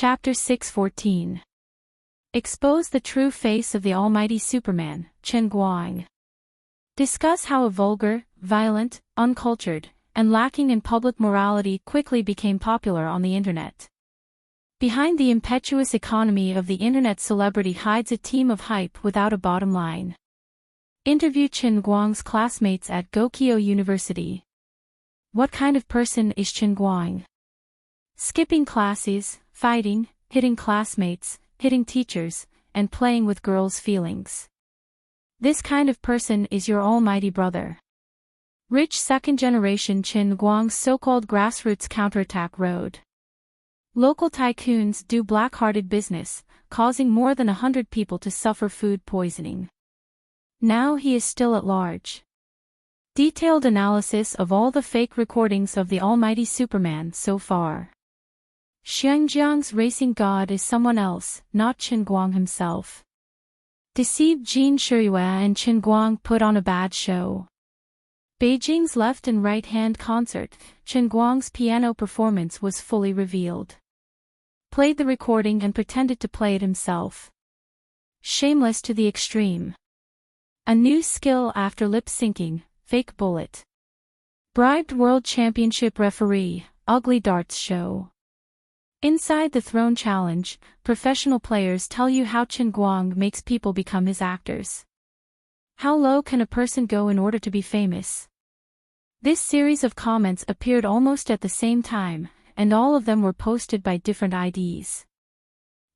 Chapter 614. Expose the true face of the almighty Superman, Chen Guang. Discuss how a vulgar, violent, uncultured, and lacking in public morality quickly became popular on the internet. Behind the impetuous economy of the internet celebrity hides a team of hype without a bottom line. Interview Chen Guang's classmates at Gokyo University. What kind of person is Chen Guang? Skipping classes, fighting, hitting classmates, hitting teachers, and playing with girls' feelings. This kind of person is your almighty brother. Rich second-generation Chen Guang's so-called grassroots counterattack road. Local tycoons do black-hearted business, causing more than 100 people to suffer food poisoning. Now he is still at large. Detailed analysis of all the fake recordings of the almighty Superman so far. Xinjiang's racing god is someone else, not Chen Guang himself. Deceived Jin Shiyue and Chen Guang put on a bad show. Beijing's left and right-hand concert, Chen Guang's piano performance was fully revealed. Played the recording and pretended to play it himself. Shameless to the extreme. A new skill after lip-syncing, fake bullet. Bribed World Championship referee, ugly darts show. Inside the Throne Challenge, professional players tell you how Chen Guang makes people become his actors. How low can a person go in order to be famous? This series of comments appeared almost at the same time, and all of them were posted by different IDs.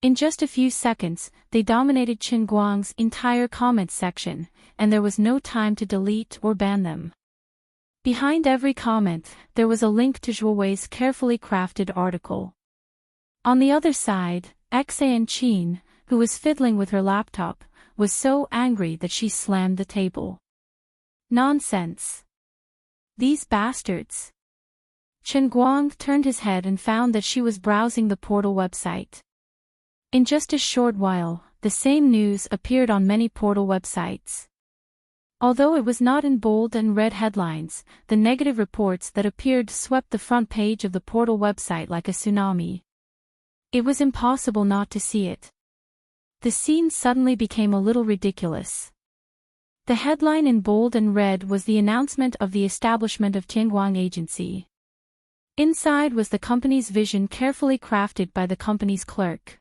In just a few seconds, they dominated Chen Guang's entire comment section, and there was no time to delete or ban them. Behind every comment, there was a link to Zhuo Wei's carefully crafted article. On the other side, Enchanting, who was fiddling with her laptop, was so angry that she slammed the table. Nonsense. These bastards. Chen Guang turned his head and found that she was browsing the portal website. In just a short while, the same news appeared on many portal websites. Although it was not in bold and red headlines, the negative reports that appeared swept the front page of the portal website like a tsunami. It was impossible not to see it. The scene suddenly became a little ridiculous. The headline in bold and red was the announcement of the establishment of Tianguang Agency. Inside was the company's vision carefully crafted by the company's clerk.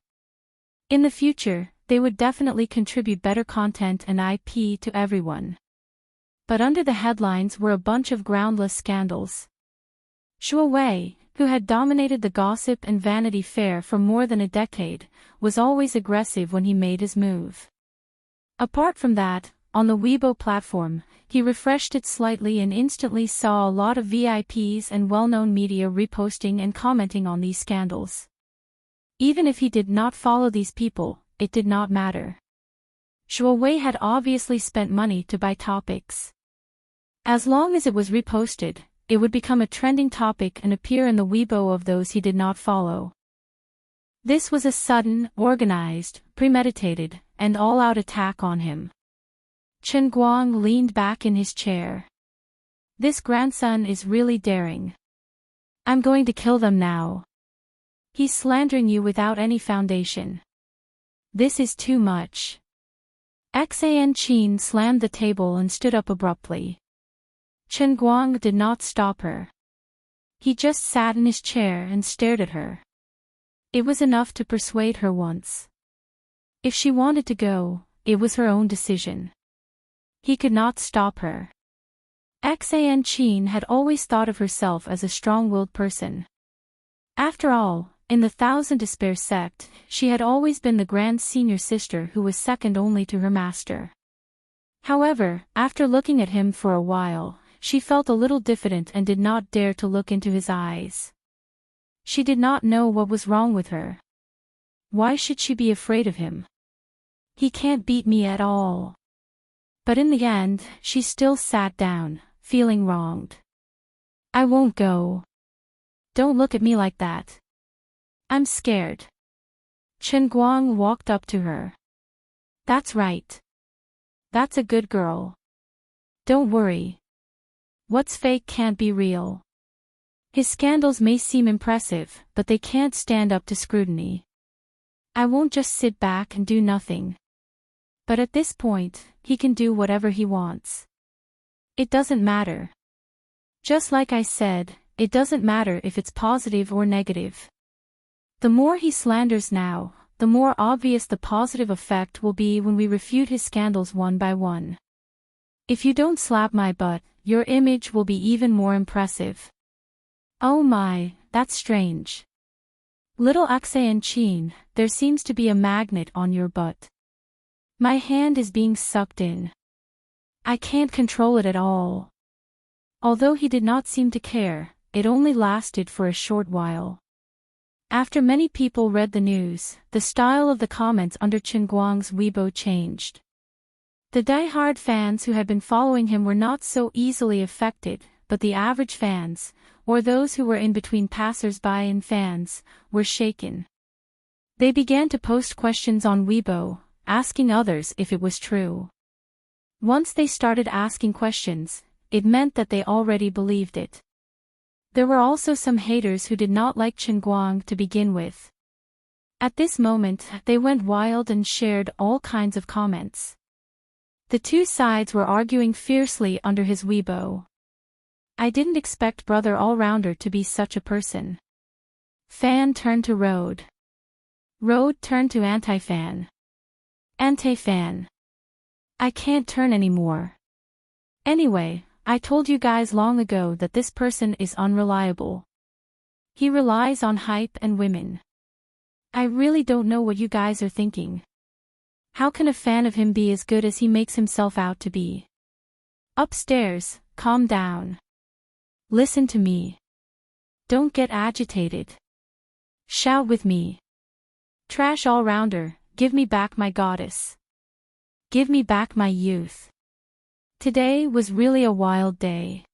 In the future, they would definitely contribute better content and IP to everyone. But under the headlines were a bunch of groundless scandals. Zhuo Wei, who had dominated the gossip and Vanity Fair for more than a decade, was always aggressive when he made his move. Apart from that, on the Weibo platform, he refreshed it slightly and instantly saw a lot of VIPs and well-known media reposting and commenting on these scandals. Even if he did not follow these people, it did not matter. Zhuo Wei had obviously spent money to buy topics. As long as it was reposted, it would become a trending topic and appear in the Weibo of those he did not follow. This was a sudden, organized, premeditated, and all-out attack on him. Chen Guang leaned back in his chair. This grandson is really daring. I'm going to kill them now. He's slandering you without any foundation. This is too much. Enchanting slammed the table and stood up abruptly. Chen Guang did not stop her. He just sat in his chair and stared at her. It was enough to persuade her once. If she wanted to go, it was her own decision. He could not stop her. Enchanting had always thought of herself as a strong-willed person. After all, in the Thousand Despair sect, she had always been the grand senior sister who was second only to her master. However, after looking at him for a while, she felt a little diffident and did not dare to look into his eyes. She did not know what was wrong with her. Why should she be afraid of him? He can't beat me at all. But in the end, she still sat down, feeling wronged. I won't go. Don't look at me like that. I'm scared. Chen Guang walked up to her. That's right. That's a good girl. Don't worry. What's fake can't be real. His scandals may seem impressive, but they can't stand up to scrutiny. I won't just sit back and do nothing. But at this point, he can do whatever he wants. It doesn't matter. Just like I said, it doesn't matter if it's positive or negative. The more he slanders now, the more obvious the positive effect will be when we refute his scandals one by one. If you don't slap my butt, your image will be even more impressive. Oh my, that's strange. Little Enchanting, there seems to be a magnet on your butt. My hand is being sucked in. I can't control it at all. Although he did not seem to care, it only lasted for a short while. After many people read the news, the style of the comments under Chen Guang's Weibo changed. The die-hard fans who had been following him were not so easily affected, but the average fans, or those who were in between passers-by and fans, were shaken. They began to post questions on Weibo, asking others if it was true. Once they started asking questions, it meant that they already believed it. There were also some haters who did not like Chen Guang to begin with. At this moment, they went wild and shared all kinds of comments. The two sides were arguing fiercely under his Weibo. I didn't expect Brother All-Rounder to be such a person. Fan turned to Road. Road turned to anti-fan. Anti-fan. I can't turn anymore. Anyway, I told you guys long ago that this person is unreliable. He relies on hype and women. I really don't know what you guys are thinking. How can a fan of him be as good as he makes himself out to be? Upstairs, calm down. Listen to me. Don't get agitated. Shout with me. Trash all-rounder, give me back my goddess. Give me back my youth. Today was really a wild day.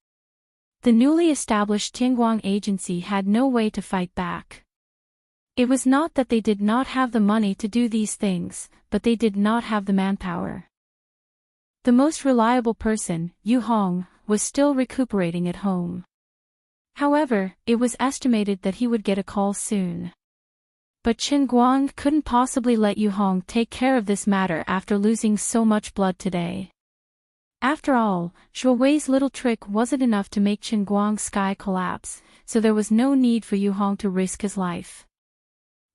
The newly established Tianguang agency had no way to fight back. It was not that they did not have the money to do these things, but they did not have the manpower. The most reliable person, Yu Hong, was still recuperating at home. However, it was estimated that he would get a call soon. But Chen Guang couldn't possibly let Yu Hong take care of this matter after losing so much blood today. After all, Zhuo Wei's little trick wasn't enough to make Chen Guang's sky collapse, so there was no need for Yu Hong to risk his life.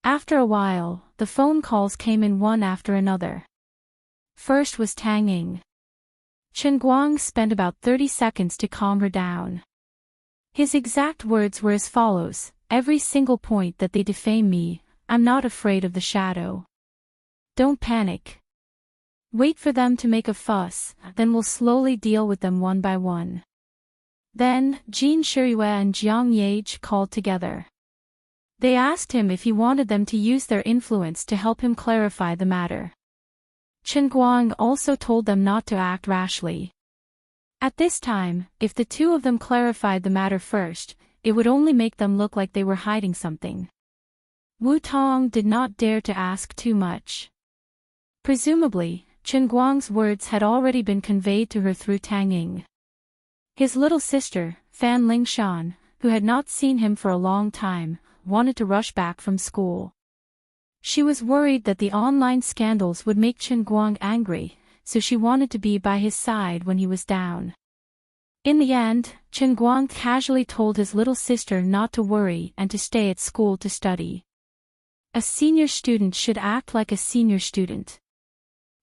After a while, the phone calls came in one after another. First was Tang Ying. Chen Guang spent about 30 seconds to calm her down. His exact words were as follows: every single point that they defame me, I'm not afraid of the shadow. Don't panic. Wait for them to make a fuss, then we'll slowly deal with them one by one. Then, Jin Shiyue and Jiang Yage called together. They asked him if he wanted them to use their influence to help him clarify the matter. Chen Guang also told them not to act rashly. At this time, if the two of them clarified the matter first, it would only make them look like they were hiding something. Wu Tong did not dare to ask too much. Presumably, Chen Guang's words had already been conveyed to her through Tang Ying. His little sister, Fan Lingshan, who had not seen him for a long time, wanted to rush back from school. She was worried that the online scandals would make Chen Guang angry, so she wanted to be by his side when he was down. In the end, Chen Guang casually told his little sister not to worry and to stay at school to study. A senior student should act like a senior student.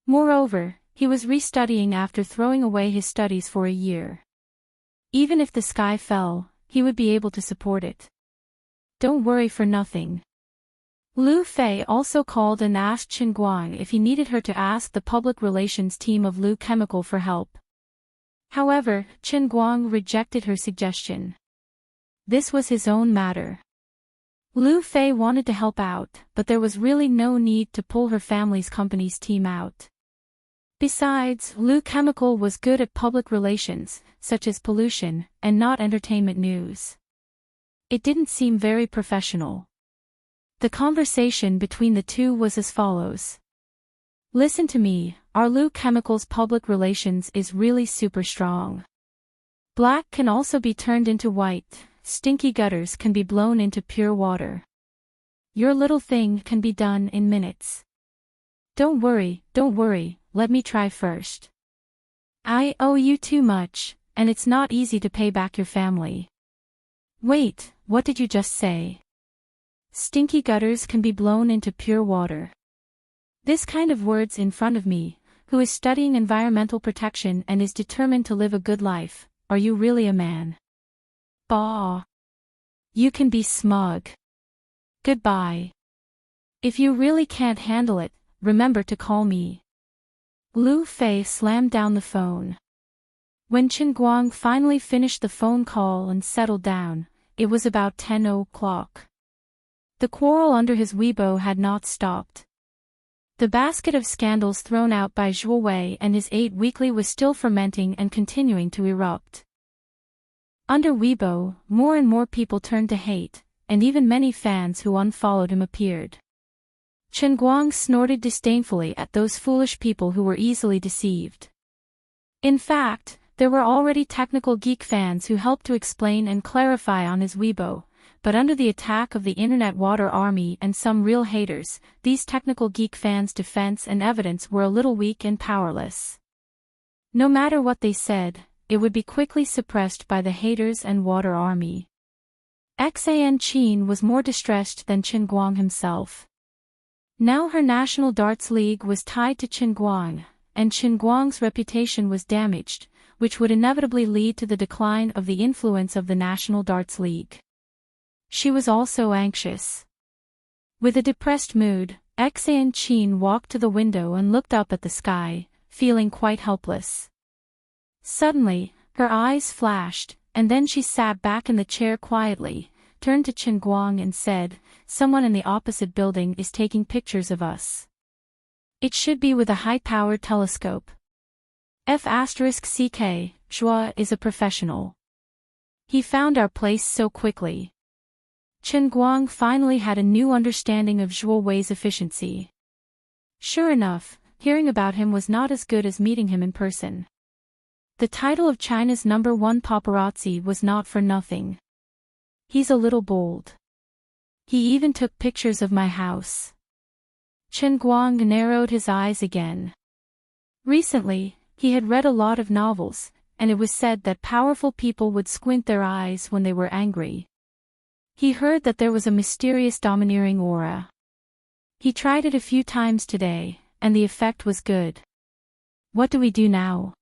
Moreover, he was restudying after throwing away his studies for a year. Even if the sky fell, he would be able to support it. Don't worry for nothing. Lu Fei also called and asked Chen Guang if he needed her to ask the public relations team of Lu Chemical for help. However, Chen Guang rejected her suggestion. This was his own matter. Lu Fei wanted to help out, but there was really no need to pull her family's company's team out. Besides, Lu Chemical was good at public relations, such as pollution, and not entertainment news. It didn't seem very professional. The conversation between the two was as follows. Listen to me, our Lu Chemical's public relations is really super strong. Black can also be turned into white, stinky gutters can be blown into pure water. Your little thing can be done in minutes. Don't worry, let me try first. I owe you too much, and it's not easy to pay back your family. Wait, what did you just say? Stinky gutters can be blown into pure water. This kind of words in front of me, who is studying environmental protection and is determined to live a good life. Are you really a man? Bah. You can be smug. Goodbye. If you really can't handle it, remember to call me. Lu Fei slammed down the phone. When Chen Guang finally finished the phone call and settled down, it was about 10 o'clock. The quarrel under his Weibo had not stopped. The basket of scandals thrown out by Zhuo Wei and his 8 weekly was still fermenting and continuing to erupt. Under Weibo, more and more people turned to hate, and even many fans who unfollowed him appeared. Chen Guang snorted disdainfully at those foolish people who were easily deceived. In fact, there were already technical geek fans who helped to explain and clarify on his Weibo, but under the attack of the internet water army and some real haters, these technical geek fans' defense and evidence were a little weak and powerless. No matter what they said, it would be quickly suppressed by the haters and water army. Xan Qin was more distressed than Chen Guang himself. Now her National Darts League was tied to Chen Guang, and Chen Guang's reputation was damaged, which would inevitably lead to the decline of the influence of the National Darts League. She was also anxious. With a depressed mood, Xan Qin walked to the window and looked up at the sky, feeling quite helpless. Suddenly, her eyes flashed, and then she sat back in the chair quietly, turned to Chen Guang and said, "Someone in the opposite building is taking pictures of us. It should be with a high-powered telescope. F***CK, Zhua is a professional. He found our place so quickly." Chen Guang finally had a new understanding of Zhuo Wei's efficiency. Sure enough, hearing about him was not as good as meeting him in person. The title of China's #1 paparazzi was not for nothing. He's a little bold. He even took pictures of my house. Chen Guang narrowed his eyes again. Recently, he had read a lot of novels, and it was said that powerful people would squint their eyes when they were angry. He heard that there was a mysterious domineering aura. He tried it a few times today, and the effect was good. What do we do now?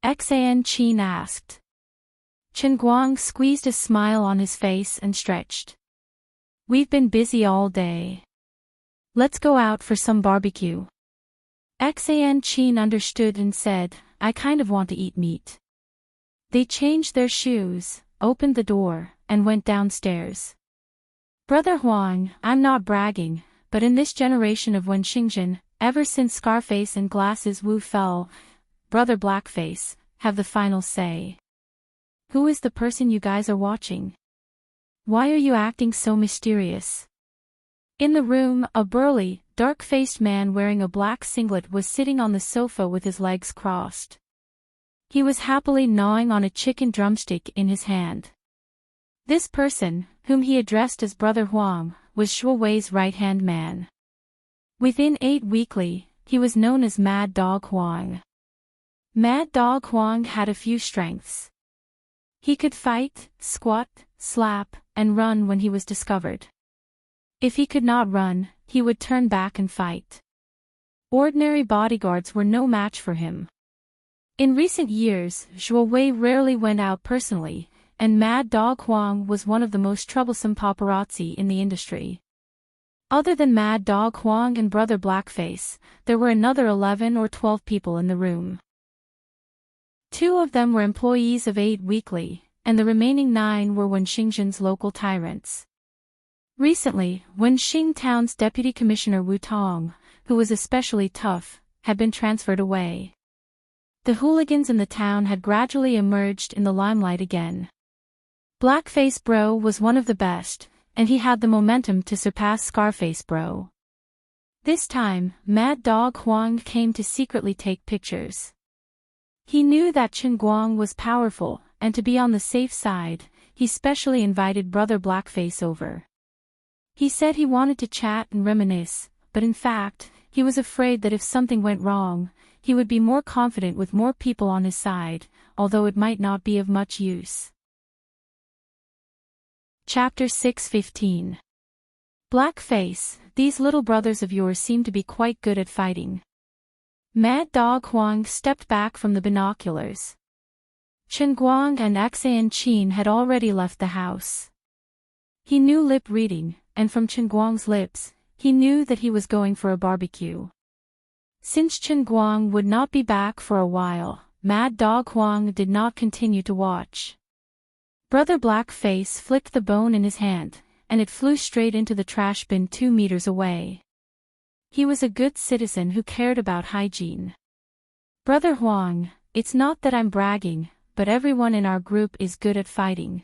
Xan Qin asked. Chen Guang squeezed a smile on his face and stretched. We've been busy all day. Let's go out for some barbecue. Xan Qin understood and said, I kind of want to eat meat. They changed their shoes, opened the door, and went downstairs. Brother Huang, I'm not bragging, but in this generation of Wen Xingzhen, ever since Scarface and Glasses Wu fell, Brother Blackface, have the final say. Who is the person you guys are watching? Why are you acting so mysterious? In the room, a burly, dark-faced man wearing a black singlet was sitting on the sofa with his legs crossed. He was happily gnawing on a chicken drumstick in his hand. This person, whom he addressed as Brother Huang, was Zhuo Wei's right-hand man. Within 8 weekly, he was known as Mad Dog Huang. Mad Dog Huang had a few strengths. He could fight, squat, slap, and run when he was discovered. If he could not run, he would turn back and fight. Ordinary bodyguards were no match for him. In recent years, Zhuo Wei rarely went out personally, and Mad Dog Huang was one of the most troublesome paparazzi in the industry. Other than Mad Dog Huang and Brother Blackface, there were another 11 or 12 people in the room. 2 of them were employees of 8 Weekly, and the remaining 9 were Wenxingzhen's local tyrants. Recently, Wenxing Town's Deputy Commissioner Wu Tong, who was especially tough, had been transferred away. The hooligans in the town had gradually emerged in the limelight again. Blackface Bro was one of the best, and he had the momentum to surpass Scarface Bro. This time, Mad Dog Huang came to secretly take pictures. He knew that Chen Guang was powerful, and to be on the safe side, he specially invited Brother Blackface over. He said he wanted to chat and reminisce, but in fact, he was afraid that if something went wrong, he would be more confident with more people on his side, although it might not be of much use. Chapter 6:15. Blackface, these little brothers of yours seem to be quite good at fighting. Mad Dog Huang stepped back from the binoculars. Chen Guang and Enchanting had already left the house. He knew lip reading, and from Chen Guang's lips, he knew that he was going for a barbecue. Since Chen Guang would not be back for a while, Mad Dog Huang did not continue to watch. Brother Blackface flicked the bone in his hand, and it flew straight into the trash bin 2 meters away. He was a good citizen who cared about hygiene. Brother Huang, it's not that I'm bragging, but everyone in our group is good at fighting.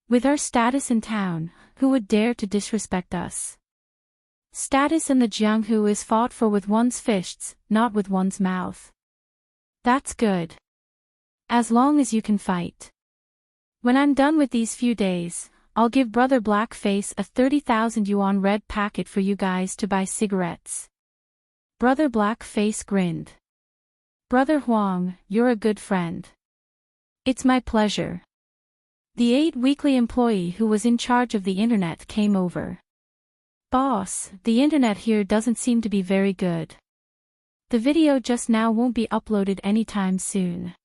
With our status in town, who would dare to disrespect us? Status in the Jianghu is fought for with one's fists, not with one's mouth. That's good. As long as you can fight. When I'm done with these few days, I'll give Brother Blackface a 30,000 yuan red packet for you guys to buy cigarettes. Brother Blackface grinned. Brother Huang, you're a good friend. It's my pleasure. The 8 weekly employee who was in charge of the internet came over. Boss, the internet here doesn't seem to be very good. The video just now won't be uploaded anytime soon.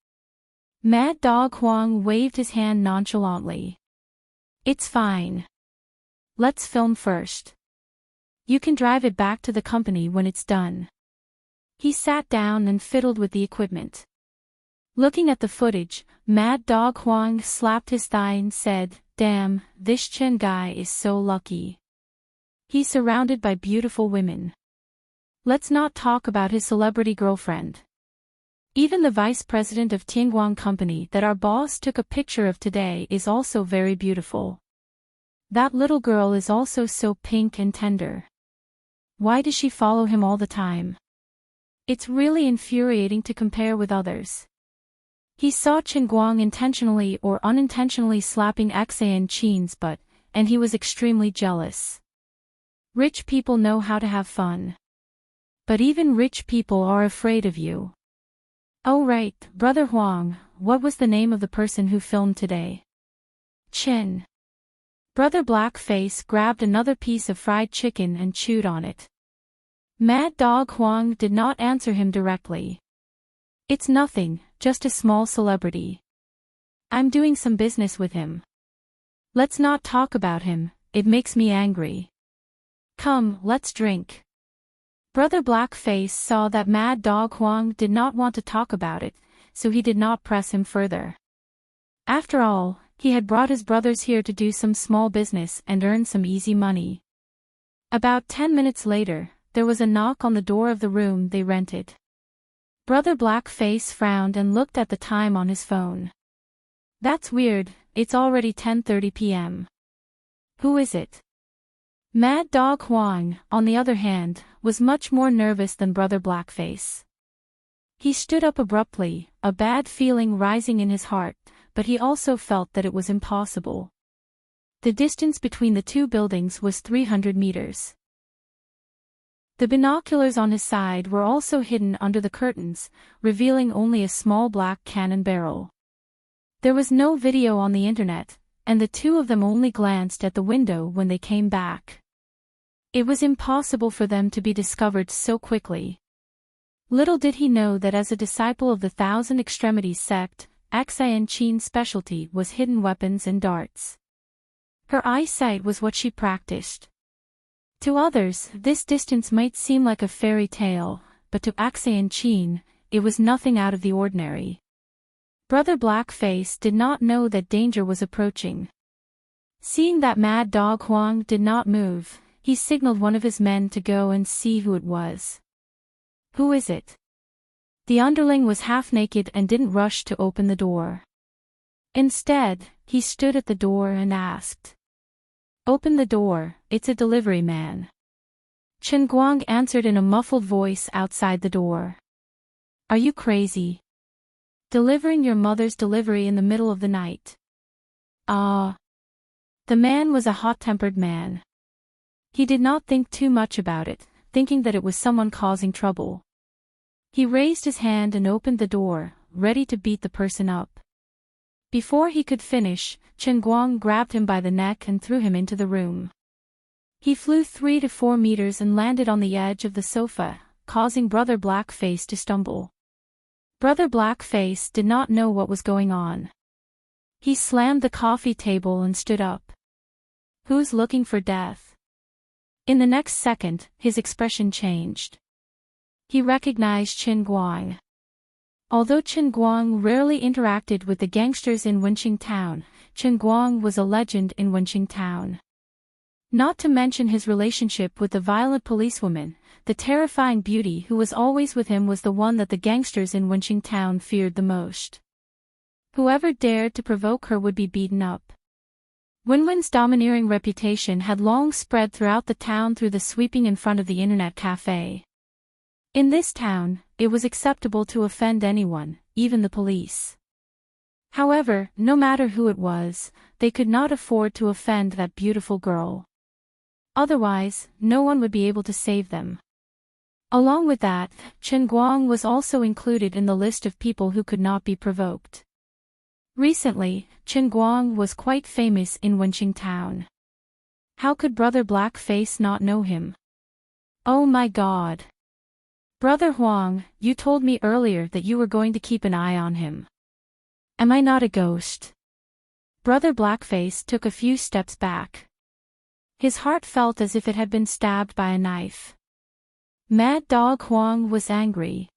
Mad Dog Huang waved his hand nonchalantly. It's fine. Let's film first. You can drive it back to the company when it's done. He sat down and fiddled with the equipment. Looking at the footage, Mad Dog Huang slapped his thigh and said, "Damn, this Chen guy is so lucky. He's surrounded by beautiful women. Let's not talk about his celebrity girlfriend. Even the vice president of Tianguang Company that our boss took a picture of today is also very beautiful. That little girl is also so pink and tender. Why does she follow him all the time? It's really infuriating to compare with others." He saw Chen Guang intentionally or unintentionally slapping Enchanting's butt, and he was extremely jealous. Rich people know how to have fun. But even rich people are afraid of you. Oh right, Brother Huang, what was the name of the person who filmed today? Chen. Brother Blackface grabbed another piece of fried chicken and chewed on it. Mad Dog Huang did not answer him directly. It's nothing, just a small celebrity. I'm doing some business with him. Let's not talk about him, it makes me angry. Come, let's drink. Brother Blackface saw that Mad Dog Huang did not want to talk about it, so he did not press him further. After all, he had brought his brothers here to do some small business and earn some easy money. About 10 minutes later, there was a knock on the door of the room they rented. Brother Blackface frowned and looked at the time on his phone. That's weird, it's already 10:30 p.m. Who is it? Mad Dog Huang, on the other hand, was much more nervous than Brother Blackface. He stood up abruptly, a bad feeling rising in his heart, but he also felt that it was impossible. The distance between the two buildings was 300 meters. The binoculars on his side were also hidden under the curtains, revealing only a small black cannon barrel. There was no video on the internet, and the two of them only glanced at the window when they came back. It was impossible for them to be discovered so quickly. Little did he know that as a disciple of the Thousand Extremities sect, Enchanting's specialty was hidden weapons and darts. Her eyesight was what she practiced. To others, this distance might seem like a fairy tale, but to Enchanting, it was nothing out of the ordinary. Brother Blackface did not know that danger was approaching. Seeing that Mad Dog Huang did not move, he signaled one of his men to go and see who it was. Who is it? The underling was half naked and didn't rush to open the door. Instead, he stood at the door and asked. Open the door, it's a delivery man. Chen Guang answered in a muffled voice outside the door. Are you crazy? Delivering your mother's delivery in the middle of the night? Ah. The man was a hot-tempered man. He did not think too much about it, thinking that it was someone causing trouble. He raised his hand and opened the door, ready to beat the person up. Before he could finish, Chen Guang grabbed him by the neck and threw him into the room. He flew 3 to 4 meters and landed on the edge of the sofa, causing Brother Blackface to stumble. Brother Blackface did not know what was going on. He slammed the coffee table and stood up. Who's looking for death? In the next second, his expression changed. He recognized Chen Guang. Although Chen Guang rarely interacted with the gangsters in Wenqing Town, Chen Guang was a legend in Wenqing Town. Not to mention his relationship with the violent policewoman, the terrifying beauty who was always with him was the one that the gangsters in Wenqing Town feared the most. Whoever dared to provoke her would be beaten up. Wenwen's domineering reputation had long spread throughout the town through the sweeping in front of the internet cafe. In this town, it was acceptable to offend anyone, even the police. However, no matter who it was, they could not afford to offend that beautiful girl. Otherwise, no one would be able to save them. Along with that, Chen Guang was also included in the list of people who could not be provoked. Recently, Chen Guang was quite famous in Wenqing Town. How could Brother Blackface not know him? Oh my God! Brother Huang, you told me earlier that you were going to keep an eye on him. Am I not a ghost? Brother Blackface took a few steps back. His heart felt as if it had been stabbed by a knife. Mad Dog Huang was angry.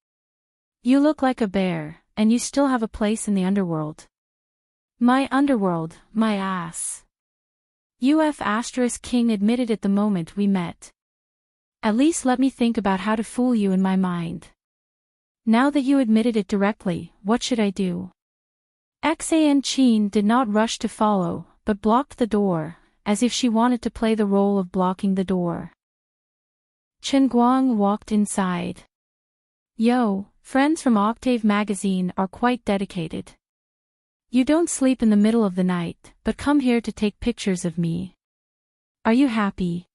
You look like a bear, and you still have a place in the underworld. My underworld, my ass. King admitted it the moment we met. At least let me think about how to fool you in my mind. Now that you admitted it directly, what should I do? Enchanting did not rush to follow, but blocked the door, as if she wanted to play the role of blocking the door. Chen Guang walked inside. Yo, friends from Octave magazine are quite dedicated. You don't sleep in the middle of the night, but come here to take pictures of me. Are you happy?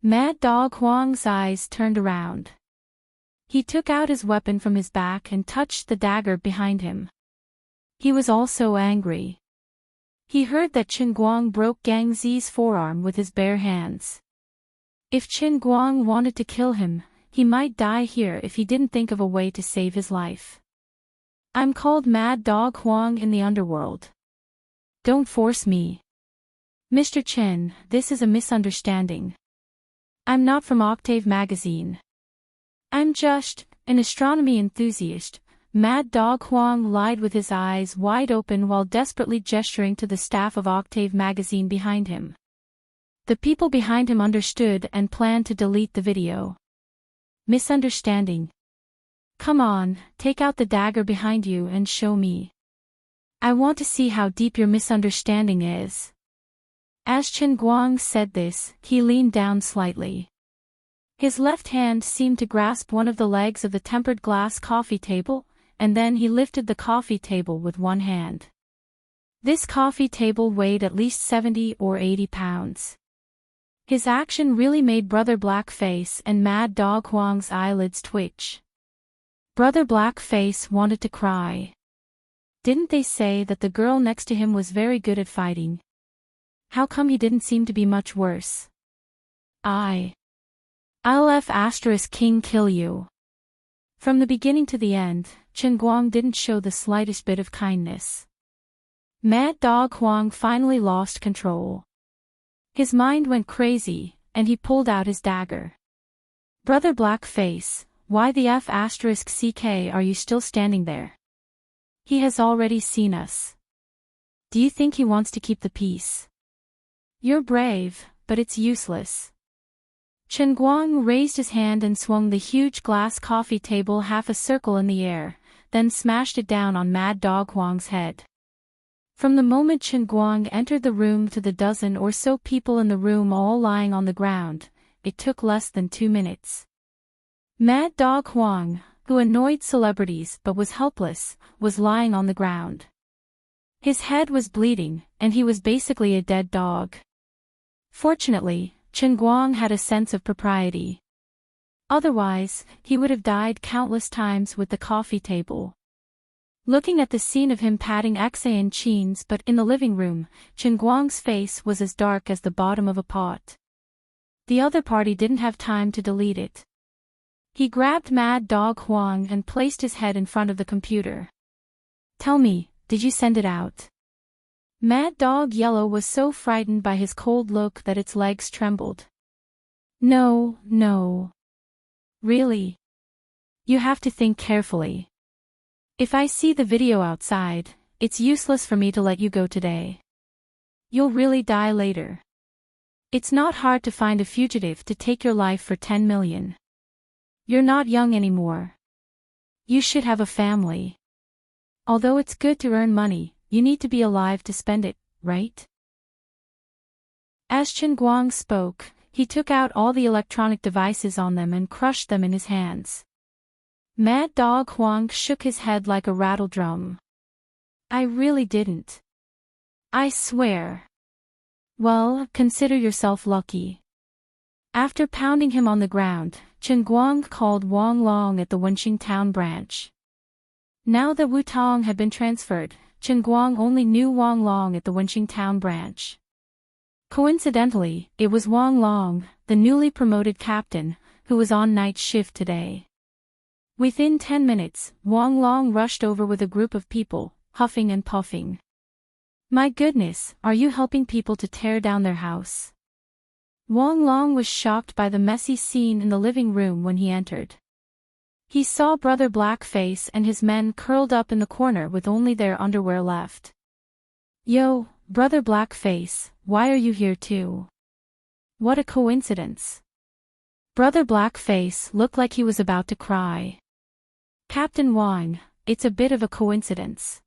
Mad Dog Huang's eyes turned around. He took out his weapon from his back and touched the dagger behind him. He was also angry. He heard that Chen Guang broke Gang Zi's forearm with his bare hands. If Chen Guang wanted to kill him, he might die here if he didn't think of a way to save his life. I'm called Mad Dog Huang in the underworld. Don't force me. Mr. Chen, this is a misunderstanding. I'm not from Octave magazine. I'm just an astronomy enthusiast. Mad Dog Huang lied with his eyes wide open while desperately gesturing to the staff of Octave magazine behind him. The people behind him understood and planned to delete the video. Misunderstanding. Come on, take out the dagger behind you and show me. I want to see how deep your misunderstanding is. As Chen Guang said this, he leaned down slightly. His left hand seemed to grasp one of the legs of the tempered glass coffee table, and then he lifted the coffee table with one hand. This coffee table weighed at least 70 or 80 pounds. His action really made Brother Blackface and Mad Dog Huang's eyelids twitch. Brother Blackface wanted to cry. Didn't they say that the girl next to him was very good at fighting? How come he didn't seem to be much worse? I'll King kill you. From the beginning to the end, Chen Guang didn't show the slightest bit of kindness. Mad Dog Huang finally lost control. His mind went crazy, and he pulled out his dagger. Brother Blackface, why the *CK are you still standing there? He has already seen us. Do you think he wants to keep the peace? You're brave, but it's useless. Chen Guang raised his hand and swung the huge glass coffee table half a circle in the air, then smashed it down on Mad Dog Huang's head. From the moment Chen Guang entered the room to the dozen or so people in the room all lying on the ground, it took less than 2 minutes. Mad Dog Huang, who annoyed celebrities but was helpless, was lying on the ground. His head was bleeding, and he was basically a dead dog. Fortunately, Chen Guang had a sense of propriety. Otherwise, he would have died countless times with the coffee table. Looking at the scene of him patting Xan Qin's butt in the living room, Chen Guang's face was as dark as the bottom of a pot. The other party didn't have time to delete it. He grabbed Mad Dog Huang and placed his head in front of the computer. "Tell me, did you send it out?" Mad Dog Yellow was so frightened by his cold look that its legs trembled. No. Really? You have to think carefully. If I see the video outside, it's useless for me to let you go today. You'll really die later. It's not hard to find a fugitive to take your life for 10 million. You're not young anymore. You should have a family. Although it's good to earn money, you need to be alive to spend it, right? As Chen Guang spoke, he took out all the electronic devices on them and crushed them in his hands. Mad Dog Huang shook his head like a rattle drum. "I really didn't. I swear." "Well, consider yourself lucky." After pounding him on the ground, Chen Guang called Wang Long at the Wenqing town branch. Now that Wu Tong had been transferred, Chen Guang only knew Wang Long at the Wenqing town branch. Coincidentally, it was Wang Long, the newly promoted captain, who was on night shift today. Within 10 minutes, Wang Long rushed over with a group of people, huffing and puffing. "My goodness, are you helping people to tear down their house?" Wang Long was shocked by the messy scene in the living room when he entered. He saw Brother Blackface and his men curled up in the corner with only their underwear left. "Yo, Brother Blackface, why are you here too? What a coincidence." Brother Blackface looked like he was about to cry. "Captain Wang, it's a bit of a coincidence.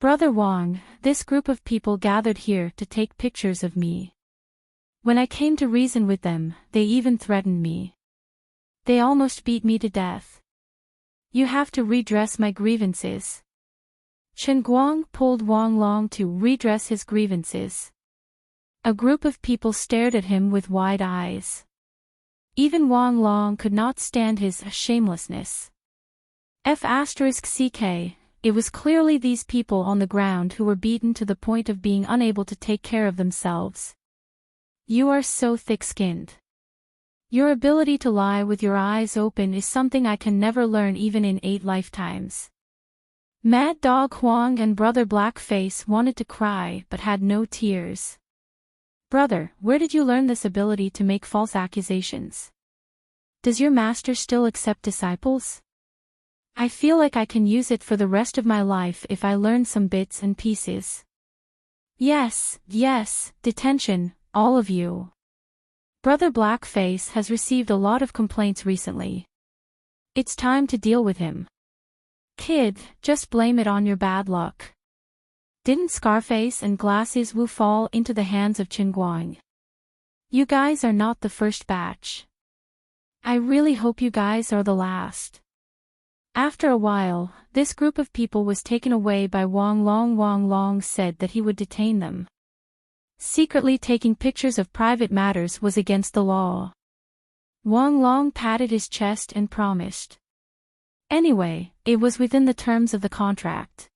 Brother Wang, this group of people gathered here to take pictures of me. When I came to reason with them, they even threatened me. They almost beat me to death. You have to redress my grievances." Chen Guang pulled Wang Long to redress his grievances. A group of people stared at him with wide eyes. Even Wang Long could not stand his shamelessness. *CK, it was clearly these people on the ground who were beaten to the point of being unable to take care of themselves. "You are so thick-skinned. Your ability to lie with your eyes open is something I can never learn even in 8 lifetimes." Mad Dog Huang and Brother Blackface wanted to cry but had no tears. "Brother, where did you learn this ability to make false accusations? Does your master still accept disciples? I feel like I can use it for the rest of my life if I learn some bits and pieces." Yes, detention, all of you. Brother Blackface has received a lot of complaints recently. It's time to deal with him. Kid, just blame it on your bad luck. Didn't Scarface and Glasses Wu fall into the hands of Chen Guang? You guys are not the first batch. I really hope you guys are the last. After a while, this group of people was taken away by Wang Long. Wang Long said that he would detain them. Secretly taking pictures of private matters was against the law. Wang Long patted his chest and promised. Anyway, it was within the terms of the contract.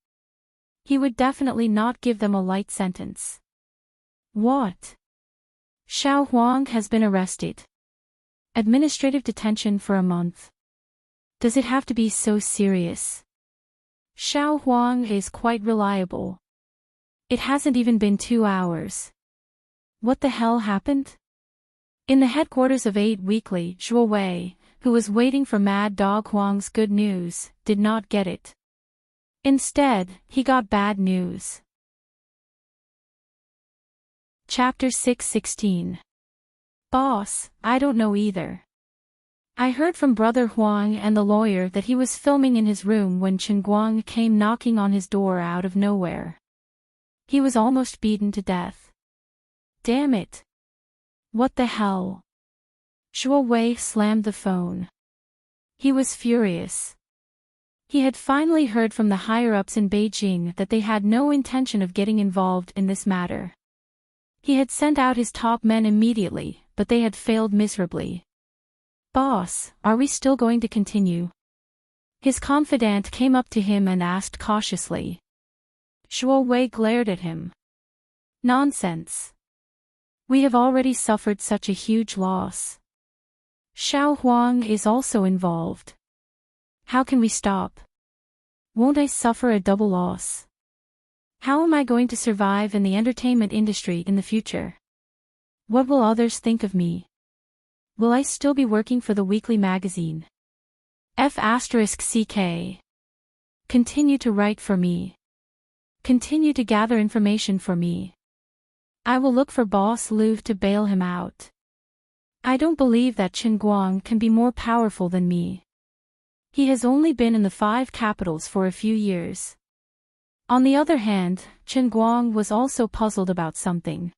He would definitely not give them a light sentence. What? Xiao Huang has been arrested. Administrative detention for a month. Does it have to be so serious? Xiao Huang is quite reliable. It hasn't even been 2 hours. What the hell happened? In the headquarters of 8 Weekly, Zhuo Wei, who was waiting for Mad Dog Huang's good news, did not get it. Instead, he got bad news. Chapter 616. Boss, I don't know either. I heard from Brother Huang and the lawyer that he was filming in his room when Chen Guang came knocking on his door out of nowhere. He was almost beaten to death. Damn it. What the hell? Zhuo Wei slammed the phone. He was furious. He had finally heard from the higher-ups in Beijing that they had no intention of getting involved in this matter. He had sent out his top men immediately, but they had failed miserably. "Boss, are we still going to continue?" His confidant came up to him and asked cautiously. Shuo Wei glared at him. "Nonsense. We have already suffered such a huge loss. Xiao Huang is also involved. How can we stop? Won't I suffer a double loss? How am I going to survive in the entertainment industry in the future? What will others think of me? Will I still be working for the weekly magazine? F*CK. Continue to write for me. Continue to gather information for me. I will look for Boss Lu to bail him out. I don't believe that Chen Guang can be more powerful than me. He has only been in the 5 capitals for a few years." On the other hand, Chen Guang was also puzzled about something.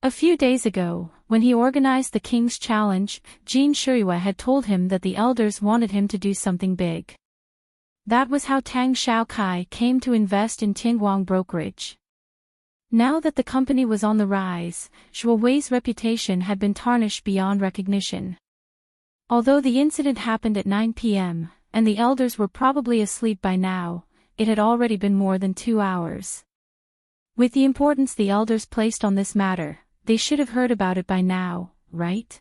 A few days ago, when he organized the King's Challenge, Jin Shuyue had told him that the elders wanted him to do something big. That was how Tang Xiaokai came to invest in Tianguang Brokerage. Now that the company was on the rise, Shuo Wei's reputation had been tarnished beyond recognition. Although the incident happened at 9 p.m., and the elders were probably asleep by now, it had already been more than 2 hours. With the importance the elders placed on this matter, they should have heard about it by now, right?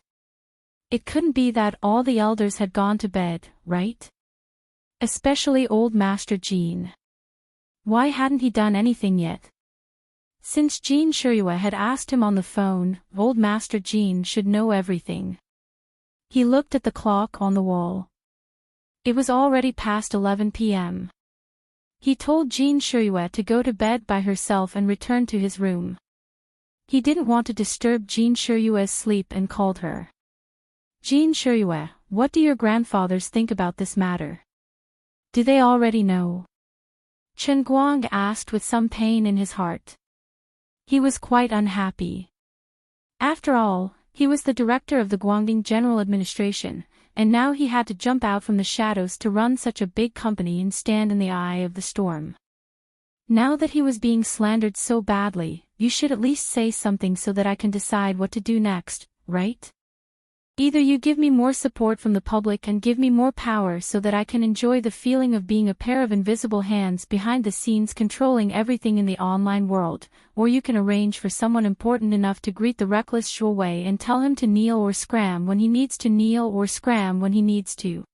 It couldn't be that all the elders had gone to bed, right? Especially old Master Jin. Why hadn't he done anything yet? Since Jin Shuyue had asked him on the phone, old Master Jin should know everything. He looked at the clock on the wall. It was already past 11 p.m. He told Jin Shuyue to go to bed by herself and return to his room. He didn't want to disturb Jin Shuyue's sleep and called her. "Jin Shuyue, what do your grandfathers think about this matter? Do they already know?" Chen Guang asked with some pain in his heart. He was quite unhappy. After all, he was the director of the Guangdong General Administration, and now he had to jump out from the shadows to run such a big company and stand in the eye of the storm. Now that he was being slandered so badly, you should at least say something so that I can decide what to do next, right? Either you give me more support from the public and give me more power so that I can enjoy the feeling of being a pair of invisible hands behind the scenes controlling everything in the online world, or you can arrange for someone important enough to greet the reckless Shuo Wei and tell him to kneel or scram when he needs to kneel or scram when he needs to.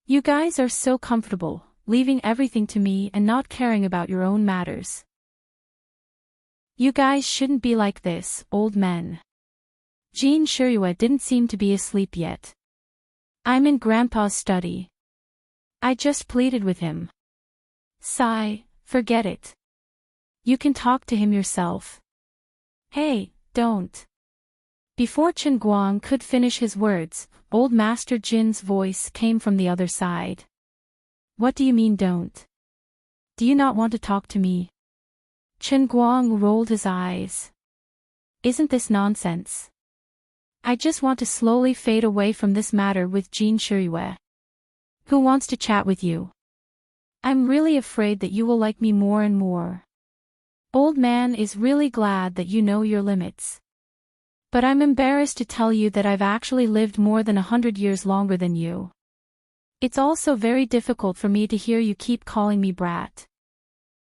You guys are so comfortable, leaving everything to me and not caring about your own matters. You guys shouldn't be like this, old men. Jin Shuyue didn't seem to be asleep yet. "I'm in Grandpa's study." I just pleaded with him. "Sigh, forget it. You can talk to him yourself." "Hey, don't." Before Chen Guang could finish his words, old Master Jin's voice came from the other side. "What do you mean don't? Do you not want to talk to me?" Chen Guang rolled his eyes. "Isn't this nonsense? I just want to slowly fade away from this matter with Jin Shuyue. Who wants to chat with you? I'm really afraid that you will like me more and more. Old man is really glad that you know your limits. But I'm embarrassed to tell you that I've actually lived more than 100 years longer than you. It's also very difficult for me to hear you keep calling me brat.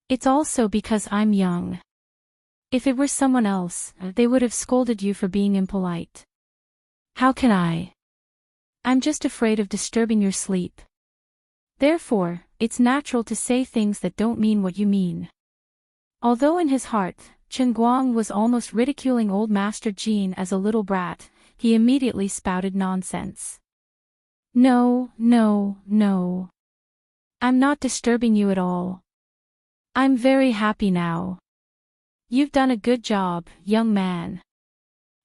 It's also because I'm young. If it were someone else, they would have scolded you for being impolite. How can I? I'm just afraid of disturbing your sleep. Therefore, it's natural to say things that don't mean what you mean." Although in his heart, Chen Guang was almost ridiculing old Master Jin as a little brat, he immediately spouted nonsense. No. I'm not disturbing you at all. I'm very happy now. You've done a good job, young man.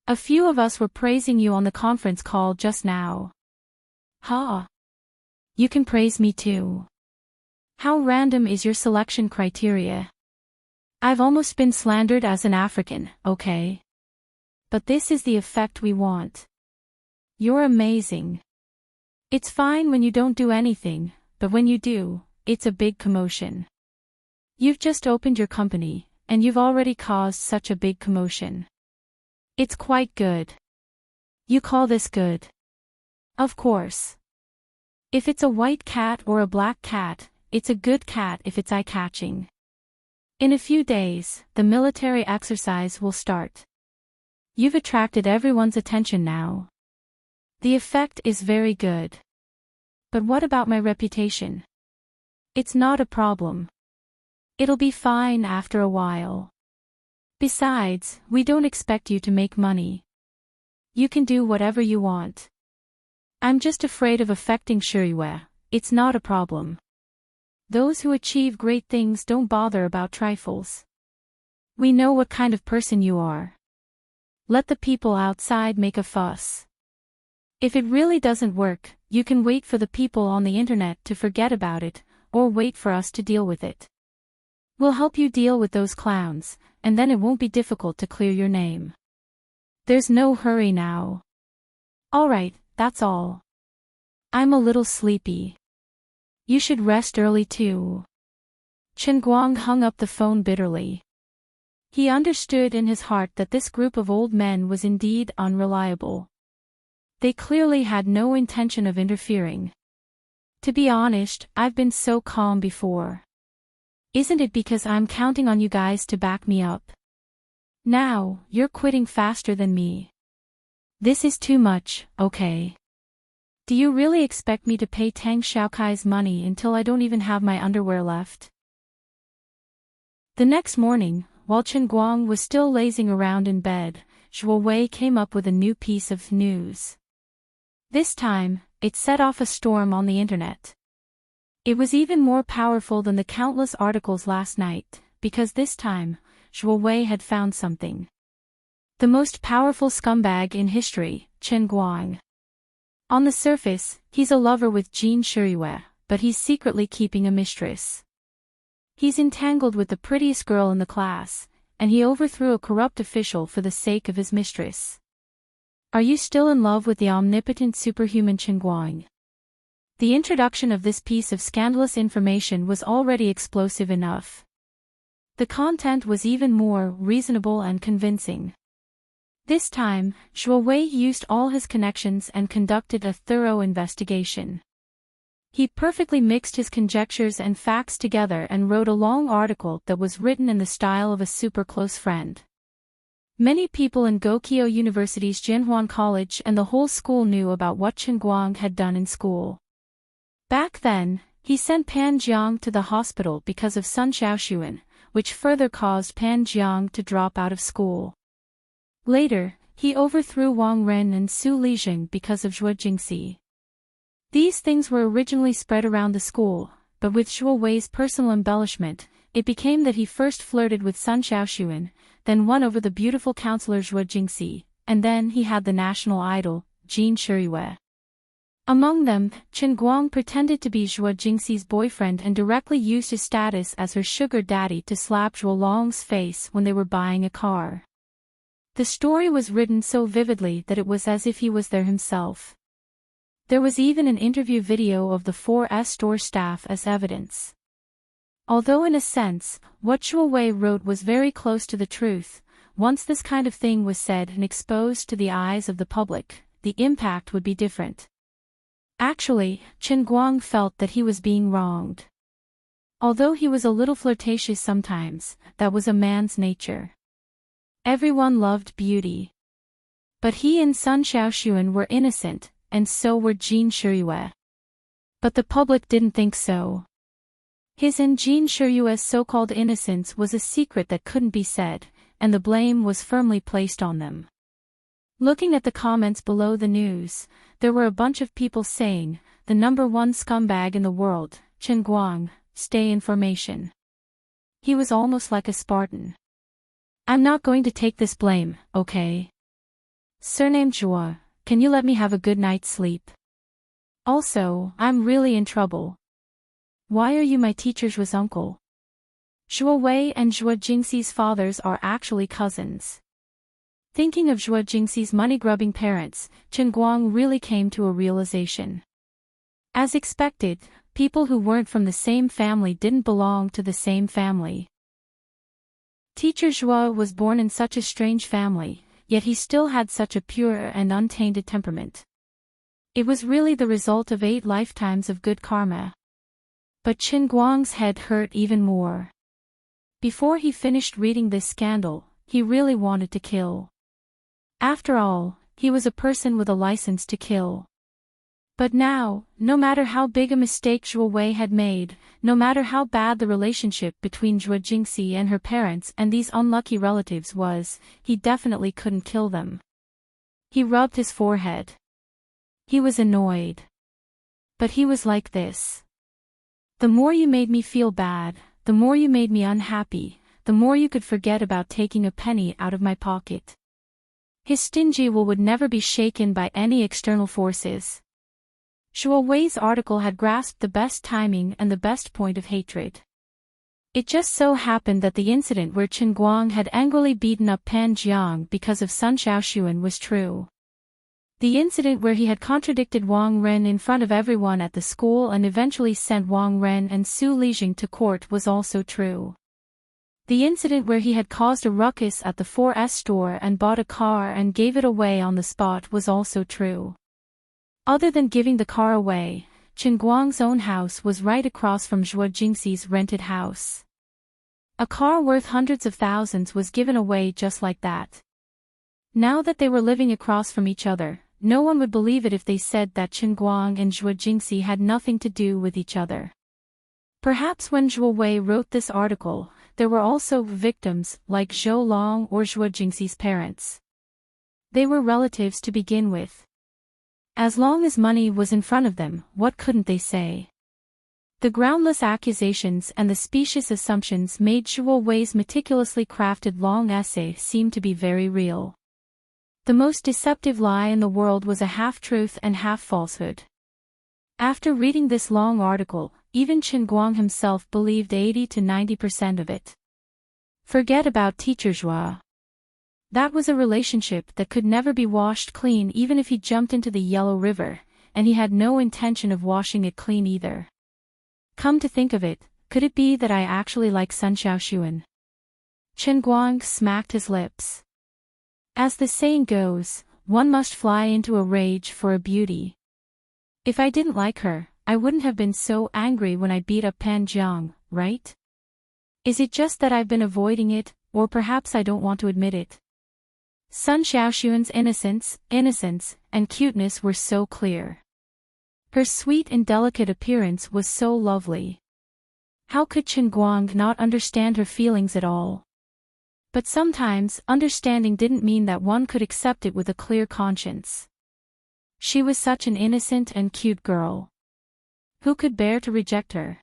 A few of us were praising you on the conference call just now. Ha! You can praise me too. How random is your selection criteria? I've almost been slandered as an African, okay? But this is the effect we want. You're amazing. It's fine when you don't do anything, but when you do, it's a big commotion. You've just opened your company, and you've already caused such a big commotion. It's quite good. You call this good? Of course. If it's a white cat or a black cat, it's a good cat if it's eye-catching. In a few days, the military exercise will start. You've attracted everyone's attention now. The effect is very good. But what about my reputation? It's not a problem. It'll be fine after a while. Besides, we don't expect you to make money. You can do whatever you want. I'm just afraid of affecting Shirue. It's not a problem. Those who achieve great things don't bother about trifles. We know what kind of person you are. Let the people outside make a fuss. If it really doesn't work, you can wait for the people on the internet to forget about it, or wait for us to deal with it. We'll help you deal with those clowns, and then it won't be difficult to clear your name. There's no hurry now. Alright, that's all. I'm a little sleepy. You should rest early too. Chen Guang hung up the phone bitterly. He understood in his heart that this group of old men was indeed unreliable. They clearly had no intention of interfering. To be honest, I've been so calm before. Isn't it because I'm counting on you guys to back me up? Now, you're quitting faster than me. This is too much, okay? Do you really expect me to pay Tang Xiaokai's money until I don't even have my underwear left? The next morning, while Chen Guang was still lazing around in bed, Zhuo Wei came up with a new piece of news. This time, it set off a storm on the internet. It was even more powerful than the countless articles last night, because this time, Zhuo Wei had found something. The most powerful scumbag in history, Chen Guang. On the surface, he's a lover with Jin Shirue, but he's secretly keeping a mistress. He's entangled with the prettiest girl in the class, and he overthrew a corrupt official for the sake of his mistress. Are you still in love with the omnipotent superhuman Chen Guang? The introduction of this piece of scandalous information was already explosive enough. The content was even more reasonable and convincing. This time, Zhuo Wei used all his connections and conducted a thorough investigation. He perfectly mixed his conjectures and facts together and wrote a long article that was written in the style of a super close friend. Many people in Gokyo University's Jinhuan College and the whole school knew about what Chen Guang had done in school. Back then, he sent Pan Jiang to the hospital because of Sun Xiaoxuan, which further caused Pan Jiang to drop out of school. Later, he overthrew Wang Ren and Su Lijing because of Zhuo Jingxi. These things were originally spread around the school, but with Zhuo Wei's personal embellishment, it became that he first flirted with Sun Xiaoxuan, then won over the beautiful counselor Zhuo Jingxi, and then he had the national idol, Jin Shirue. Among them, Chen Guang pretended to be Zhuo Jingxi's boyfriend and directly used his status as her sugar daddy to slap Zhuo Long's face when they were buying a car. The story was written so vividly that it was as if he was there himself. There was even an interview video of the 4S store staff as evidence. Although in a sense, what Zhuo Wei wrote was very close to the truth, once this kind of thing was said and exposed to the eyes of the public, the impact would be different. Actually, Chen Guang felt that he was being wronged. Although he was a little flirtatious sometimes, that was a man's nature. Everyone loved beauty. But he and Sun Xiaoxuan were innocent, and so were Jin Shirue. But the public didn't think so. His and Jin Shirue's so-called innocence was a secret that couldn't be said, and the blame was firmly placed on them. Looking at the comments below the news, there were a bunch of people saying, the #1 scumbag in the world, Chen Guang, stay in formation. He was almost like a Spartan. I'm not going to take this blame, okay? Surname Zhuo, can you let me have a good night's sleep? Also, I'm really in trouble. Why are you my teacher Zhuo's uncle? Zhuo Wei and Zhuo Jingxi's fathers are actually cousins. Thinking of Zhuo Jingxi's money-grubbing parents, Chen Guang really came to a realization. As expected, people who weren't from the same family didn't belong to the same family. Teacher Zhuo was born in such a strange family. yet he still had such a pure and untainted temperament. It was really the result of 8 lifetimes of good karma. But Qin Guang's head hurt even more. Before he finished reading this scandal, he really wanted to kill. After all, he was a person with a license to kill. But now, no matter how big a mistake Zhuo Wei had made, no matter how bad the relationship between Zhuo Jingxi and her parents and these unlucky relatives was, he definitely couldn't kill them. He rubbed his forehead. He was annoyed. But he was like this. The more you made me feel bad, the more you made me unhappy, the more you could forget about taking a penny out of my pocket. His stingy will would never be shaken by any external forces. Zhuo Wei's article had grasped the best timing and the best point of hatred. It just so happened that the incident where Qin Guang had angrily beaten up Pan Jiang because of Sun Xiaoxuan was true. The incident where he had contradicted Wang Ren in front of everyone at the school and eventually sent Wang Ren and Su Lijing to court was also true. The incident where he had caused a ruckus at the 4S store and bought a car and gave it away on the spot was also true. Other than giving the car away, Qin Guang's own house was right across from Zhuo Jingxi's rented house. A car worth hundreds of thousands was given away just like that. Now that they were living across from each other, no one would believe it if they said that Qin Guang and Zhuo Jingxi had nothing to do with each other. Perhaps when Zhuo Wei wrote this article, there were also victims like Zhou Long or Zhuo Jingxi's parents. They were relatives to begin with. As long as money was in front of them, what couldn't they say? The groundless accusations and the specious assumptions made Zhuo Wei's meticulously crafted long essay seem to be very real. The most deceptive lie in the world was a half-truth and half-falsehood. After reading this long article, even Qin Guang himself believed 80 to 90% of it. Forget about Teacher Zhua. That was a relationship that could never be washed clean even if he jumped into the Yellow River, and he had no intention of washing it clean either. Come to think of it, could it be that I actually like Sun Xiaoxuan? Qin Guang smacked his lips. As the saying goes, one must fly into a rage for a beauty. If I didn't like her, I wouldn't have been so angry when I beat up Pan Jiang, right? Is it just that I've been avoiding it, or perhaps I don't want to admit it? Sun Xiaoxuan's innocence, and cuteness were so clear. Her sweet and delicate appearance was so lovely. How could Qin Guang not understand her feelings at all? But sometimes, understanding didn't mean that one could accept it with a clear conscience. She was such an innocent and cute girl. Who could bear to reject her?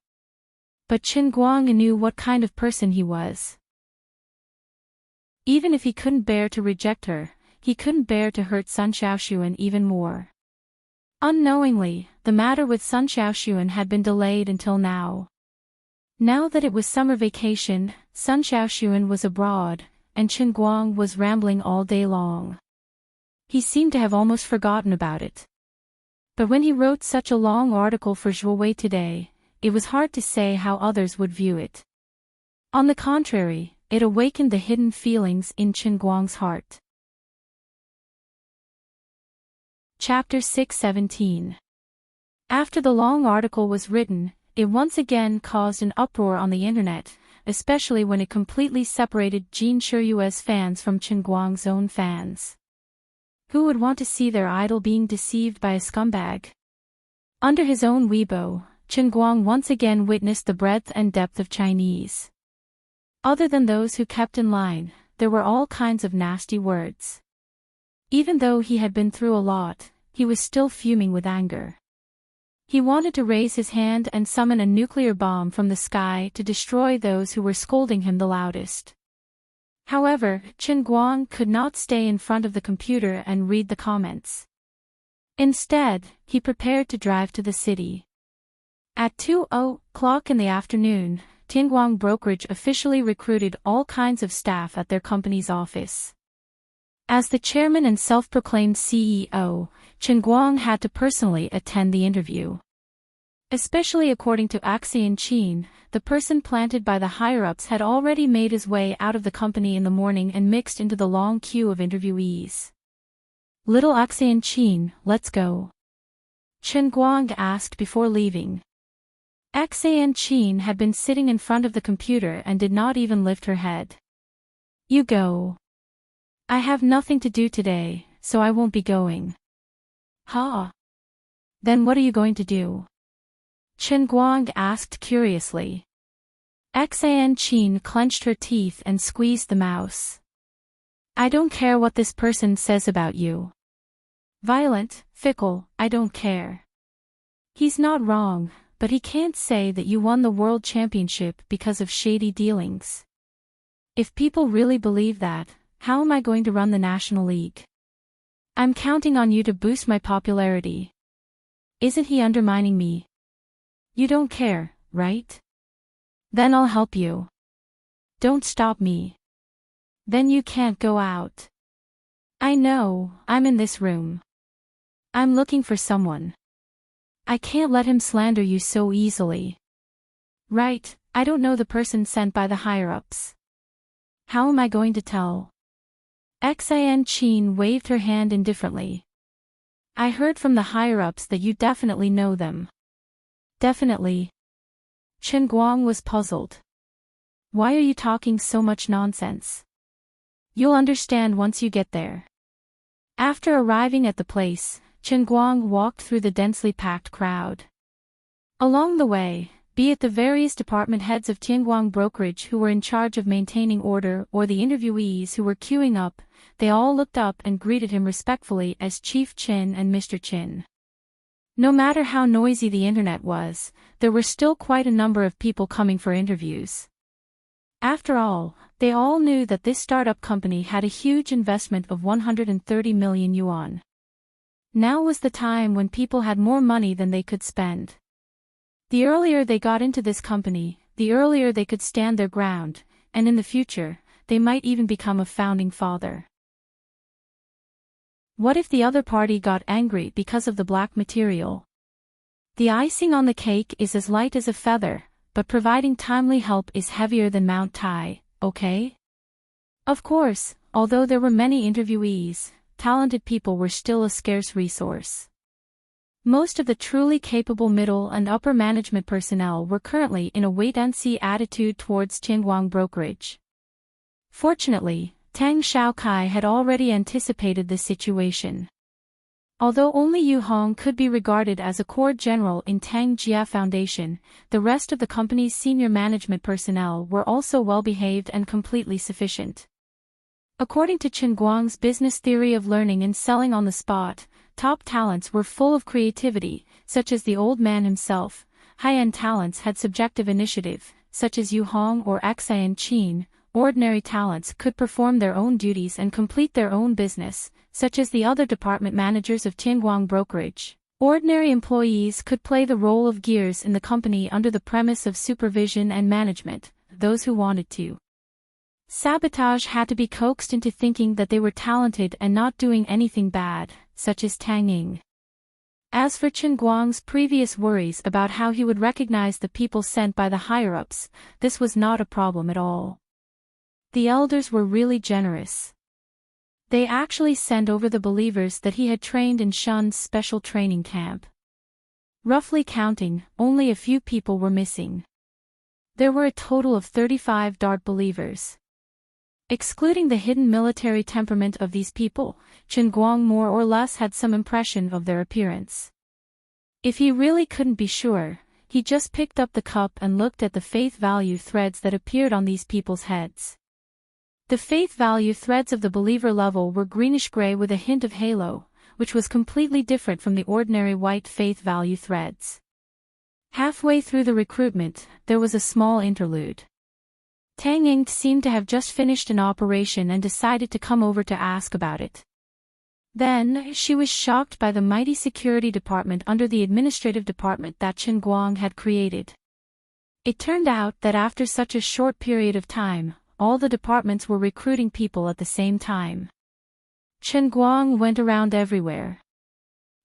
But Qin Guang knew what kind of person he was. Even if he couldn't bear to reject her, he couldn't bear to hurt Sun Xiaoxuan even more. Unknowingly, the matter with Sun Xiaoxuan had been delayed until now. Now that it was summer vacation, Sun Xiaoxuan was abroad, and Qin Guang was rambling all day long. He seemed to have almost forgotten about it. But when he wrote such a long article for Zhuo Wei today, it was hard to say how others would view it. On the contrary, it awakened the hidden feelings in Qin Guang's heart. Chapter 617. After the long article was written, it once again caused an uproar on the internet, especially when it completely separated Jin Shiyue's fans from Qin Guang's own fans. Who would want to see their idol being deceived by a scumbag? Under his own Weibo, Qin Guang once again witnessed the breadth and depth of Chinese. Other than those who kept in line, there were all kinds of nasty words. Even though he had been through a lot, he was still fuming with anger. He wanted to raise his hand and summon a nuclear bomb from the sky to destroy those who were scolding him the loudest. However, Qin Guang could not stay in front of the computer and read the comments. Instead, he prepared to drive to the city. At 2:00 in the afternoon, Tianguang Brokerage officially recruited all kinds of staff at their company's office. As the chairman and self-proclaimed CEO, Qin Guang had to personally attend the interview. Especially according to Axian, the person planted by the higher-ups had already made his way out of the company in the morning and mixed into the long queue of interviewees. "Little Axian, let's go," Chen Guang asked before leaving. Axian had been sitting in front of the computer and did not even lift her head. "You go. I have nothing to do today, so I won't be going." "Huh? Then what are you going to do?" Chen Guang asked curiously. Axian clenched her teeth and squeezed the mouse. "I don't care what this person says about you. Violent, fickle, I don't care. He's not wrong, but he can't say that you won the world championship because of shady dealings. If people really believe that, how am I going to run the National League? I'm counting on you to boost my popularity. Isn't he undermining me? You don't care, right? Then I'll help you. Don't stop me. Then you can't go out. I know, I'm in this room. I'm looking for someone. I can't let him slander you so easily." "Right, I don't know the person sent by the higher-ups. How am I going to tell?" Axian waved her hand indifferently. "I heard from the higher-ups that you definitely know them." "Definitely." Chen Guang was puzzled. "Why are you talking so much nonsense? You'll understand once you get there." After arriving at the place, Chen Guang walked through the densely packed crowd. Along the way, be it the various department heads of Tianguang brokerage who were in charge of maintaining order or the interviewees who were queuing up, they all looked up and greeted him respectfully as Chief Chin and Mr. Chin. No matter how noisy the internet was, there were still quite a number of people coming for interviews. After all, they all knew that this startup company had a huge investment of 130 million yuan. Now was the time when people had more money than they could spend. The earlier they got into this company, the earlier they could stand their ground, and in the future, they might even become a founding father. What if the other party got angry because of the black material? The icing on the cake is as light as a feather, but providing timely help is heavier than Mount Tai, okay? Of course, although there were many interviewees, talented people were still a scarce resource. Most of the truly capable middle and upper management personnel were currently in a wait-and-see attitude towards Tianguang brokerage. Fortunately, Tang Xiaokai had already anticipated this situation. Although only Yu Hong could be regarded as a core general in Tang Jia Foundation, the rest of the company's senior management personnel were also well-behaved and completely sufficient. According to Chen Guang's business theory of learning and selling on the spot, top talents were full of creativity, such as the old man himself. High-end talents had subjective initiative, such as Yu Hong or Axian. Ordinary talents could perform their own duties and complete their own business, such as the other department managers of Tianguang brokerage. Ordinary employees could play the role of gears in the company under the premise of supervision and management, those who wanted to. Sabotage had to be coaxed into thinking that they were talented and not doing anything bad, such as Tang Ying. As for Chen Guang's previous worries about how he would recognize the people sent by the higher-ups, this was not a problem at all. The elders were really generous. They actually sent over the believers that he had trained in Shun's special training camp. Roughly counting, only a few people were missing. There were a total of 35 Dart believers. Excluding the hidden military temperament of these people, Chen Guang more or less had some impression of their appearance. If he really couldn't be sure, he just picked up the cup and looked at the faith value threads that appeared on these people's heads. The faith value threads of the believer level were greenish-gray with a hint of halo, which was completely different from the ordinary white faith value threads. Halfway through the recruitment, there was a small interlude. Tang Ying seemed to have just finished an operation and decided to come over to ask about it. Then, she was shocked by the mighty security department under the administrative department that Chen Guang had created. It turned out that after such a short period of time, all the departments were recruiting people at the same time. Chen Guang went around everywhere.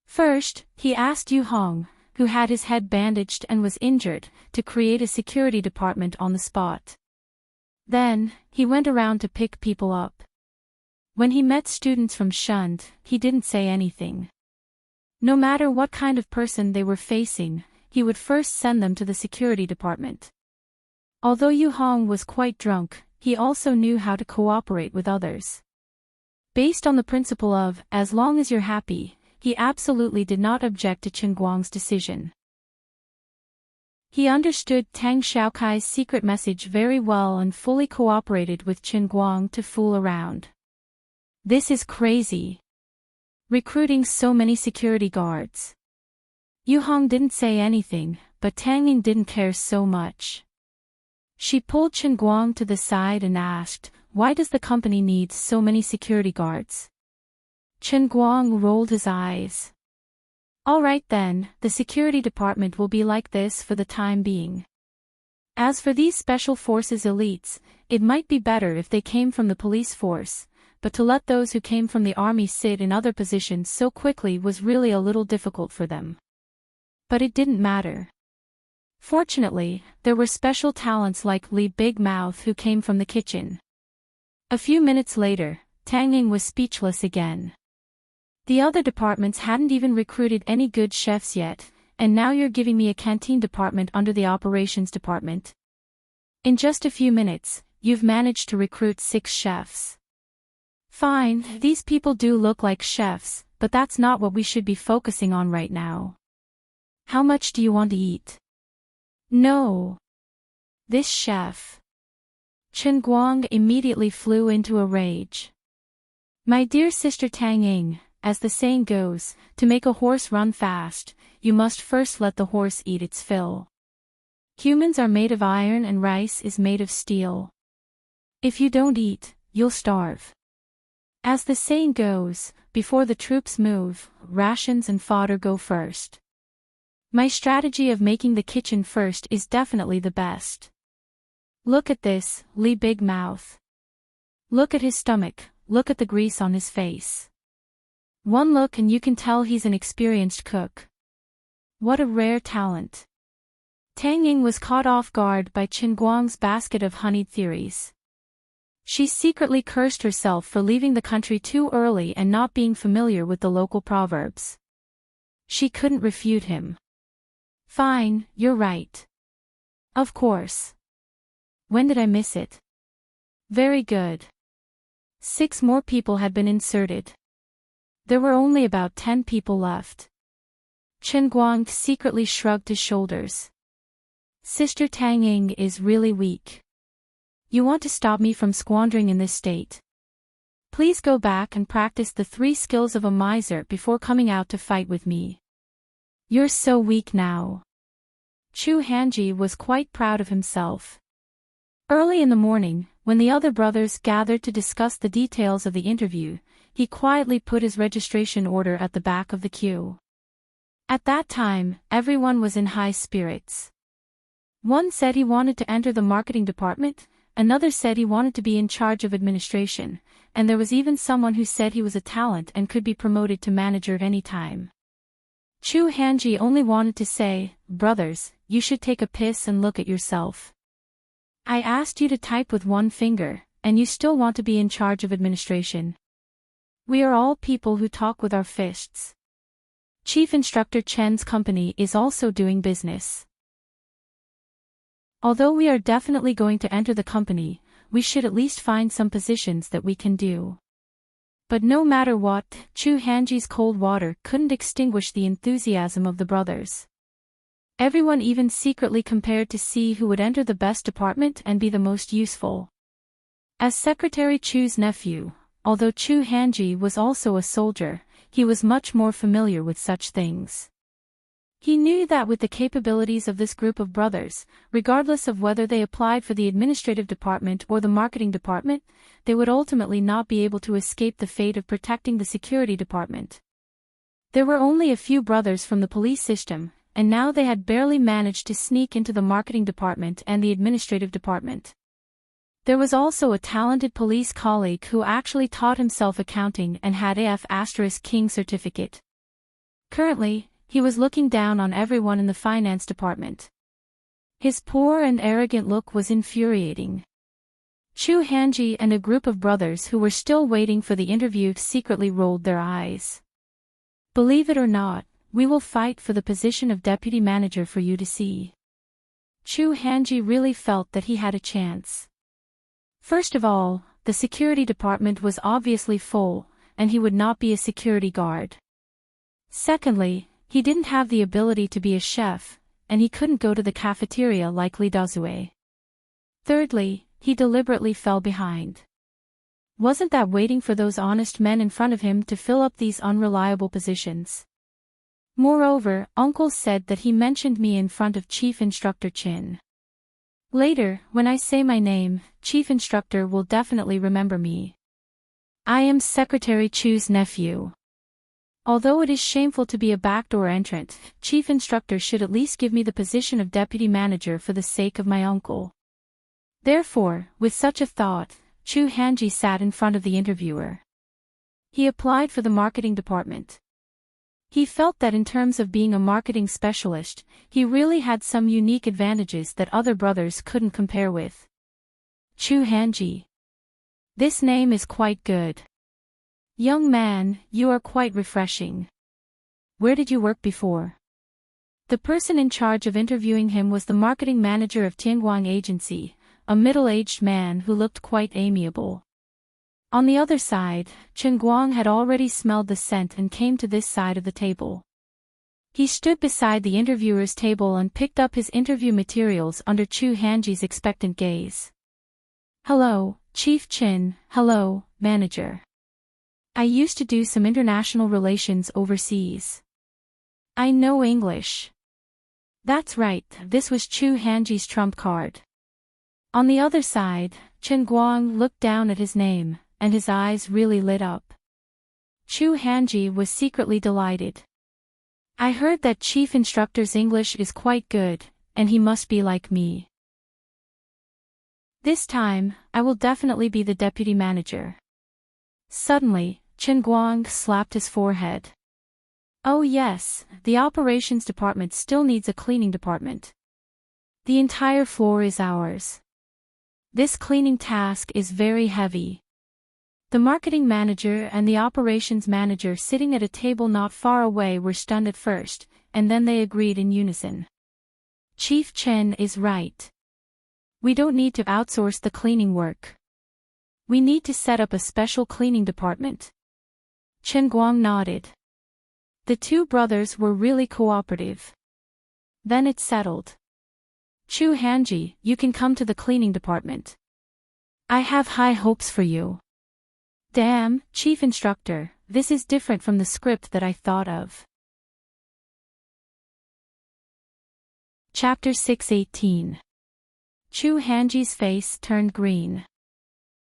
First, he asked Yu Hong, who had his head bandaged and was injured, to create a security department on the spot. Then, he went around to pick people up. When he met students from Shund, he didn't say anything. No matter what kind of person they were facing, he would first send them to the security department. Although Yu Hong was quite drunk, he also knew how to cooperate with others. Based on the principle of, as long as you're happy, he absolutely did not object to Chen Guang's decision. He understood Tang Xiaokai's secret message very well and fully cooperated with Chen Guang to fool around. This is crazy. Recruiting so many security guards. Yu Hong didn't say anything, but Tang Ying didn't care so much. She pulled Chen Guang to the side and asked, "Why does the company need so many security guards?" Chen Guang rolled his eyes. "All right then, the security department will be like this for the time being. As for these special forces elites, it might be better if they came from the police force, but to let those who came from the army sit in other positions so quickly was really a little difficult for them." But it didn't matter. Fortunately, there were special talents like Li Big Mouth who came from the kitchen. A few minutes later, Tang Ying was speechless again. The other departments hadn't even recruited any good chefs yet, and now you're giving me a canteen department under the operations department. In just a few minutes, you've managed to recruit 6 chefs. Fine, these people do look like chefs, but that's not what we should be focusing on right now. How much do you want to eat? No. This chef. Chen Guang immediately flew into a rage. My dear sister Tang Ying, as the saying goes, to make a horse run fast, you must first let the horse eat its fill. Humans are made of iron and rice is made of steel. If you don't eat, you'll starve. As the saying goes, before the troops move, rations and fodder go first. My strategy of making the kitchen first is definitely the best. Look at this, Li Big Mouth. Look at his stomach, look at the grease on his face. One look and you can tell he's an experienced cook. What a rare talent. Tang Ying was caught off guard by Chen Guang's basket of honeyed theories. She secretly cursed herself for leaving the country too early and not being familiar with the local proverbs. She couldn't refute him. Fine, you're right. Of course. When did I miss it? Very good. 6 more people had been inserted. There were only about 10 people left. Chen Guang secretly shrugged his shoulders. Sister Tang Ying is really weak. You want to stop me from squandering in this state? Please go back and practice the 3 skills of a miser before coming out to fight with me. You're so weak now. Chu Hanji was quite proud of himself. Early in the morning, when the other brothers gathered to discuss the details of the interview, he quietly put his registration order at the back of the queue. At that time, everyone was in high spirits. One said he wanted to enter the marketing department, another said he wanted to be in charge of administration, and there was even someone who said he was a talent and could be promoted to manager at any time. Chu Hanji only wanted to say, "Brothers, you should take a piss and look at yourself. I asked you to type with 1 finger, and you still want to be in charge of administration. We are all people who talk with our fists. Chief Instructor Chen's company is also doing business. Although we are definitely going to enter the company, we should at least find some positions that we can do." But no matter what, Chu Hanji's cold water couldn't extinguish the enthusiasm of the brothers. Everyone even secretly compared to see who would enter the best department and be the most useful. As Secretary Chu's nephew, although Chu Hanji was also a soldier, he was much more familiar with such things. He knew that with the capabilities of this group of brothers, regardless of whether they applied for the administrative department or the marketing department, they would ultimately not be able to escape the fate of protecting the security department. There were only a few brothers from the police system, and now they had barely managed to sneak into the marketing department and the administrative department. There was also a talented police colleague who actually taught himself accounting and had AF*King certificate. Currently, he was looking down on everyone in the finance department. His poor and arrogant look was infuriating. Chu Hanji and a group of brothers who were still waiting for the interview secretly rolled their eyes. Believe it or not, we will fight for the position of deputy manager for you to see. Chu Hanji really felt that he had a chance. First of all, the security department was obviously full, and he would not be a security guard. Secondly, he didn't have the ability to be a chef, and he couldn't go to the cafeteria like Li Dazue. Thirdly, he deliberately fell behind. Wasn't that waiting for those honest men in front of him to fill up these unreliable positions? Moreover, Uncle said that he mentioned me in front of Chief Instructor Chin. Later, when I say my name, Chief Instructor will definitely remember me. I am Secretary Chu's nephew. Although it is shameful to be a backdoor entrant, Chief Instructor should at least give me the position of deputy manager for the sake of my uncle. Therefore, with such a thought, Chu Hanji sat in front of the interviewer. He applied for the marketing department. He felt that in terms of being a marketing specialist, he really had some unique advantages that other brothers couldn't compare with. Chu Hanji. This name is quite good. Young man, you are quite refreshing. Where did you work before? The person in charge of interviewing him was the marketing manager of Tianguang Agency, a middle-aged man who looked quite amiable. On the other side, Chen Guang had already smelled the scent and came to this side of the table. He stood beside the interviewer's table and picked up his interview materials under Chu Hanji's expectant gaze. Hello, Chief Chin. Hello, manager. I used to do some international relations overseas. I know English. That's right, this was Chu Hanji's trump card. On the other side, Chen Guang looked down at his name, and his eyes really lit up. Chu Hanji was secretly delighted. I heard that Chief Instructor's English is quite good, and he must be like me. This time, I will definitely be the deputy manager. Suddenly, Chen Guang slapped his forehead. Oh yes, the operations department still needs a cleaning department. The entire floor is ours. This cleaning task is very heavy. The marketing manager and the operations manager sitting at a table not far away were stunned at first, and then they agreed in unison. Chief Chen is right. We don't need to outsource the cleaning work. We need to set up a special cleaning department. Chen Guang nodded. The two brothers were really cooperative. Then it settled. Chu Hanji, you can come to the cleaning department. I have high hopes for you. Damn, Chief Instructor, this is different from the script that I thought of. Chapter 618. Chu Hanji's face turned green.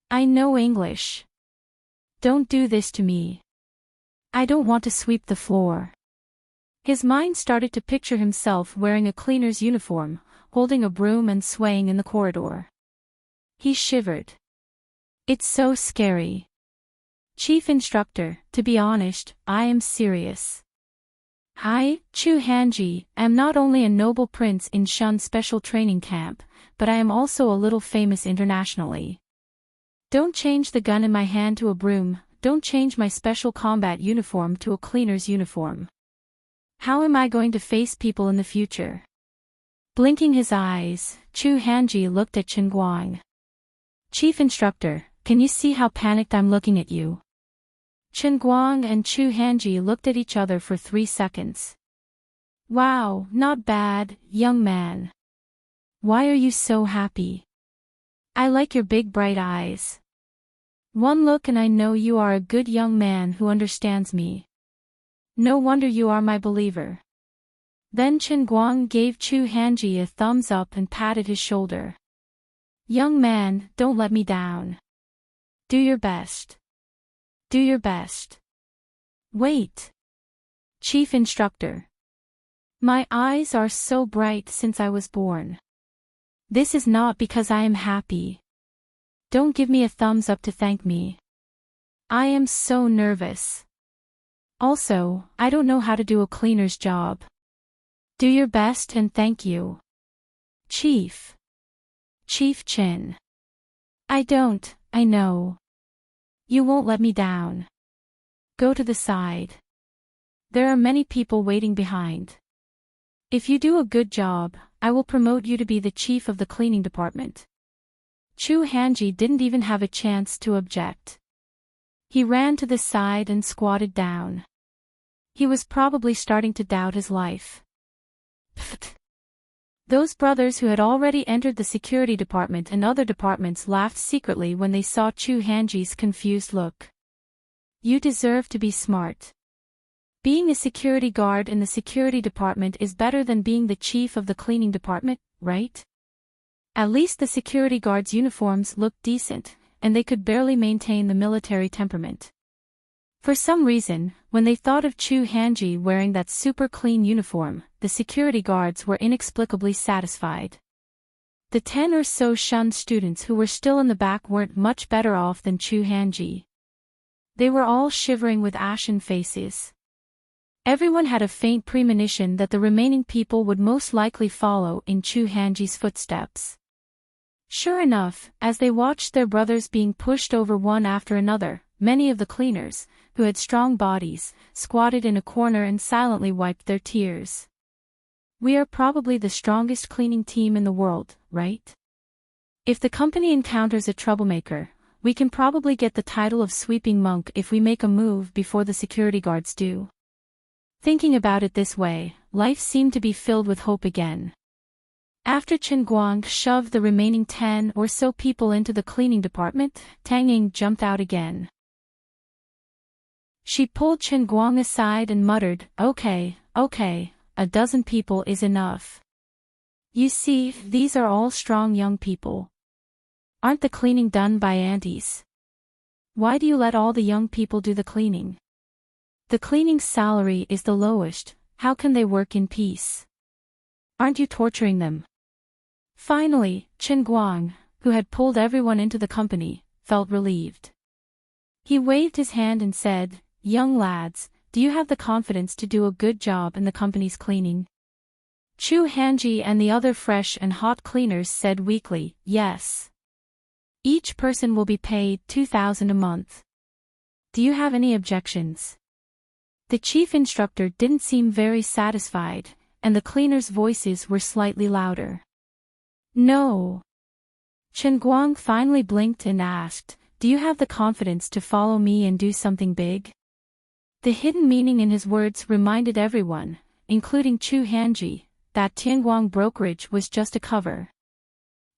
I know English. Don't do this to me. I don't want to sweep the floor. His mind started to picture himself wearing a cleaner's uniform, holding a broom and swaying in the corridor. He shivered. It's so scary. Chief Instructor, to be honest, I am serious. I, Chu Hanji, am not only a noble prince in Shun Special Training Camp, but I am also a little famous internationally. Don't change the gun in my hand to a broom, don't change my special combat uniform to a cleaner's uniform. How am I going to face people in the future? Blinking his eyes, Chu Hanji looked at Chen Guang. Chief Instructor, can you see how panicked I'm looking at you? Chen Guang and Chu Hanji looked at each other for 3 seconds. Wow, not bad, young man. Why are you so happy? I like your big bright eyes. One look and I know you are a good young man who understands me. No wonder you are my believer. Then Chen Guang gave Chu Hanji a thumbs up and patted his shoulder. Young man, don't let me down. Do your best. Do your best. Wait. Chief Instructor. My eyes are so bright since I was born. This is not because I am happy. Don't give me a thumbs up to thank me. I am so nervous. Also, I don't know how to do a cleaner's job. Do your best and thank you. Chief. Chief Chin. I know. You won't let me down. Go to the side. There are many people waiting behind. If you do a good job, I will promote you to be the chief of the cleaning department. Chu Hanji didn't even have a chance to object. He ran to the side and squatted down. He was probably starting to doubt his life. Pfft. Those brothers who had already entered the security department and other departments laughed secretly when they saw Chu Hanji's confused look. You deserve to be smart. Being a security guard in the security department is better than being the chief of the cleaning department, right? At least the security guards' uniforms looked decent, and they could barely maintain the military temperament. For some reason, when they thought of Chu Hanji wearing that super clean uniform, the security guards were inexplicably satisfied. The 10 or so shunned students who were still in the back weren't much better off than Chu Hanji. They were all shivering with ashen faces. Everyone had a faint premonition that the remaining people would most likely follow in Chu Hanji's footsteps. Sure enough, as they watched their brothers being pushed over one after another, many of the cleaners, who had strong bodies, squatted in a corner and silently wiped their tears. We are probably the strongest cleaning team in the world, right? If the company encounters a troublemaker, we can probably get the title of sweeping monk if we make a move before the security guards do. Thinking about it this way, life seemed to be filled with hope again. After Chen Guang shoved the remaining 10 or so people into the cleaning department, Tang Ying jumped out again. She pulled Chen Guang aside and muttered, Okay, a dozen people is enough. You see, these are all strong young people. Aren't the cleaning done by aunties? Why do you let all the young people do the cleaning? The cleaning's salary is the lowest, how can they work in peace? Aren't you torturing them? Finally, Chen Guang, who had pulled everyone into the company, felt relieved. He waved his hand and said, Young lads, do you have the confidence to do a good job in the company's cleaning? Chu Hanji and the other fresh and hot cleaners said weakly, Yes. Each person will be paid 2,000 a month. Do you have any objections? The chief instructor didn't seem very satisfied, and the cleaners' voices were slightly louder. No. Chen Guang finally blinked and asked, Do you have the confidence to follow me and do something big? The hidden meaning in his words reminded everyone, including Chu Hanji, that Tianguang brokerage was just a cover.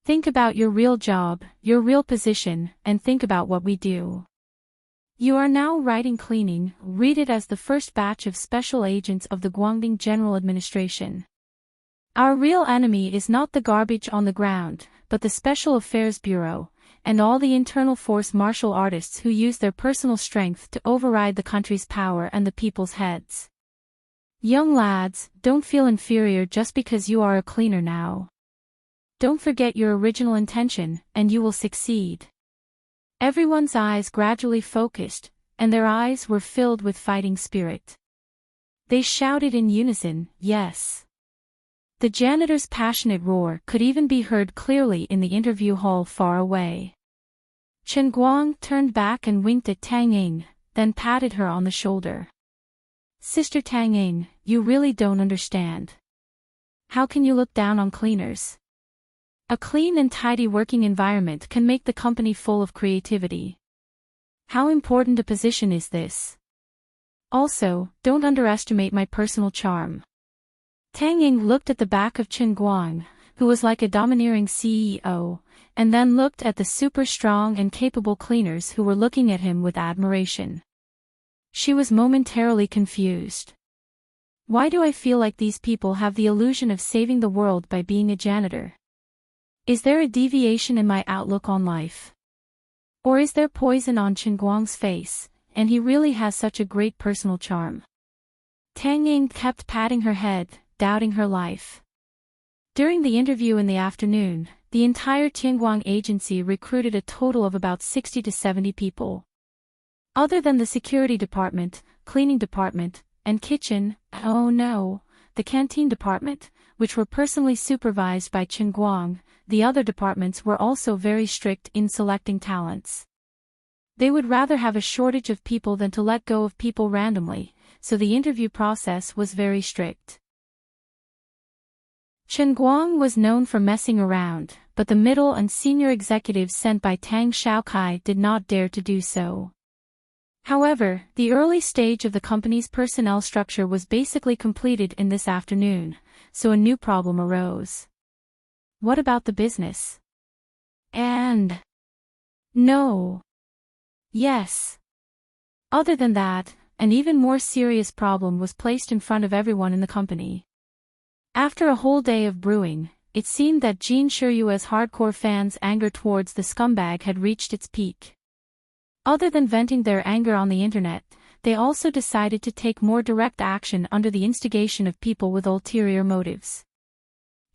Think about your real job, your real position, and think about what we do. You are now writing cleaning, read it as the first batch of special agents of the Guangdong General Administration. Our real enemy is not the garbage on the ground, but the Special Affairs Bureau, and all the internal force martial artists who use their personal strength to override the country's power and the people's heads. Young lads, don't feel inferior just because you are a cleaner now. Don't forget your original intention, and you will succeed. Everyone's eyes gradually focused, and their eyes were filled with fighting spirit. They shouted in unison, Yes. The janitor's passionate roar could even be heard clearly in the interview hall far away. Chen Guang turned back and winked at Tang Ying, then patted her on the shoulder. Sister Tang Ying, you really don't understand. How can you look down on cleaners? A clean and tidy working environment can make the company full of creativity. How important a position is this? Also, don't underestimate my personal charm. Tang Ying looked at the back of Chen Guang, who was like a domineering CEO, and then looked at the super strong and capable cleaners who were looking at him with admiration. She was momentarily confused. Why do I feel like these people have the illusion of saving the world by being a janitor? Is there a deviation in my outlook on life? Or is there poison on Chen Guang's face, and he really has such a great personal charm? Tang Ying kept patting her head, doubting her life. During the interview in the afternoon, the entire Tianguang agency recruited a total of about 60 to 70 people. Other than the security department, cleaning department, and kitchen, oh no, the canteen department, which were personally supervised by Chen Guang. The other departments were also very strict in selecting talents. They would rather have a shortage of people than to let go of people randomly, so the interview process was very strict. Chen Guang was known for messing around, but the middle and senior executives sent by Tang Xiaokai did not dare to do so. However, the early stage of the company's personnel structure was basically completed in this afternoon, so a new problem arose. What about the business? And no. Yes. Other than that, an even more serious problem was placed in front of everyone in the company. After a whole day of brewing, it seemed that Jin Shiryue's hardcore fans' anger towards the scumbag had reached its peak. Other than venting their anger on the internet, they also decided to take more direct action under the instigation of people with ulterior motives.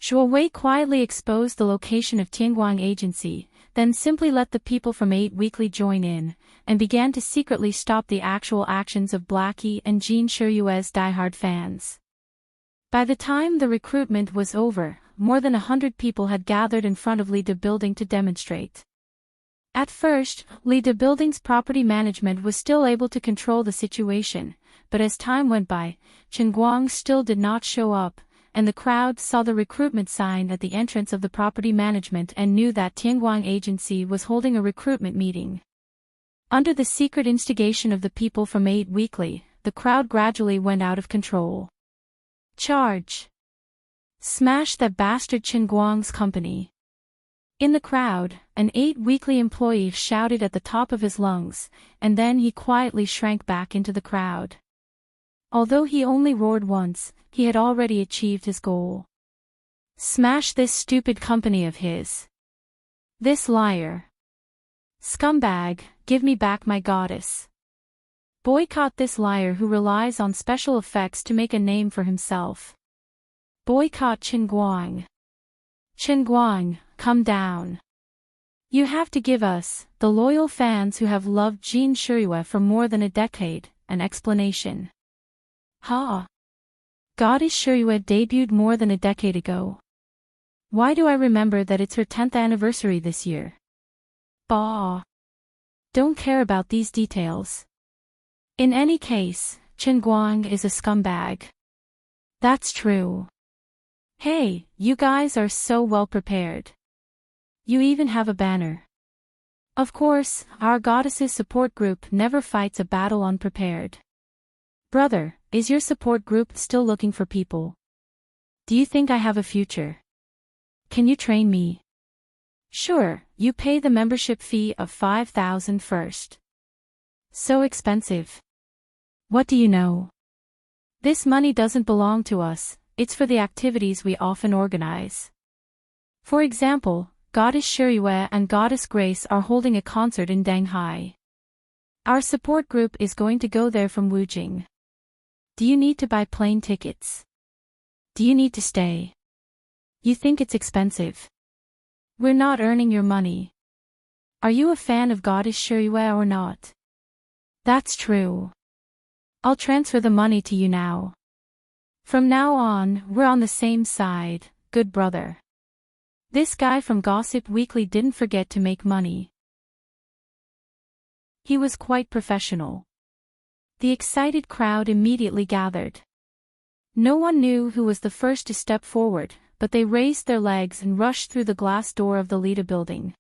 Zhuo Wei quietly exposed the location of Tianguang Agency, then simply let the people from 8 Weekly join in, and began to secretly stop the actual actions of Blackie and Jin Shiryue's diehard fans. By the time the recruitment was over, more than 100 people had gathered in front of Li De Building to demonstrate. At first, Li De Building's property management was still able to control the situation, but as time went by, Chen Guang still did not show up, and the crowd saw the recruitment sign at the entrance of the property management and knew that Tianguang Agency was holding a recruitment meeting. Under the secret instigation of the people from 8 Weekly, the crowd gradually went out of control. Charge! Smash that bastard Chen Guang's company! In the crowd, an 8 Weekly employee shouted at the top of his lungs, and then he quietly shrank back into the crowd. Although he only roared once, he had already achieved his goal. Smash this stupid company of his. This liar. Scumbag, give me back my goddess. Boycott this liar who relies on special effects to make a name for himself. Boycott Chen Guang. Chen Guang, come down. You have to give us, the loyal fans who have loved Jin Shiryue for more than a decade, an explanation. Ha! Goddess Shiryue debuted more than a decade ago. Why do I remember that it's her 10th anniversary this year? Bah! Don't care about these details. In any case, Chen Guang is a scumbag. That's true. Hey, you guys are so well prepared. You even have a banner. Of course, our goddess's support group never fights a battle unprepared. Brother, is your support group still looking for people? Do you think I have a future? Can you train me? Sure, you pay the membership fee of 5,000 first. So expensive. What do you know? This money doesn't belong to us, it's for the activities we often organize. For example, Goddess Shiryue and Goddess Grace are holding a concert in Danghai. Our support group is going to go there from Wujing. Do you need to buy plane tickets? Do you need to stay? You think it's expensive? We're not earning your money. Are you a fan of Goddess Shiryue or not? That's true. I'll transfer the money to you now. From now on, we're on the same side, good brother. This guy from Gossip Weekly didn't forget to make money. He was quite professional. The excited crowd immediately gathered. No one knew who was the first to step forward, but they raised their legs and rushed through the glass door of the Lida building.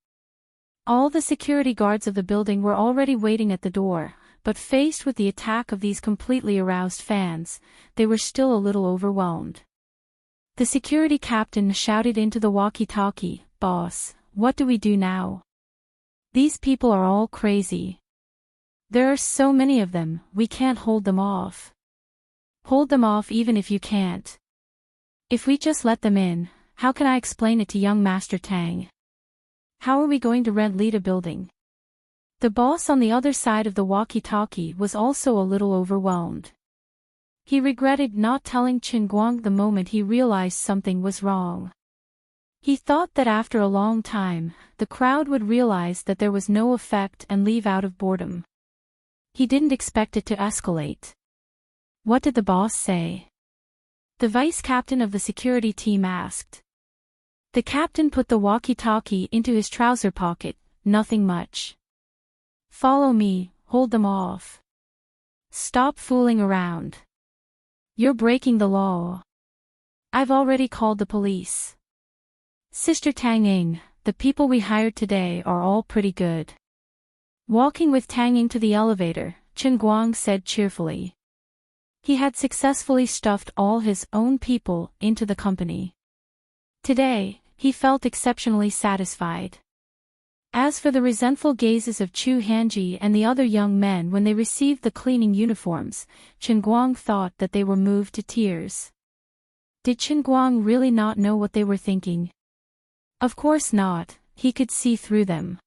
All the security guards of the building were already waiting at the door, but faced with the attack of these completely aroused fans, they were still a little overwhelmed. The security captain shouted into the walkie-talkie, "Boss, what do we do now? These people are all crazy. There are so many of them, we can't hold them off." "Hold them off even if you can't. If we just let them in, how can I explain it to young Master Tang? How are we going to rent Lida building?" The boss on the other side of the walkie-talkie was also a little overwhelmed. He regretted not telling Chen Guang the moment he realized something was wrong. He thought that after a long time, the crowd would realize that there was no effect and leave out of boredom. He didn't expect it to escalate. What did the boss say? The vice captain of the security team asked. The captain put the walkie-talkie into his trouser pocket. Nothing much. Follow me, hold them off. Stop fooling around. You're breaking the law. I've already called the police. Sister Tang-ing, the people we hired today are all pretty good. Walking with Tang-ing to the elevator, Chen Guang said cheerfully. He had successfully stuffed all his own people into the company. Today, he felt exceptionally satisfied. As for the resentful gazes of Chu Hanji and the other young men when they received the cleaning uniforms, Chen Guang thought that they were moved to tears. Did Chen Guang really not know what they were thinking? Of course not, he could see through them.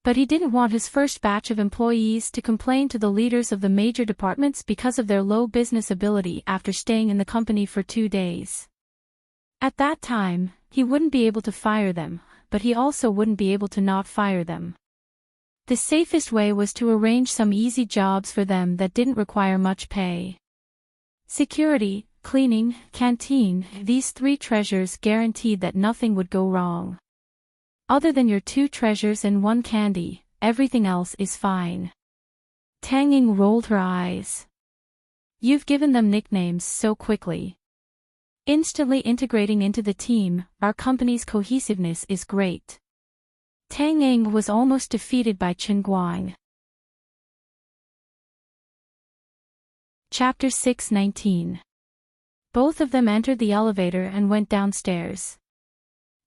But he didn't want his first batch of employees to complain to the leaders of the major departments because of their low business ability after staying in the company for 2 days. At that time, he wouldn't be able to fire them, but he also wouldn't be able to not fire them. The safest way was to arrange some easy jobs for them that didn't require much pay. Security, cleaning, canteen, these 3 treasures guaranteed that nothing would go wrong. Other than your 2 treasures and 1 candy, everything else is fine. Tang-ing rolled her eyes. You've given them nicknames so quickly. Instantly integrating into the team, our company's cohesiveness is great. Tang-ing was almost defeated by Chen Guang. Chapter 6:19. Both of them entered the elevator and went downstairs.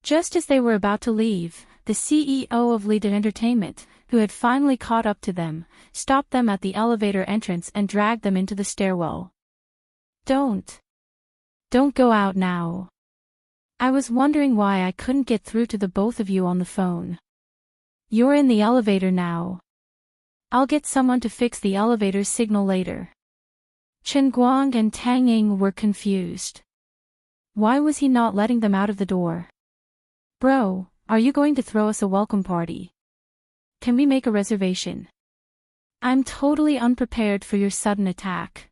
Just as they were about to leave, the CEO of Lida Entertainment, who had finally caught up to them, stopped them at the elevator entrance and dragged them into the stairwell. Don't go out now. I was wondering why I couldn't get through to the both of you on the phone. You're in the elevator now. I'll get someone to fix the elevator signal later. Chen Guang and Tang-ing were confused. Why was he not letting them out of the door? Bro, are you going to throw us a welcome party? Can we make a reservation? I'm totally unprepared for your sudden attack.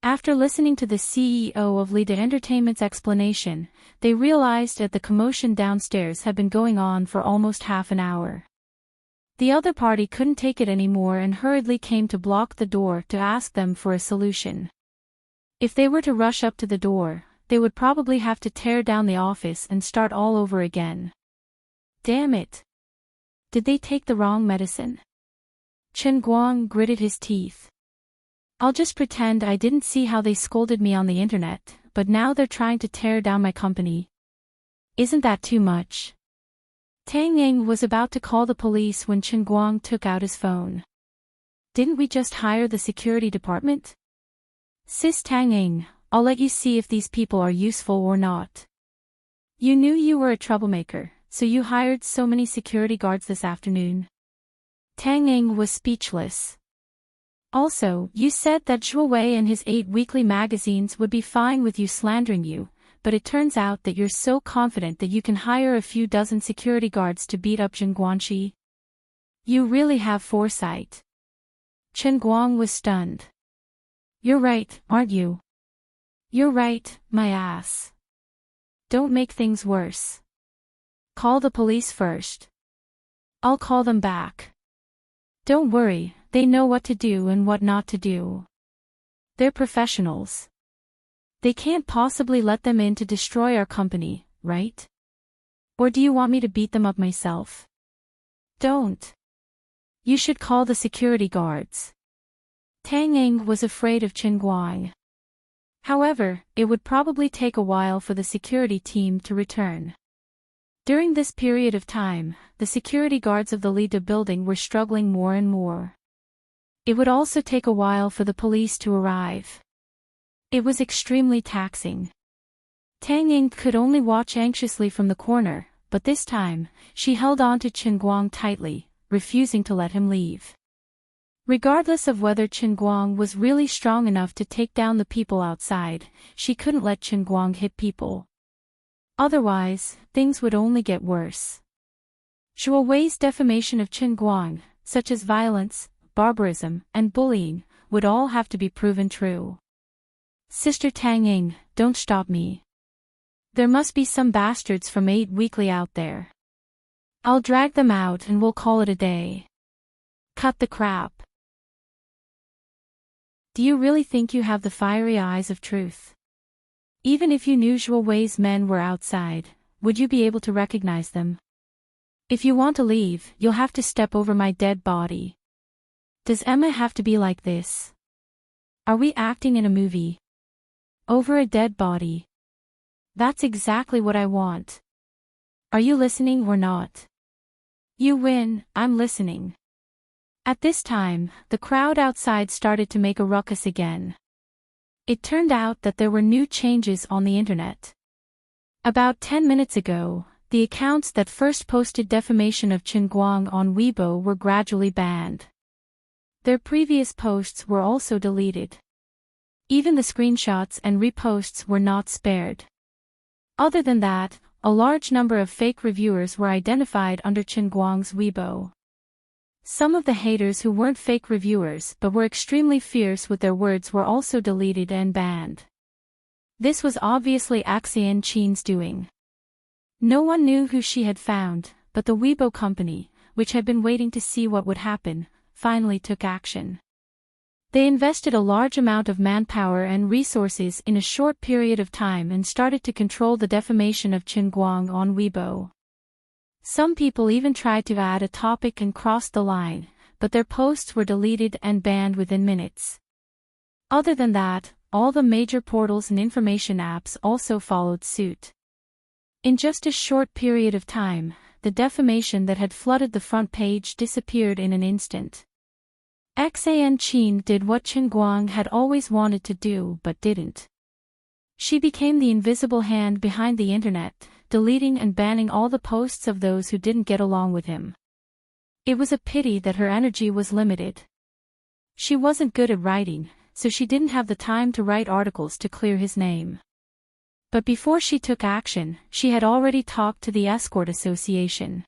After listening to the CEO of Lida Entertainment's explanation, they realized that the commotion downstairs had been going on for almost half an hour. The other party couldn't take it anymore and hurriedly came to block the door to ask them for a solution. If they were to rush up to the door, they would probably have to tear down the office and start all over again. Damn it! Did they take the wrong medicine? Chen Guang gritted his teeth. I'll just pretend I didn't see how they scolded me on the internet, but now they're trying to tear down my company. Isn't that too much? Tang-ing was about to call the police when Chen Guang took out his phone. Didn't we just hire the security department? Sis Tang-ing, I'll let you see if these people are useful or not. You knew you were a troublemaker, so you hired so many security guards this afternoon. Tang-ing was speechless. Also, you said that Zhuo Wei and his 8 weekly magazines would be fine with you slandering you, but it turns out that you're so confident that you can hire a few dozen security guards to beat up Zhen Guanxi. You really have foresight. Chen Guang was stunned. You're right, aren't you? You're right, my ass. Don't make things worse. Call the police first. I'll call them back. Don't worry, they know what to do and what not to do. They're professionals. They can't possibly let them in to destroy our company, right? Or do you want me to beat them up myself? Don't. You should call the security guards. Tang-ing was afraid of Chen Guang. However, it would probably take a while for the security team to return. During this period of time, the security guards of the Lida building were struggling more and more. It would also take a while for the police to arrive. It was extremely taxing. Tang-ing could only watch anxiously from the corner, but this time, she held on to Chen Guang tightly, refusing to let him leave. Regardless of whether Chen Guang was really strong enough to take down the people outside, she couldn't let Chen Guang hit people. Otherwise, things would only get worse. Zhuo Wei's defamation of Chen Guang, such as violence, barbarism, and bullying, would all have to be proven true. Sister Tang Ying, don't stop me. There must be some bastards from 8 Weekly out there. I'll drag them out and we'll call it a day. Cut the crap. Do you really think you have the fiery eyes of truth? Even if you knew usual ways men were outside, would you be able to recognize them? If you want to leave, you'll have to step over my dead body. Does Emma have to be like this? Are we acting in a movie? Over a dead body. That's exactly what I want. Are you listening or not? You win, I'm listening. At this time, the crowd outside started to make a ruckus again. It turned out that there were new changes on the internet. About 10 minutes ago, the accounts that first posted defamation of Chen Guang on Weibo were gradually banned. Their previous posts were also deleted. Even the screenshots and reposts were not spared. Other than that, a large number of fake reviewers were identified under Chen Guang's Weibo. Some of the haters who weren't fake reviewers but were extremely fierce with their words were also deleted and banned. This was obviously Axian Qin's doing. No one knew who she had found, but the Weibo company, which had been waiting to see what would happen, finally took action. They invested a large amount of manpower and resources in a short period of time and started to control the defamation of Chen Guang on Weibo. Some people even tried to add a topic and crossed the line, but their posts were deleted and banned within minutes. Other than that, all the major portals and information apps also followed suit. In just a short period of time, the defamation that had flooded the front page disappeared in an instant. Xian Qin did what Chen Guang had always wanted to do but didn't. She became the invisible hand behind the internet, deleting and banning all the posts of those who didn't get along with him. It was a pity that her energy was limited. She wasn't good at writing, so she didn't have the time to write articles to clear his name. But before she took action, she had already talked to the Escort Association.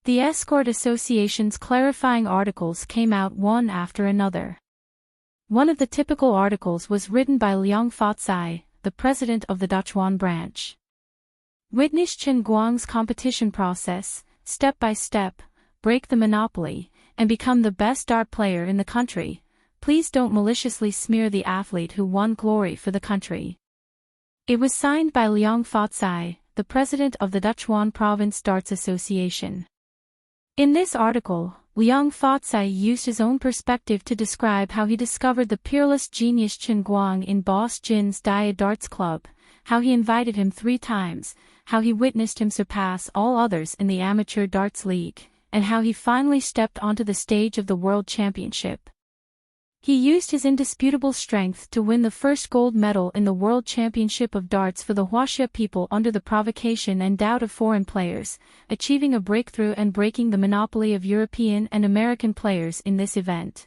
The Escort Association's clarifying articles came out one after another. One of the typical articles was written by Liang Fatsai, the president of the Dachuan branch. Witness Chen Guang's competition process, step by step, break the monopoly, and become the best dart player in the country. Please don't maliciously smear the athlete who won glory for the country. It was signed by Liang Fatsai, the president of the Dachuan Province Darts Association. In this article, Liang Fatsai used his own perspective to describe how he discovered the peerless genius Chen Guang in Boss Jin's Dia Darts Club, how he invited him 3 times, how he witnessed him surpass all others in the Amateur Darts League, and how he finally stepped onto the stage of the World Championship. He used his indisputable strength to win the first gold medal in the World Championship of Darts for the Huaxia people under the provocation and doubt of foreign players, achieving a breakthrough and breaking the monopoly of European and American players in this event.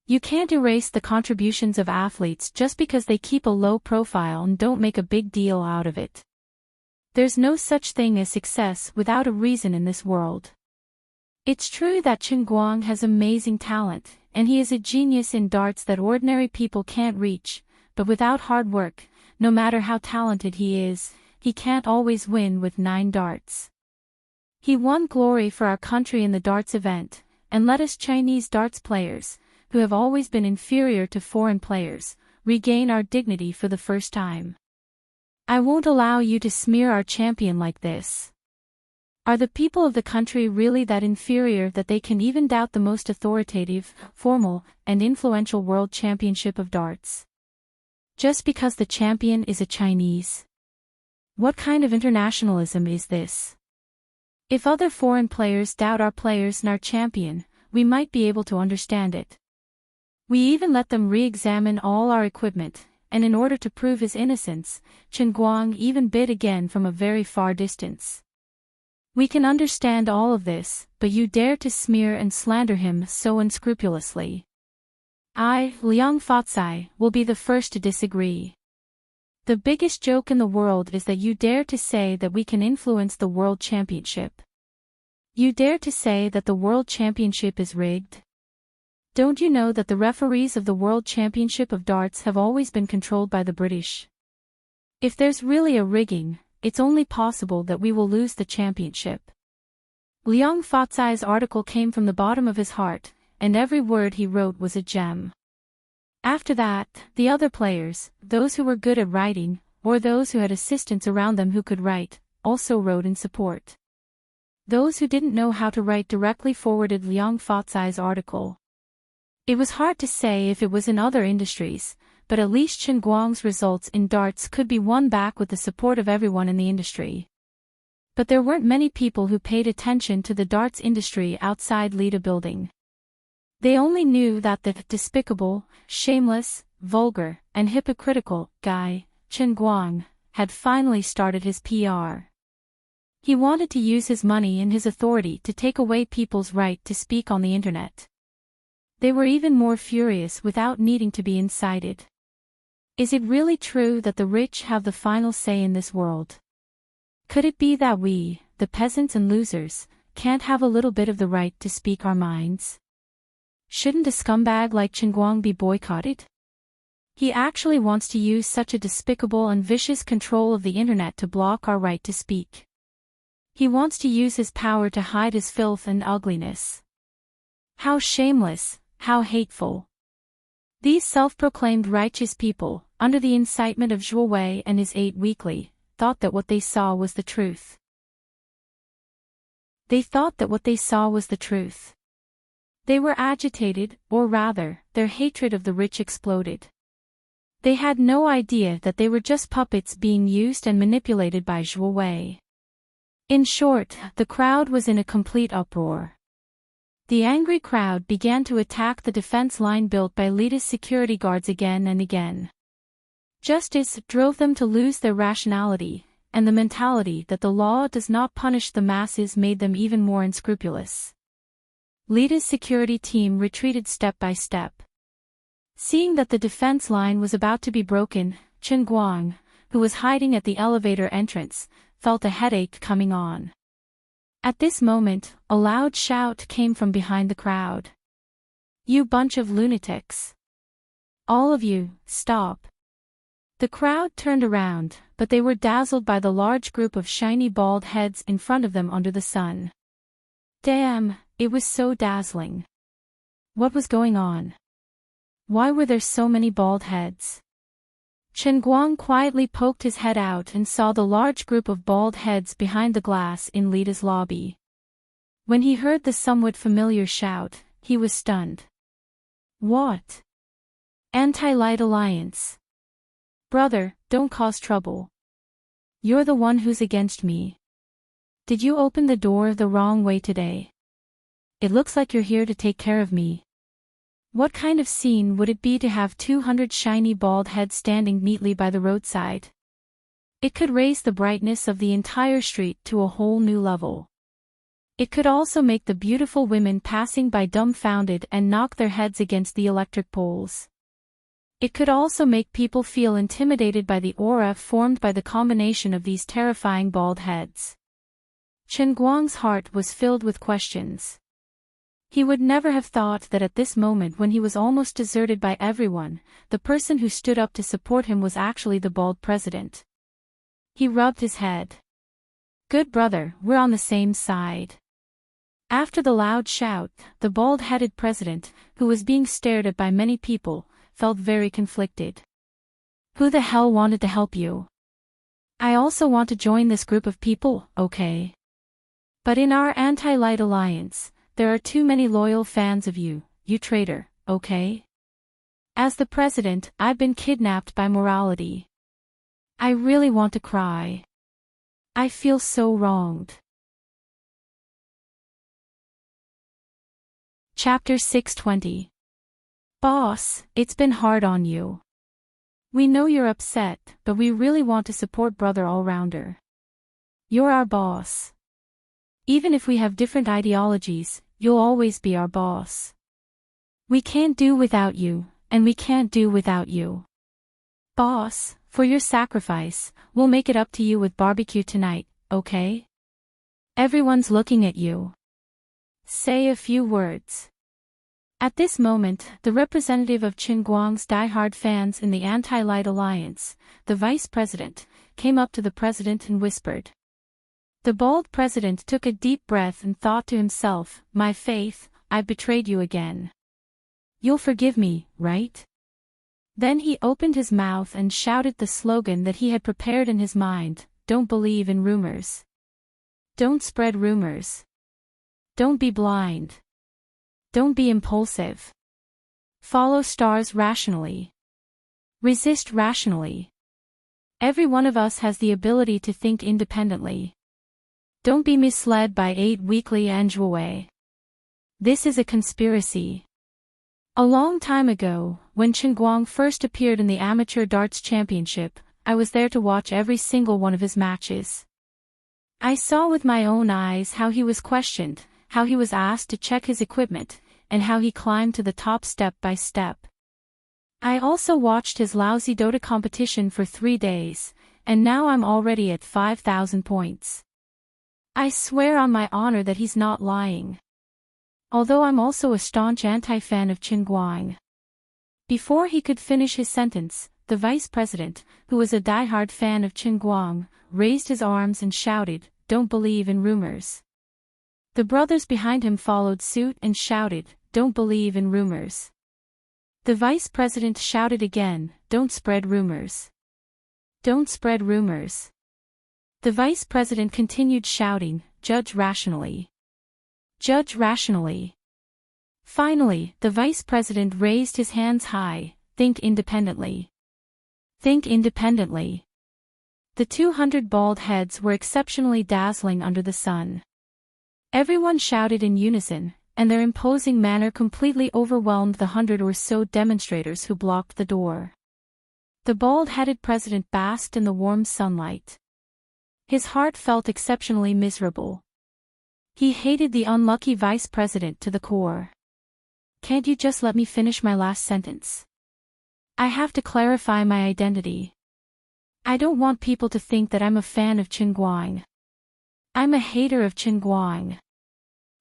You can't erase the contributions of athletes just because they keep a low profile and don't make a big deal out of it. There's no such thing as success without a reason in this world. It's true that Chen Guang has amazing talent, and he is a genius in darts that ordinary people can't reach, but without hard work, no matter how talented he is, he can't always win with 9 darts. He won glory for our country in the darts event, and let us Chinese darts players, who have always been inferior to foreign players, regain our dignity for the first time. I won't allow you to smear our champion like this. Are the people of the country really that inferior that they can even doubt the most authoritative, formal, and influential World Championship of Darts? Just because the champion is a Chinese? What kind of internationalism is this? If other foreign players doubt our players and our champion, we might be able to understand it. We even let them re-examine all our equipment, and in order to prove his innocence, Chen Guang even bid again from a very far distance. We can understand all of this, but you dare to smear and slander him so unscrupulously. I, Liang Fatsai, will be the first to disagree. The biggest joke in the world is that you dare to say that we can influence the World Championship. You dare to say that the World Championship is rigged? Don't you know that the referees of the World Championship of Darts have always been controlled by the British? If there's really a rigging, it's only possible that we will lose the championship. Liang Fatsai's article came from the bottom of his heart, and every word he wrote was a gem. After that, the other players, those who were good at writing, or those who had assistants around them who could write, also wrote in support. Those who didn't know how to write directly forwarded Liang Fatsai's article. It was hard to say if it was in other industries, but at least Chen Guang's results in darts could be won back with the support of everyone in the industry. But there weren't many people who paid attention to the darts industry outside Lida Building. They only knew that the despicable, shameless, vulgar, and hypocritical guy, Chen Guang, had finally started his PR. He wanted to use his money and his authority to take away people's right to speak on the internet. They were even more furious without needing to be incited. Is it really true that the rich have the final say in this world? Could it be that we, the peasants and losers, can't have a little bit of the right to speak our minds? Shouldn't a scumbag like Chen Guang be boycotted? He actually wants to use such a despicable and vicious control of the internet to block our right to speak. He wants to use his power to hide his filth and ugliness. How shameless! How hateful! These self-proclaimed righteous people, under the incitement of Zhuo Wei and his 8 Weekly, thought that what they saw was the truth. They thought that what they saw was the truth. They were agitated, or rather, their hatred of the rich exploded. They had no idea that they were just puppets being used and manipulated by Zhuo Wei. In short, the crowd was in a complete uproar. The angry crowd began to attack the defense line built by Lida's security guards again and again. Justice drove them to lose their rationality, and the mentality that the law does not punish the masses made them even more unscrupulous. Lida's security team retreated step by step. Seeing that the defense line was about to be broken, Chen Guang, who was hiding at the elevator entrance, felt a headache coming on. At this moment, a loud shout came from behind the crowd. "You bunch of lunatics! All of you, stop!" The crowd turned around, but they were dazzled by the large group of shiny bald heads in front of them under the sun. Damn, it was so dazzling. What was going on? Why were there so many bald heads? Chen Guang quietly poked his head out and saw the large group of bald heads behind the glass in Lida's lobby. When he heard the somewhat familiar shout, he was stunned. What? Anti-Light Alliance. Brother, don't cause trouble. You're the one who's against me. Did you open the door the wrong way today? It looks like you're here to take care of me. What kind of scene would it be to have 200 shiny bald heads standing neatly by the roadside? It could raise the brightness of the entire street to a whole new level. It could also make the beautiful women passing by dumbfounded and knock their heads against the electric poles. It could also make people feel intimidated by the aura formed by the combination of these terrifying bald heads. Chen Guang's heart was filled with questions. He would never have thought that at this moment when he was almost deserted by everyone, the person who stood up to support him was actually the bald president. He rubbed his head. Good brother, we're on the same side. After the loud shout, the bald-headed president, who was being stared at by many people, felt very conflicted. Who the hell wanted to help you? I also want to join this group of people, okay? But in our anti-Light Alliance, there are too many loyal fans of you, you traitor, okay? As the president, I've been kidnapped by morality. I really want to cry. I feel so wronged. Chapter 620. Boss, it's been hard on you. We know you're upset, but we really want to support Brother All-Rounder. You're our boss. Even if we have different ideologies, you'll always be our boss. We can't do without you, and we can't do without you. Boss, for your sacrifice, we'll make it up to you with barbecue tonight, okay? Everyone's looking at you. Say a few words. At this moment, the representative of Qin Guang's die-hard fans in the Anti-Light Alliance, the vice president, came up to the president and whispered. The bald president took a deep breath and thought to himself, "My faith, I've betrayed you again. You'll forgive me, right?" Then he opened his mouth and shouted the slogan that he had prepared in his mind, "Don't believe in rumors. Don't spread rumors. Don't be blind. Don't be impulsive. Follow stars rationally. Resist rationally. Every one of us has the ability to think independently. Don't be misled by 8 weekly enjoué. This is a conspiracy." A long time ago, when Qin Guang first appeared in the Amateur Darts Championship, I was there to watch every single one of his matches. I saw with my own eyes how he was questioned, how he was asked to check his equipment, and how he climbed to the top step by step. I also watched his lousy Dota competition for 3 days, and now I'm already at 5,000 points. I swear on my honor that he's not lying. Although I'm also a staunch anti-fan of Qin Guang. Before he could finish his sentence, the vice president, who was a die-hard fan of Qin Guang, raised his arms and shouted, "Don't believe in rumors." The brothers behind him followed suit and shouted, "Don't believe in rumors." The vice president shouted again, "Don't spread rumors. Don't spread rumors." The vice president continued shouting, "Judge rationally. Judge rationally." Finally, the vice president raised his hands high, "Think independently. Think independently." The 200 bald heads were exceptionally dazzling under the sun. Everyone shouted in unison, and their imposing manner completely overwhelmed the 100 or so demonstrators who blocked the door. The bald-headed president basked in the warm sunlight. His heart felt exceptionally miserable. He hated the unlucky vice president to the core. "Can't you just let me finish my last sentence? I have to clarify my identity. I don't want people to think that I'm a fan of Qin Guang. I'm a hater of Qin Guang."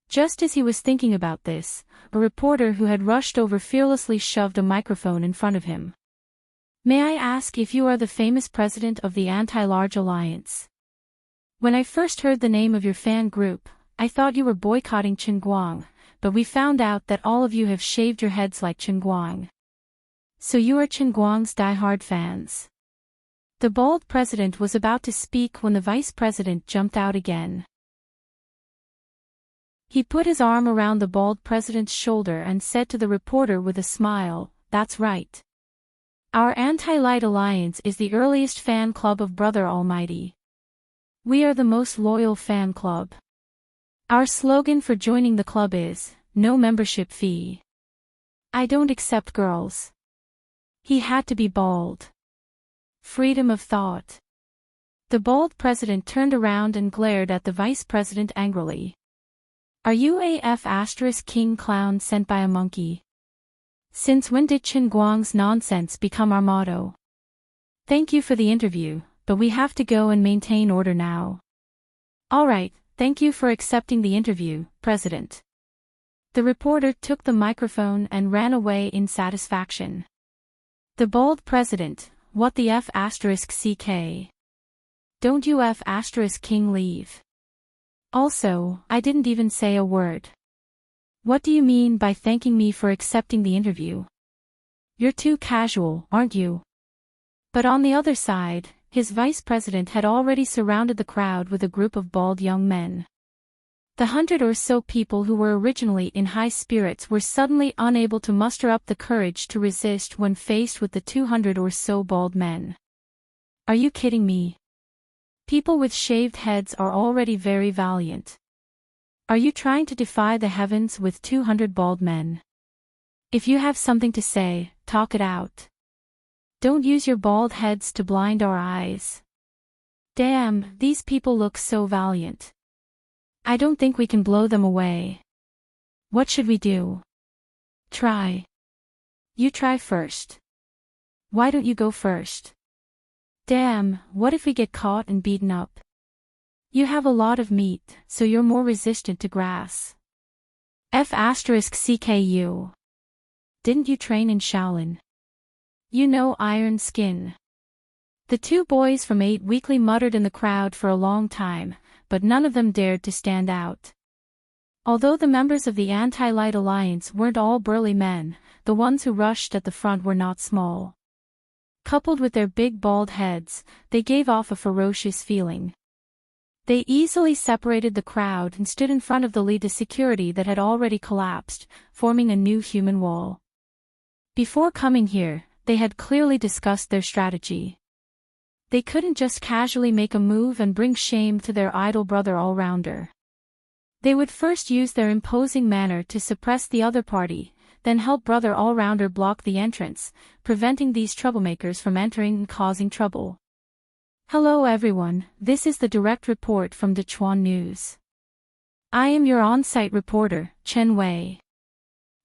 Just as he was thinking about this, a reporter who had rushed over fearlessly shoved a microphone in front of him. "May I ask if you are the famous president of the Anti-Large Alliance? When I first heard the name of your fan group, I thought you were boycotting Qin Guang, but we found out that all of you have shaved your heads like Qin Guang. So you are Qin Guang's die-hard fans." The bald president was about to speak when the vice president jumped out again. He put his arm around the bald president's shoulder and said to the reporter with a smile, "That's right. Our Anti-Light Alliance is the earliest fan club of Brother Almighty. We are the most loyal fan club. Our slogan for joining the club is, 'No membership fee.' I don't accept girls." He had to be bald. Freedom of thought. The bald president turned around and glared at the vice president angrily. "Are you a F**king clown sent by a monkey? Since when did Qin Guang's nonsense become our motto? Thank you for the interview, but we have to go and maintain order now." "All right, thank you for accepting the interview, President." The reporter took the microphone and ran away in satisfaction. The bald president, "What the F***ck? Don't you F***king leave. Also, I didn't even say a word. What do you mean by thanking me for accepting the interview? You're too casual, aren't you?" But on the other side, his vice president had already surrounded the crowd with a group of bald young men. The 100 or so people who were originally in high spirits were suddenly unable to muster up the courage to resist when faced with the 200 or so bald men. "Are you kidding me? People with shaved heads are already very valiant. Are you trying to defy the heavens with 200 bald men? If you have something to say, talk it out. Don't use your bald heads to blind our eyes. Damn, these people look so valiant. I don't think we can blow them away. What should we do?" "Try. You try first. Why don't you go first? Damn, what if we get caught and beaten up? You have a lot of meat, so you're more resistant to grass. F***CKU. didn't you train in Shaolin? You know Iron Skin. The two boys from 8 Weekly muttered in the crowd for a long time, but none of them dared to stand out. Although the members of the Anti-Light Alliance weren't all burly men, the ones who rushed at the front were not small. Coupled with their big bald heads, they gave off a ferocious feeling. They easily separated the crowd and stood in front of the lead of security that had already collapsed, forming a new human wall. Before coming here, they had clearly discussed their strategy. They couldn't just casually make a move and bring shame to their idol brother all-rounder. They would first use their imposing manner to suppress the other party, then help brother all-rounder block the entrance, preventing these troublemakers from entering and causing trouble. Hello everyone, this is the direct report from Dechuan News. I am your on-site reporter, Chen Wei.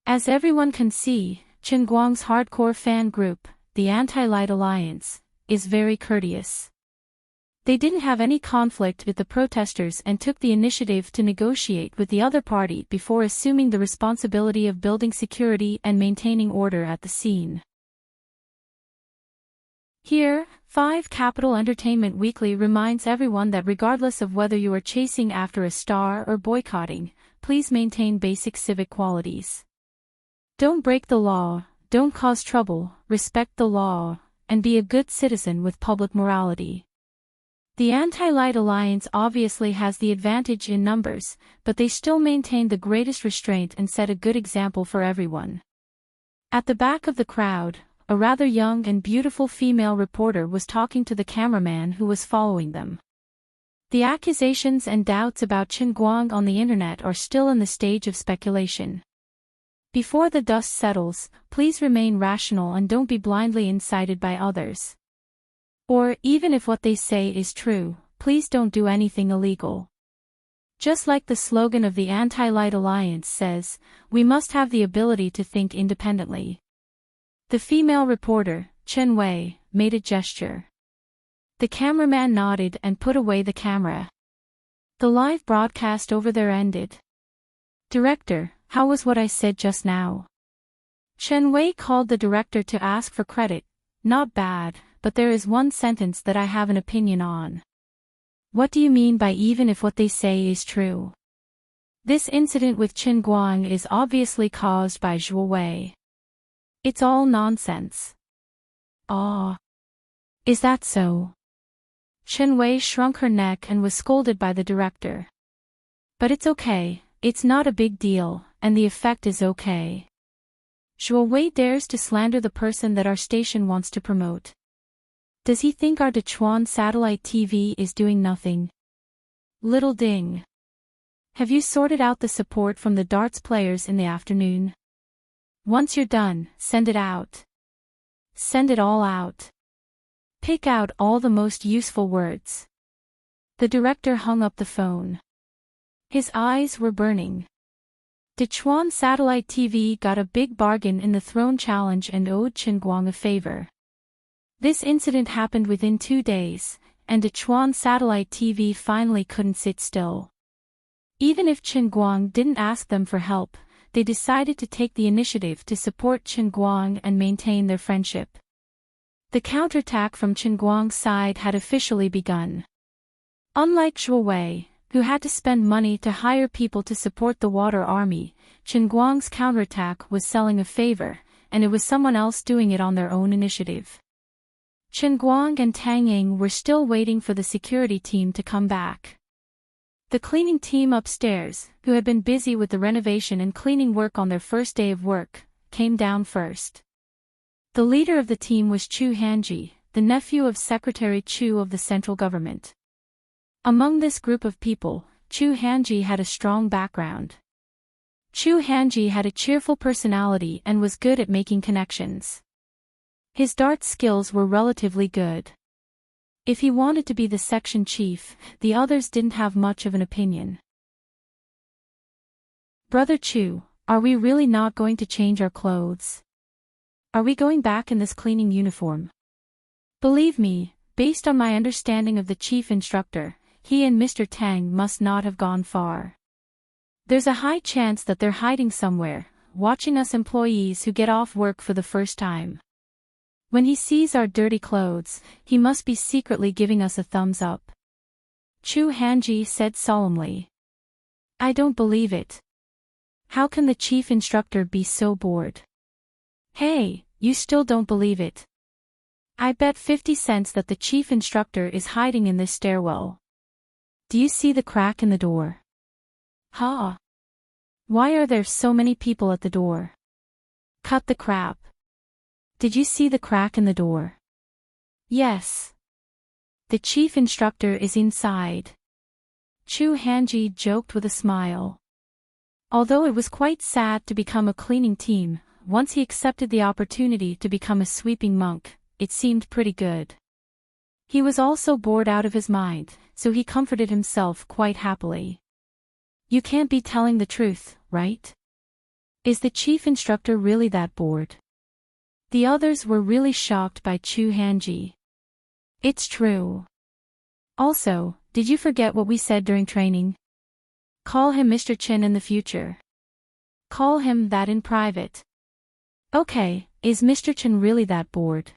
As everyone can see, Chen Guang's hardcore fan group, the Anti-Light Alliance, is very courteous. They didn't have any conflict with the protesters and took the initiative to negotiate with the other party before assuming the responsibility of building security and maintaining order at the scene. Here, 5 Capital Entertainment Weekly reminds everyone that regardless of whether you are chasing after a star or boycotting, please maintain basic civic qualities. Don't break the law, don't cause trouble, respect the law, and be a good citizen with public morality. The Anti-Light Alliance obviously has the advantage in numbers, but they still maintain the greatest restraint and set a good example for everyone. At the back of the crowd, a rather young and beautiful female reporter was talking to the cameraman who was following them. The accusations and doubts about Chen Guang on the internet are still in the stage of speculation. Before the dust settles, please remain rational and don't be blindly incited by others. Or, even if what they say is true, please don't do anything illegal. Just like the slogan of the Anti-Light Alliance says, we must have the ability to think independently. The female reporter, Chen Wei, made a gesture. The cameraman nodded and put away the camera. The live broadcast over there ended. Director, how was what I said just now? Chen Wei called the director to ask for credit. Not bad, but there is one sentence that I have an opinion on. What do you mean by even if what they say is true? This incident with Chen Guang is obviously caused by Zhuo Wei. It's all nonsense. Ah. Is that so? Chen Wei shrunk her neck and was scolded by the director. But it's okay, it's not a big deal, and the effect is okay. Zhuo Wei dares to slander the person that our station wants to promote. Does he think our Dechuan satellite TV is doing nothing? Little ding. Have you sorted out the support from the darts players in the afternoon? Once you're done, send it out. Send it all out. Pick out all the most useful words. The director hung up the phone. His eyes were burning. Dechuan Satellite TV got a big bargain in the Throne Challenge and owed Chen Guang a favor. This incident happened within 2 days, and Dechuan Satellite TV finally couldn't sit still. Even if Chen Guang didn't ask them for help, they decided to take the initiative to support Chen Guang and maintain their friendship. The counterattack from Chen Guang's side had officially begun. Unlike Zhuo Wei, who had to spend money to hire people to support the water army, Chen Guang's counterattack was selling a favor, and it was someone else doing it on their own initiative. Chen Guang and Tang Ying were still waiting for the security team to come back. The cleaning team upstairs, who had been busy with the renovation and cleaning work on their first day of work, came down first. The leader of the team was Chu Hanji, the nephew of Secretary Chu of the central government. Among this group of people, Chu Hanji had a strong background. Chu Hanji had a cheerful personality and was good at making connections. His dart skills were relatively good. If he wanted to be the section chief, the others didn't have much of an opinion. Brother Chu, are we really not going to change our clothes? Are we going back in this cleaning uniform? Believe me, based on my understanding of the chief instructor, he and Mr. Tang must not have gone far. There's a high chance that they're hiding somewhere, watching us employees who get off work for the first time. When he sees our dirty clothes, he must be secretly giving us a thumbs up. Chu Hanji said solemnly. I don't believe it. How can the chief instructor be so bored? Hey, you still don't believe it. I bet 50 cents that the chief instructor is hiding in this stairwell. Do you see the crack in the door? Ha! Why are there so many people at the door? Cut the crap. Did you see the crack in the door? Yes. The chief instructor is inside. Chu Hanji joked with a smile. Although it was quite sad to become a cleaning team, once he accepted the opportunity to become a sweeping monk, it seemed pretty good. He was also bored out of his mind, so he comforted himself quite happily. You can't be telling the truth, right? Is the chief instructor really that bored? The others were really shocked by Chu Hanji. It's true. Also, did you forget what we said during training? Call him Mr. Chen in the future. Call him that in private. Okay, is Mr. Chen really that bored?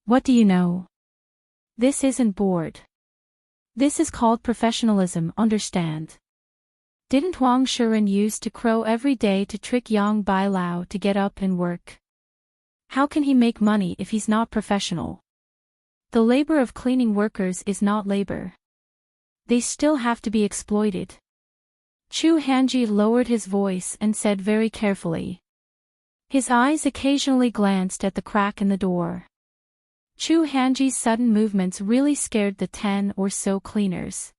What do you know? This isn't bored. This is called professionalism, understand? Didn't Huang Shiren used to crow every day to trick Yang Bailao to get up and work? How can he make money if he's not professional? The labor of cleaning workers is not labor. They still have to be exploited. Chu Hanji lowered his voice and said very carefully. His eyes occasionally glanced at the crack in the door. Chu Hanji's sudden movements really scared the 10 or so cleaners.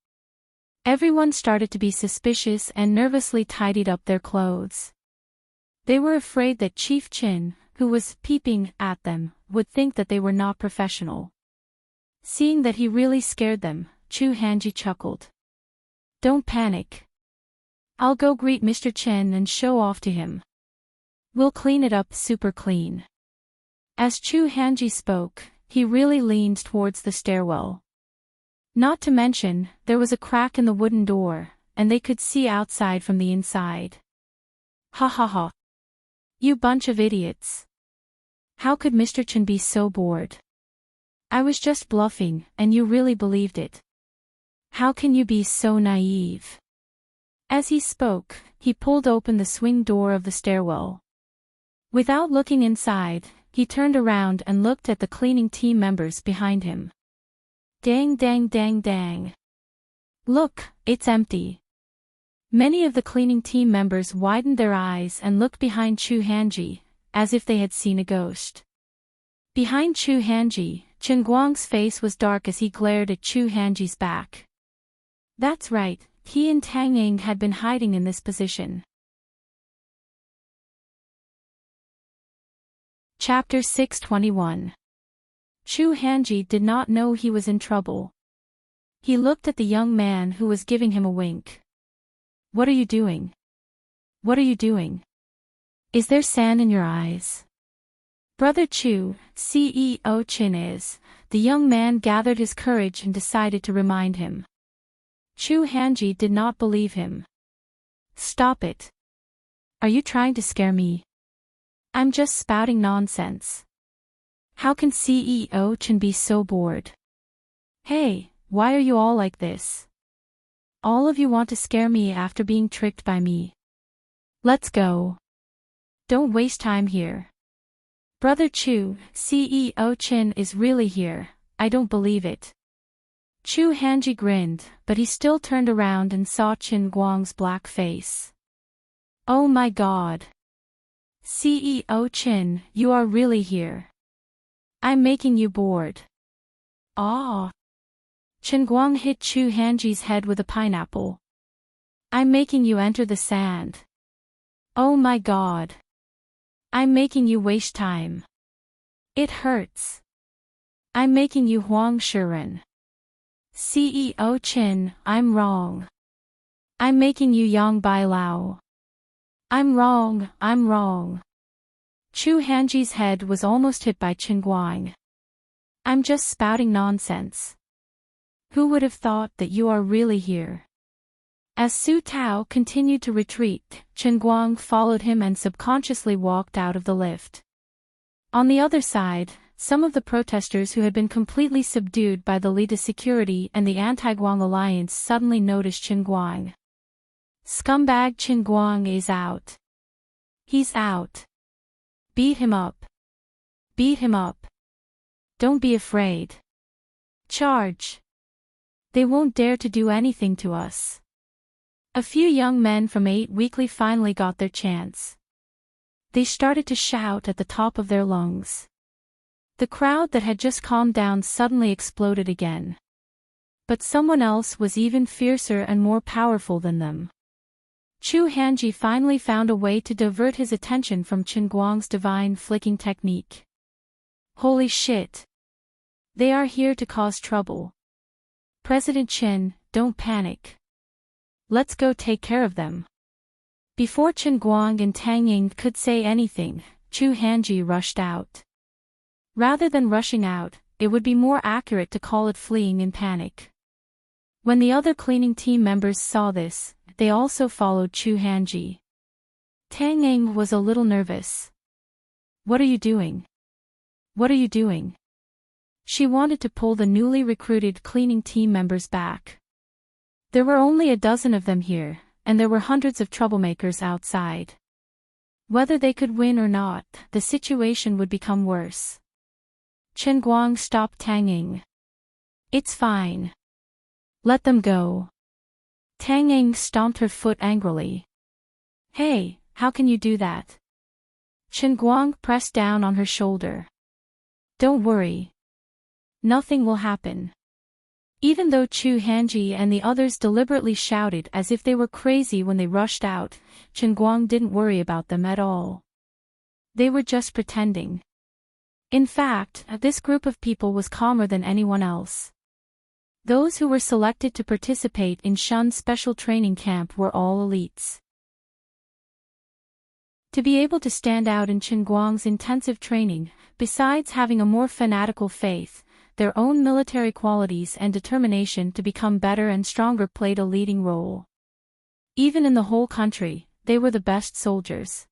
Everyone started to be suspicious and nervously tidied up their clothes. They were afraid that Chief Chin, who was peeping at them, would think that they were not professional. Seeing that he really scared them, Chu Hanji chuckled. Don't panic. I'll go greet Mr. Chen and show off to him. We'll clean it up super clean. As Chu Hanji spoke, he really leaned towards the stairwell. Not to mention, there was a crack in the wooden door, and they could see outside from the inside. Ha ha ha. You bunch of idiots. How could Mr. Chen be so bored? I was just bluffing, and you really believed it. How can you be so naive? As he spoke, he pulled open the swing door of the stairwell. Without looking inside, he turned around and looked at the cleaning team members behind him. Dang dang dang dang. Look, it's empty. Many of the cleaning team members widened their eyes and looked behind Chu Hanji, as if they had seen a ghost. Behind Chu Hanji, Chen Guang's face was dark as he glared at Chu Hanji's back. That's right, he and Tang Ying had been hiding in this position. Chapter 621. Chu Hanji did not know he was in trouble. He looked at the young man who was giving him a wink. What are you doing? What are you doing? Is there sand in your eyes? Brother Chu, CEO Chin is. The young man gathered his courage and decided to remind him. Chu Hanji did not believe him. Stop it. Are you trying to scare me? I'm just spouting nonsense. How can CEO Chen be so bored? Hey, why are you all like this? All of you want to scare me after being tricked by me. Let's go. Don't waste time here. Brother Chu, CEO Chen is really here, I don't believe it. Chu Hanji grinned, but he still turned around and saw Chen Guang's black face. Oh my god. CEO Chen, you are really here. I'm making you bored. Ah. Chen Guang hit Chu Hanji's head with a pineapple. I'm making you enter the sand. Oh my god. I'm making you waste time. It hurts. I'm making you Huang Shiren. CEO Chen, I'm wrong. I'm making you Yang Bailao. I'm wrong. Chu Hanji's head was almost hit by Chen Guang. I'm just spouting nonsense. Who would have thought that you are really here? As Su Tao continued to retreat, Chen Guang followed him and subconsciously walked out of the lift. On the other side, some of the protesters who had been completely subdued by the Lida security and the anti-Guang alliance suddenly noticed Chen Guang. Scumbag Chen Guang is out. He's out. Beat him up. Beat him up. Don't be afraid. Charge. They won't dare to do anything to us. A few young men from 8 Weekly finally got their chance. They started to shout at the top of their lungs. The crowd that had just calmed down suddenly exploded again. But someone else was even fiercer and more powerful than them. Chu Hanji finally found a way to divert his attention from Chen Guang's divine flicking technique. Holy shit! They are here to cause trouble. President Chen, don't panic. Let's go take care of them. Before Chen Guang and Tang Ying could say anything, Chu Hanji rushed out. Rather than rushing out, it would be more accurate to call it fleeing in panic. When the other cleaning team members saw this, they also followed Chu Hanji. Tang Ying was a little nervous. What are you doing? What are you doing? She wanted to pull the newly recruited cleaning team members back. There were only a dozen of them here, and there were hundreds of troublemakers outside. Whether they could win or not, the situation would become worse. Chen Guang stopped Tang Ying. It's fine. Let them go. Tang Ying stomped her foot angrily. Hey, how can you do that? Chen Guang pressed down on her shoulder. Don't worry. Nothing will happen. Even though Chu Hanji and the others deliberately shouted as if they were crazy when they rushed out, Chen Guang didn't worry about them at all. They were just pretending. In fact, this group of people was calmer than anyone else. Those who were selected to participate in Shun's special training camp were all elites. To be able to stand out in Chen Guang's intensive training, besides having a more fanatical faith, their own military qualities and determination to become better and stronger played a leading role. Even in the whole country, they were the best soldiers.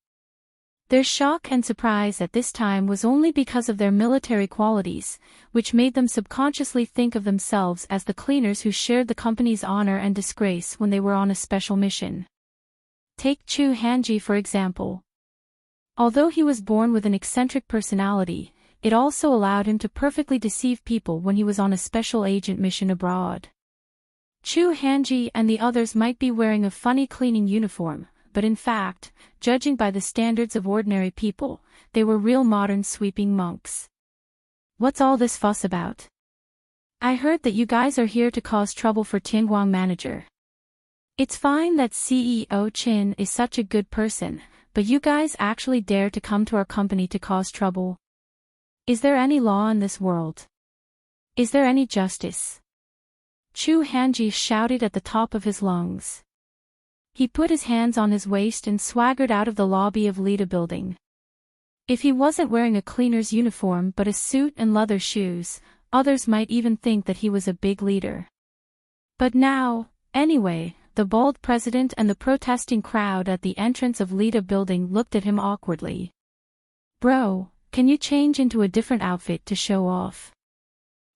Their shock and surprise at this time was only because of their military qualities, which made them subconsciously think of themselves as the cleaners who shared the company's honor and disgrace when they were on a special mission. Take Chu Hanji for example. Although he was born with an eccentric personality, it also allowed him to perfectly deceive people when he was on a special agent mission abroad. Chu Hanji and the others might be wearing a funny cleaning uniform, but in fact, judging by the standards of ordinary people, they were real modern sweeping monks. What's all this fuss about? I heard that you guys are here to cause trouble for Tianguang manager. It's fine that CEO Qin is such a good person, but you guys actually dare to come to our company to cause trouble? Is there any law in this world? Is there any justice? Chu Hanji shouted at the top of his lungs. He put his hands on his waist and swaggered out of the lobby of Lida building. If he wasn't wearing a cleaner's uniform but a suit and leather shoes, others might even think that he was a big leader. But now, anyway, the bald president and the protesting crowd at the entrance of Lida building looked at him awkwardly. Bro, can you change into a different outfit to show off?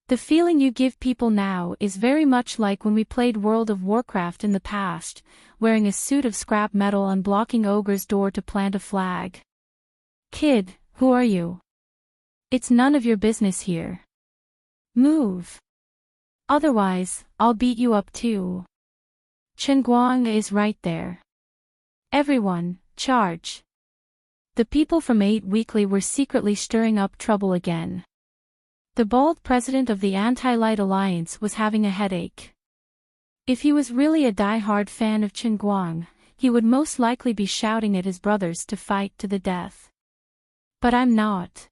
The feeling you give people now is very much like when we played World of Warcraft in the past, wearing a suit of scrap metal and blocking Ogre's door to plant a flag. Kid, who are you? It's none of your business here. Move. Otherwise, I'll beat you up too. Chen Guang is right there. Everyone, charge. The people from 8 Weekly were secretly stirring up trouble again. The bald president of the Anti-Light Alliance was having a headache. If he was really a die-hard fan of Chen Guang, he would most likely be shouting at his brothers to fight to the death. But I'm not.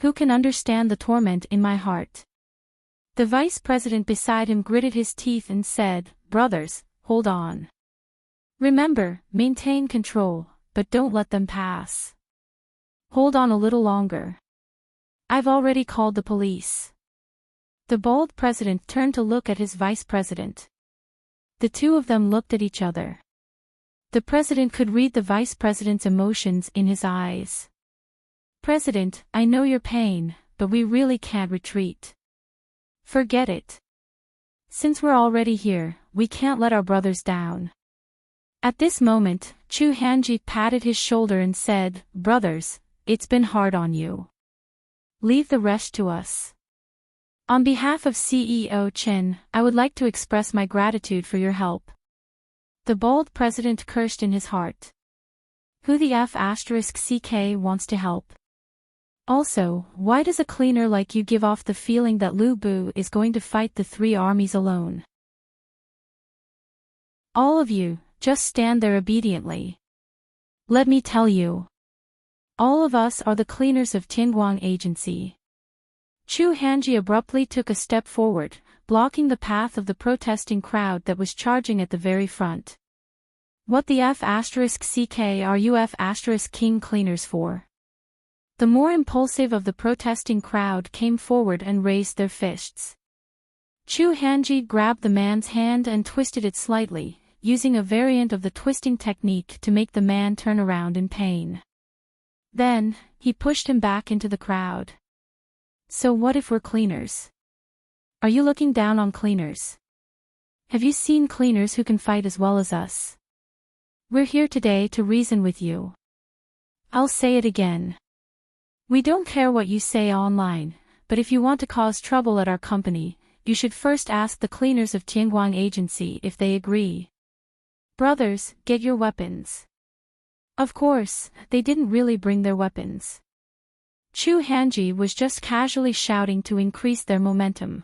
Who can understand the torment in my heart? The vice president beside him gritted his teeth and said, Brothers, hold on. Remember, maintain control, but don't let them pass. Hold on a little longer. I've already called the police. The bald president turned to look at his vice president. The two of them looked at each other. The president could read the vice president's emotions in his eyes. "President, I know your pain, but we really can't retreat. Forget it. Since we're already here, we can't let our brothers down." At this moment, Chu Hanji patted his shoulder and said, "Brothers, it's been hard on you. Leave the rest to us. On behalf of CEO Chen, I would like to express my gratitude for your help." The bald president cursed in his heart. Who the F***ck wants to help? Also, why does a cleaner like you give off the feeling that Lu Bu is going to fight the three armies alone? All of you, just stand there obediently. Let me tell you. All of us are the cleaners of Tianguang Agency. Chu Hanji abruptly took a step forward, blocking the path of the protesting crowd that was charging at the very front. What the F***ck are you F***king cleaners for? The more impulsive of the protesting crowd came forward and raised their fists. Chu Hanji grabbed the man's hand and twisted it slightly, using a variant of the twisting technique to make the man turn around in pain. Then, he pushed him back into the crowd. So what if we're cleaners? Are you looking down on cleaners? Have you seen cleaners who can fight as well as us? We're here today to reason with you. I'll say it again. We don't care what you say online, but if you want to cause trouble at our company, you should first ask the cleaners of Tianguang Agency if they agree. Brothers, get your weapons. Of course, they didn't really bring their weapons. Chu Hanji was just casually shouting to increase their momentum.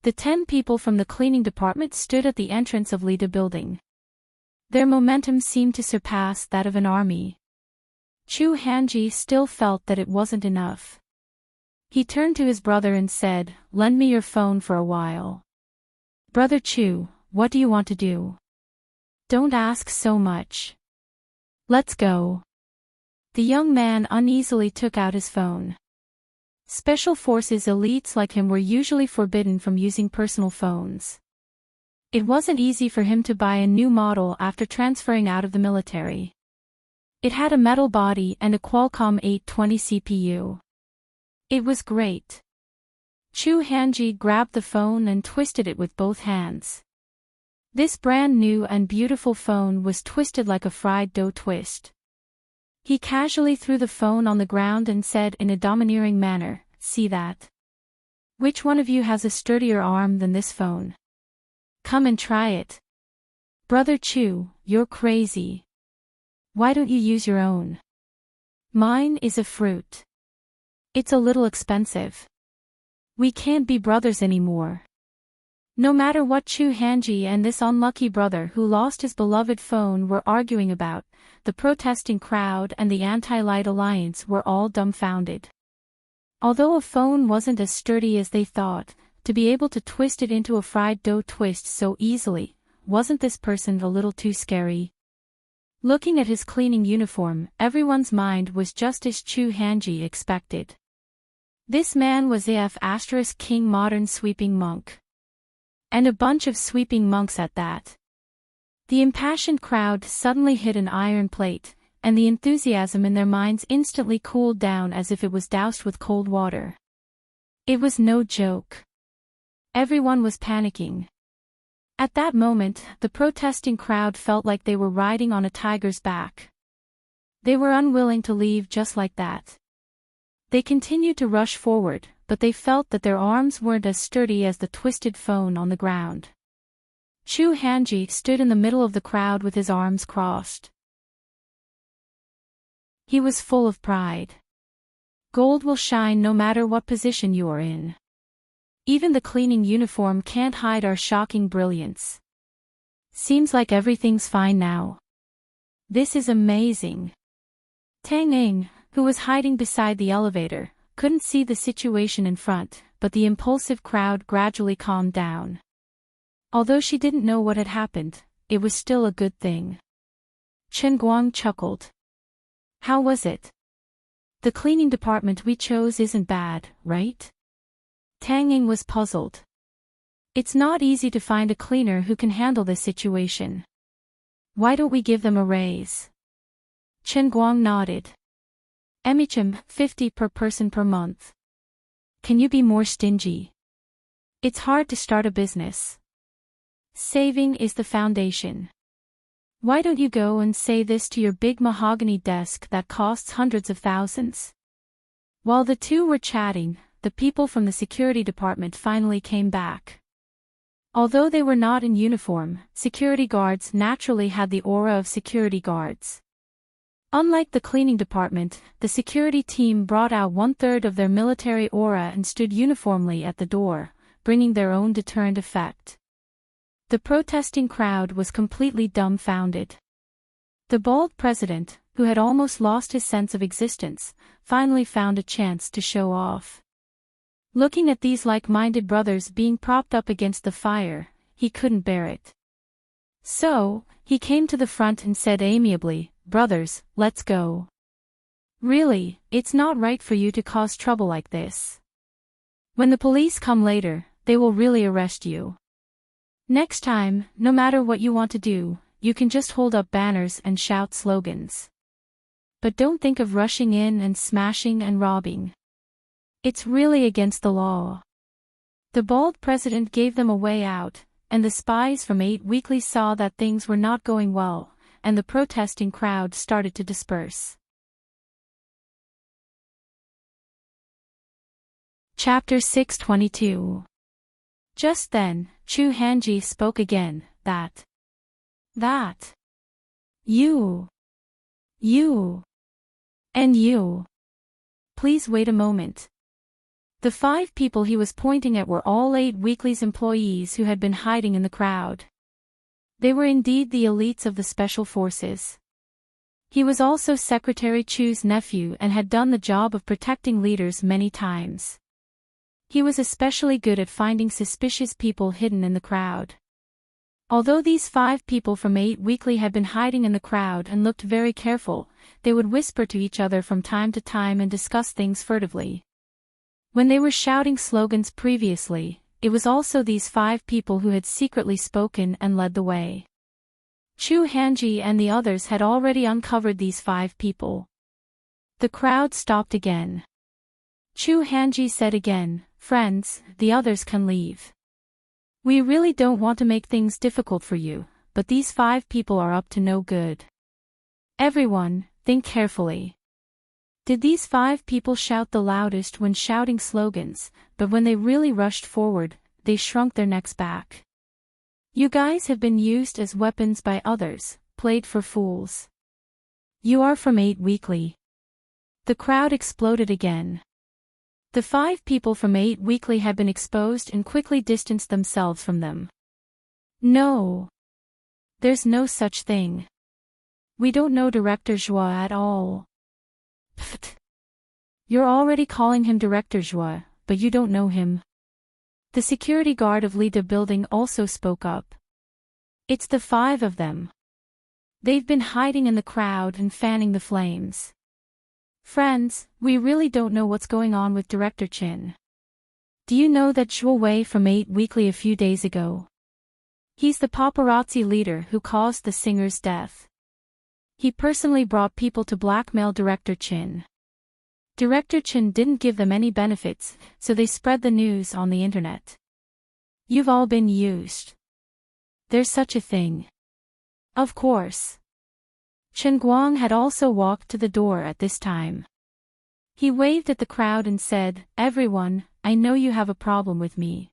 The 10 people from the cleaning department stood at the entrance of Lida building. Their momentum seemed to surpass that of an army. Chu Hanji still felt that it wasn't enough. He turned to his brother and said, "Lend me your phone for a while." "Brother Chu, what do you want to do? Don't ask so much. Let's go." The young man uneasily took out his phone. Special Forces elites like him were usually forbidden from using personal phones. It wasn't easy for him to buy a new model after transferring out of the military. It had a metal body and a Qualcomm 820 CPU. It was great. Chu Hanji grabbed the phone and twisted it with both hands. This brand new and beautiful phone was twisted like a fried dough twist. He casually threw the phone on the ground and said in a domineering manner, "See that? Which one of you has a sturdier arm than this phone? Come and try it." "Brother Chu, you're crazy. Why don't you use your own? Mine is a fruit. It's a little expensive. We can't be brothers anymore." No matter what Chu Hanji and this unlucky brother who lost his beloved phone were arguing about, the protesting crowd and the Anti-Light Alliance were all dumbfounded. Although a phone wasn't as sturdy as they thought, to be able to twist it into a fried dough twist so easily, wasn't this person a little too scary? Looking at his cleaning uniform, everyone's mind was just as Chu Hanji expected. This man was King modern sweeping monk. And a bunch of sweeping monks at that. The impassioned crowd suddenly hit an iron plate, and the enthusiasm in their minds instantly cooled down as if it was doused with cold water. It was no joke. Everyone was panicking. At that moment, the protesting crowd felt like they were riding on a tiger's back. They were unwilling to leave just like that. They continued to rush forward, but they felt that their arms weren't as sturdy as the twisted phone on the ground. Chu Hanji stood in the middle of the crowd with his arms crossed. He was full of pride. Gold will shine no matter what position you are in. Even the cleaning uniform can't hide our shocking brilliance. Seems like everything's fine now. This is amazing. Tang Ning, who was hiding beside the elevator, couldn't see the situation in front, but the impulsive crowd gradually calmed down. Although she didn't know what had happened, it was still a good thing. Chen Guang chuckled. "How was it? The cleaning department we chose isn't bad, right?" Tang Ying was puzzled. It's not easy to find a cleaner who can handle this situation. Why don't we give them a raise? Chen Guang nodded. Emichim, 50 per person per month. Can you be more stingy? It's hard to start a business. Saving is the foundation. Why don't you go and say this to your big mahogany desk that costs hundreds of thousands? While the two were chatting, the people from the security department finally came back. Although they were not in uniform, security guards naturally had the aura of security guards. Unlike the cleaning department, the security team brought out 1/3 of their military aura and stood uniformly at the door, bringing their own deterrent effect. The protesting crowd was completely dumbfounded. The bald president, who had almost lost his sense of existence, finally found a chance to show off. Looking at these like-minded brothers being propped up against the fire, he couldn't bear it. So, he came to the front and said amiably, "Brothers, let's go. Really, it's not right for you to cause trouble like this. When the police come later, they will really arrest you. Next time, no matter what you want to do, you can just hold up banners and shout slogans. But don't think of rushing in and smashing and robbing. It's really against the law." The bald president gave them a way out, and the spies from 8 Weekly saw that things were not going well, and the protesting crowd started to disperse. Chapter 622. Just then, Chu Hanji spoke again, that. You. And you. Please wait a moment. The 5 people he was pointing at were all 8 Weekly's employees who had been hiding in the crowd. They were indeed the elites of the special forces. He was also Secretary Chu's nephew and had done the job of protecting leaders many times. He was especially good at finding suspicious people hidden in the crowd. Although these 5 people from 8 Weekly had been hiding in the crowd and looked very careful, they would whisper to each other from time to time and discuss things furtively. When they were shouting slogans previously, it was also these 5 people who had secretly spoken and led the way. Chu Hanji and the others had already uncovered these 5 people. The crowd stopped again. Chu Hanji said again, "Friends, the others can leave. We really don't want to make things difficult for you, but these 5 people are up to no good. Everyone, think carefully." Did these 5 people shout the loudest when shouting slogans, but when they really rushed forward, they shrunk their necks back? You guys have been used as weapons by others, played for fools. You are from 8 Weekly. The crowd exploded again. The 5 people from 8 Weekly had been exposed and quickly distanced themselves from them. No. There's no such thing. We don't know Director Joie at all. Pfft. You're already calling him Director Joie, but you don't know him. The security guard of Lida building also spoke up. It's the 5 of them. They've been hiding in the crowd and fanning the flames. Friends, we really don't know what's going on with Director Chin. Do you know that Zhuo Wei from 8 Weekly a few days ago? He's the paparazzi leader who caused the singer's death. He personally brought people to blackmail Director Chin. Director Chin didn't give them any benefits, so they spread the news on the internet. You've all been used. There's such a thing. Of course. Chen Guang had also walked to the door at this time. He waved at the crowd and said, "Everyone, I know you have a problem with me.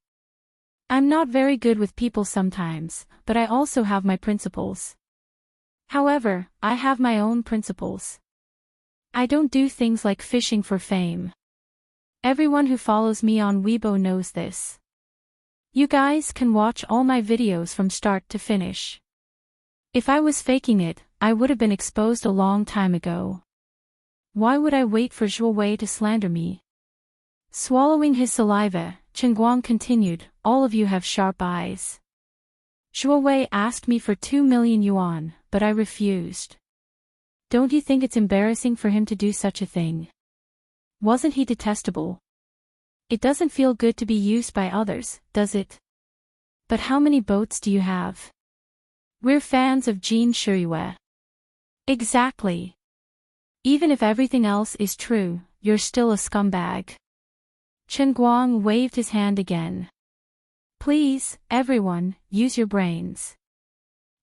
I'm not very good with people sometimes, but I also have my principles. However, I have my own principles. I don't do things like fishing for fame. Everyone who follows me on Weibo knows this. You guys can watch all my videos from start to finish. If I was faking it, I would have been exposed a long time ago. Why would I wait for Zhuo Wei to slander me?" Swallowing his saliva, Chen Guang continued, "All of you have sharp eyes. Zhuo Wei asked me for 2 million yuan, but I refused. Don't you think it's embarrassing for him to do such a thing? Wasn't he detestable? It doesn't feel good to be used by others, does it? But how many boats do you have? We're fans of Jin Shirue. Exactly. Even if everything else is true, you're still a scumbag. Chen Guang waved his hand again. Please, everyone, use your brains.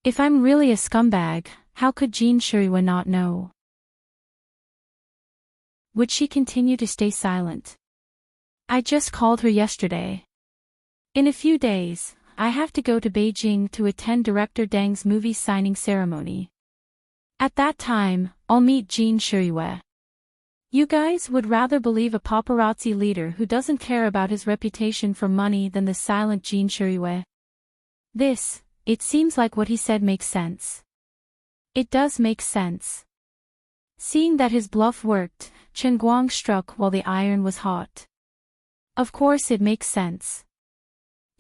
If I'm really a scumbag, how could Jin Shirue not know? Would she continue to stay silent? I just called her yesterday. In a few days, I have to go to Beijing to attend director Deng's movie signing ceremony. At that time, I'll meet Jin Shirue. You guys would rather believe a paparazzi leader who doesn't care about his reputation for money than the silent Jin Shirue? It seems like what he said makes sense. It does make sense. Seeing that his bluff worked, Chen Guang struck while the iron was hot. Of course it makes sense.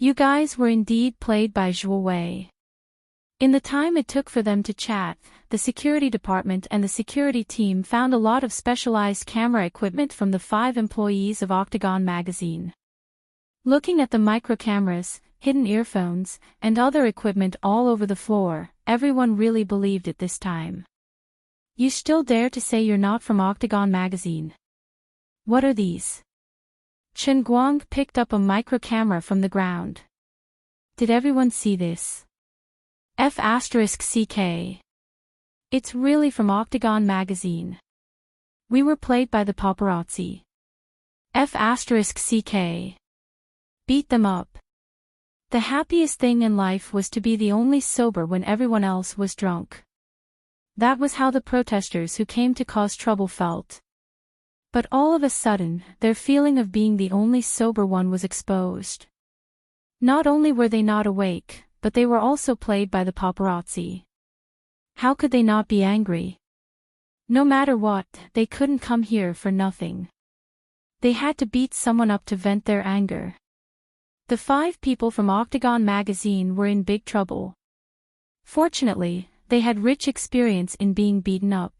You guys were indeed played by Zhuo Wei. In the time it took for them to chat, the security department and the security team found a lot of specialized camera equipment from the 5 employees of Octagon magazine. Looking at the micro-cameras, hidden earphones, and other equipment all over the floor, everyone really believed it this time. You still dare to say you're not from Octagon magazine? What are these? Chen Guang picked up a micro-camera from the ground. Did everyone see this? F***CK. It's really from Octagon magazine. We were played by the paparazzi. F***CK. Beat them up. The happiest thing in life was to be the only sober when everyone else was drunk. That was how the protesters who came to cause trouble felt. But all of a sudden, their feeling of being the only sober one was exposed. Not only were they not awake, but they were also played by the paparazzi. How could they not be angry? No matter what, they couldn't come here for nothing. They had to beat someone up to vent their anger. The 5 people from Octagon magazine were in big trouble. Fortunately, they had rich experience in being beaten up.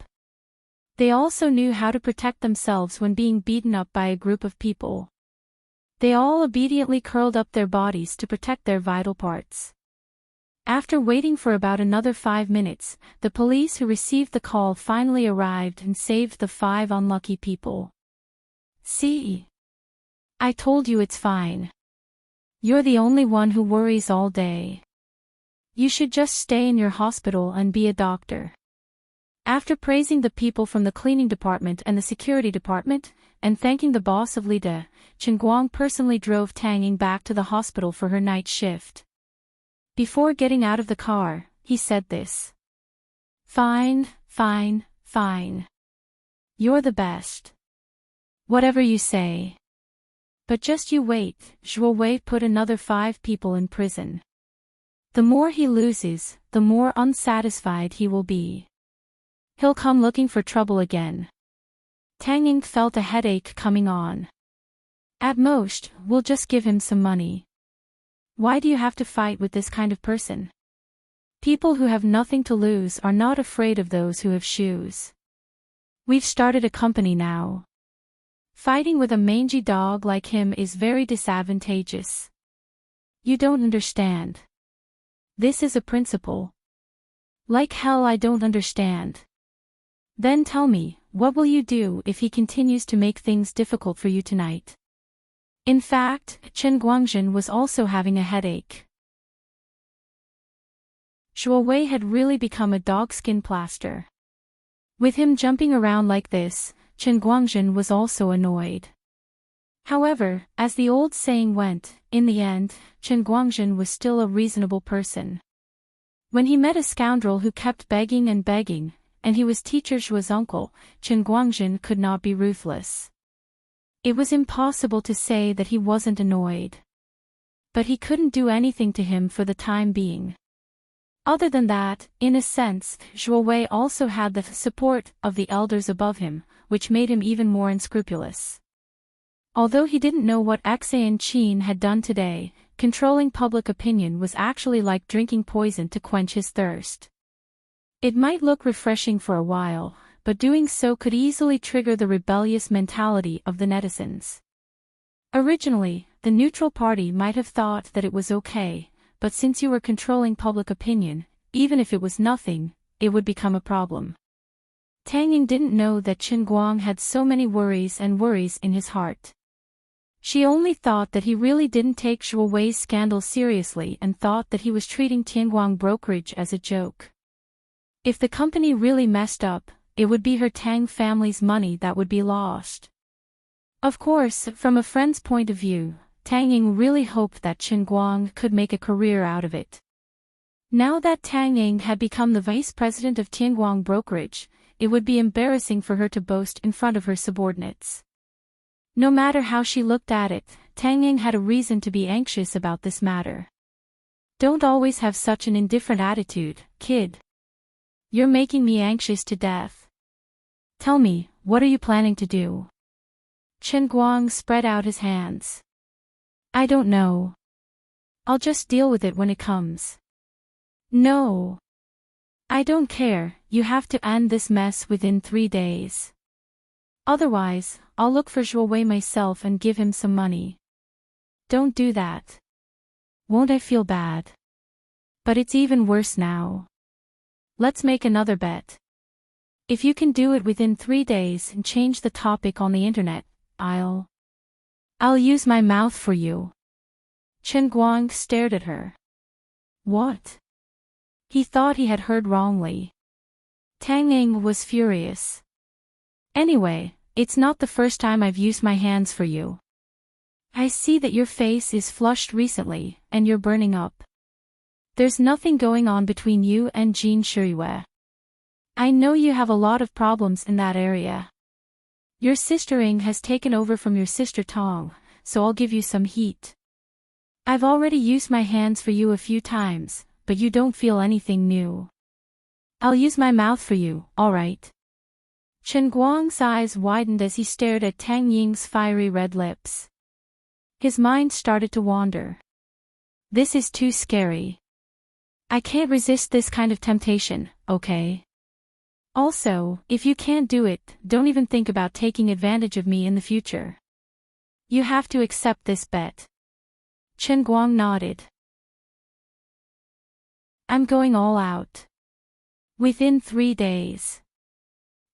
They also knew how to protect themselves when being beaten up by a group of people. They all obediently curled up their bodies to protect their vital parts. After waiting for about another 5 minutes, the police who received the call finally arrived and saved the 5 unlucky people. See? I told you it's fine. You're the only one who worries all day. You should just stay in your hospital and be a doctor. After praising the people from the cleaning department and the security department, and thanking the boss of Lida, Chen Guang personally drove Tang Ying back to the hospital for her night shift. Before getting out of the car, he said this. Fine. You're the best. Whatever you say. But just you wait, Zhuo Wei put another 5 people in prison. The more he loses, the more unsatisfied he will be. He'll come looking for trouble again. Tang Ying felt a headache coming on. At most, we'll just give him some money. Why do you have to fight with this kind of person? People who have nothing to lose are not afraid of those who have shoes. We've started a company now. Fighting with a mangy dog like him is very disadvantageous. You don't understand. This is a principle. Like hell I don't understand. Then tell me, what will you do if he continues to make things difficult for you tonight? In fact, Chen Guangzhen was also having a headache. Zhuo Wei had really become a dogskin plaster. With him jumping around like this, Chen Guangzhen was also annoyed. However, as the old saying went, in the end, Chen Guangzhen was still a reasonable person. When he met a scoundrel who kept begging and begging, and he was teacher Zhuo's uncle, Chen Guangzhen could not be ruthless. It was impossible to say that he wasn't annoyed. But he couldn't do anything to him for the time being. Other than that, in a sense, Zhuo Wei also had the support of the elders above him, which made him even more unscrupulous. Although he didn't know what Xan Qin had done today, controlling public opinion was actually like drinking poison to quench his thirst. It might look refreshing for a while, but doing so could easily trigger the rebellious mentality of the netizens. Originally, the neutral party might have thought that it was okay, but since you were controlling public opinion, even if it was nothing, it would become a problem. Tang Ying didn't know that Chen Guang had so many worries in his heart. She only thought that he really didn't take Zhuo Wei's scandal seriously and thought that he was treating Tianguang brokerage as a joke. If the company really messed up, it would be her Tang family's money that would be lost. Of course, from a friend's point of view, Tang Ying really hoped that Chen Guang could make a career out of it. Now that Tang Ying had become the vice president of Tianguang brokerage, it would be embarrassing for her to boast in front of her subordinates. No matter how she looked at it, Tang Ying had a reason to be anxious about this matter. Don't always have such an indifferent attitude, kid. You're making me anxious to death. Tell me, what are you planning to do? Chen Guang spread out his hands. I don't know. I'll just deal with it when it comes. No. I don't care, you have to end this mess within 3 days. Otherwise, I'll look for Zhuo Wei myself and give him some money. Don't do that. Won't I feel bad? But it's even worse now. Let's make another bet. If you can do it within 3 days and change the topic on the internet, I'll use my mouth for you. Chen Guang stared at her. What? He thought he had heard wrongly. Tang Ying was furious. Anyway, it's not the first time I've used my hands for you. I see that your face is flushed recently, and you're burning up. There's nothing going on between you and Jin Shiyue. I know you have a lot of problems in that area. Your sister Ying has taken over from your sister Tong, so I'll give you some heat. I've already used my hands for you a few times, but you don't feel anything new. I'll use my mouth for you, alright? Chen Guang's eyes widened as he stared at Tang Ying's fiery red lips. His mind started to wander. This is too scary. I can't resist this kind of temptation, okay? Also, if you can't do it, don't even think about taking advantage of me in the future. You have to accept this bet. Chen Guang nodded. I'm going all out. Within 3 days.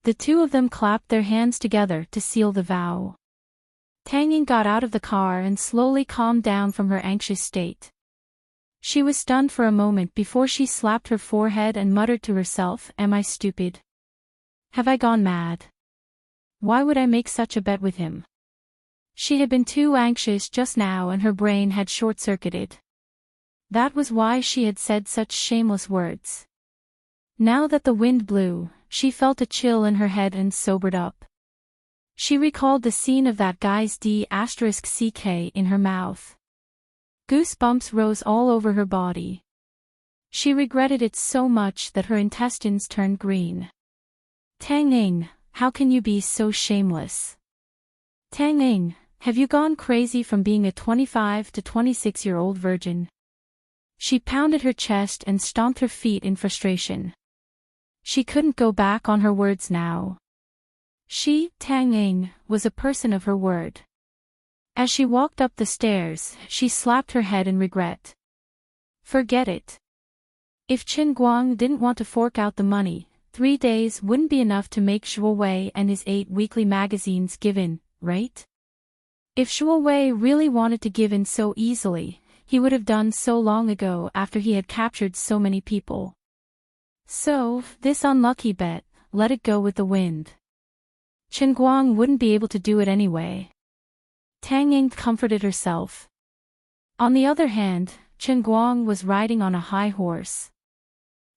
The two of them clapped their hands together to seal the vow. Tang Ying got out of the car and slowly calmed down from her anxious state. She was stunned for a moment before she slapped her forehead and muttered to herself, "Am I stupid? Have I gone mad? Why would I make such a bet with him?" She had been too anxious just now and her brain had short-circuited. That was why she had said such shameless words. Now that the wind blew, she felt a chill in her head and sobered up. She recalled the scene of that guy's D***ck in her mouth. Goosebumps rose all over her body. She regretted it so much that her intestines turned green. Tang Ying, how can you be so shameless? Tang Ying, have you gone crazy from being a 25 to 26-year-old virgin? She pounded her chest and stomped her feet in frustration. She couldn't go back on her words now. She, Tang Ying, was a person of her word. As she walked up the stairs, she slapped her head in regret. Forget it. If Chen Guang didn't want to fork out the money, 3 days wouldn't be enough to make Zhuo Wei and his 8 weekly magazines give in, right? If Zhuo Wei really wanted to give in so easily, he would have done so long ago after he had captured so many people. So, this unlucky bet, let it go with the wind. Chen Guang wouldn't be able to do it anyway. Tang Ying comforted herself. On the other hand, Chen Guang was riding on a high horse.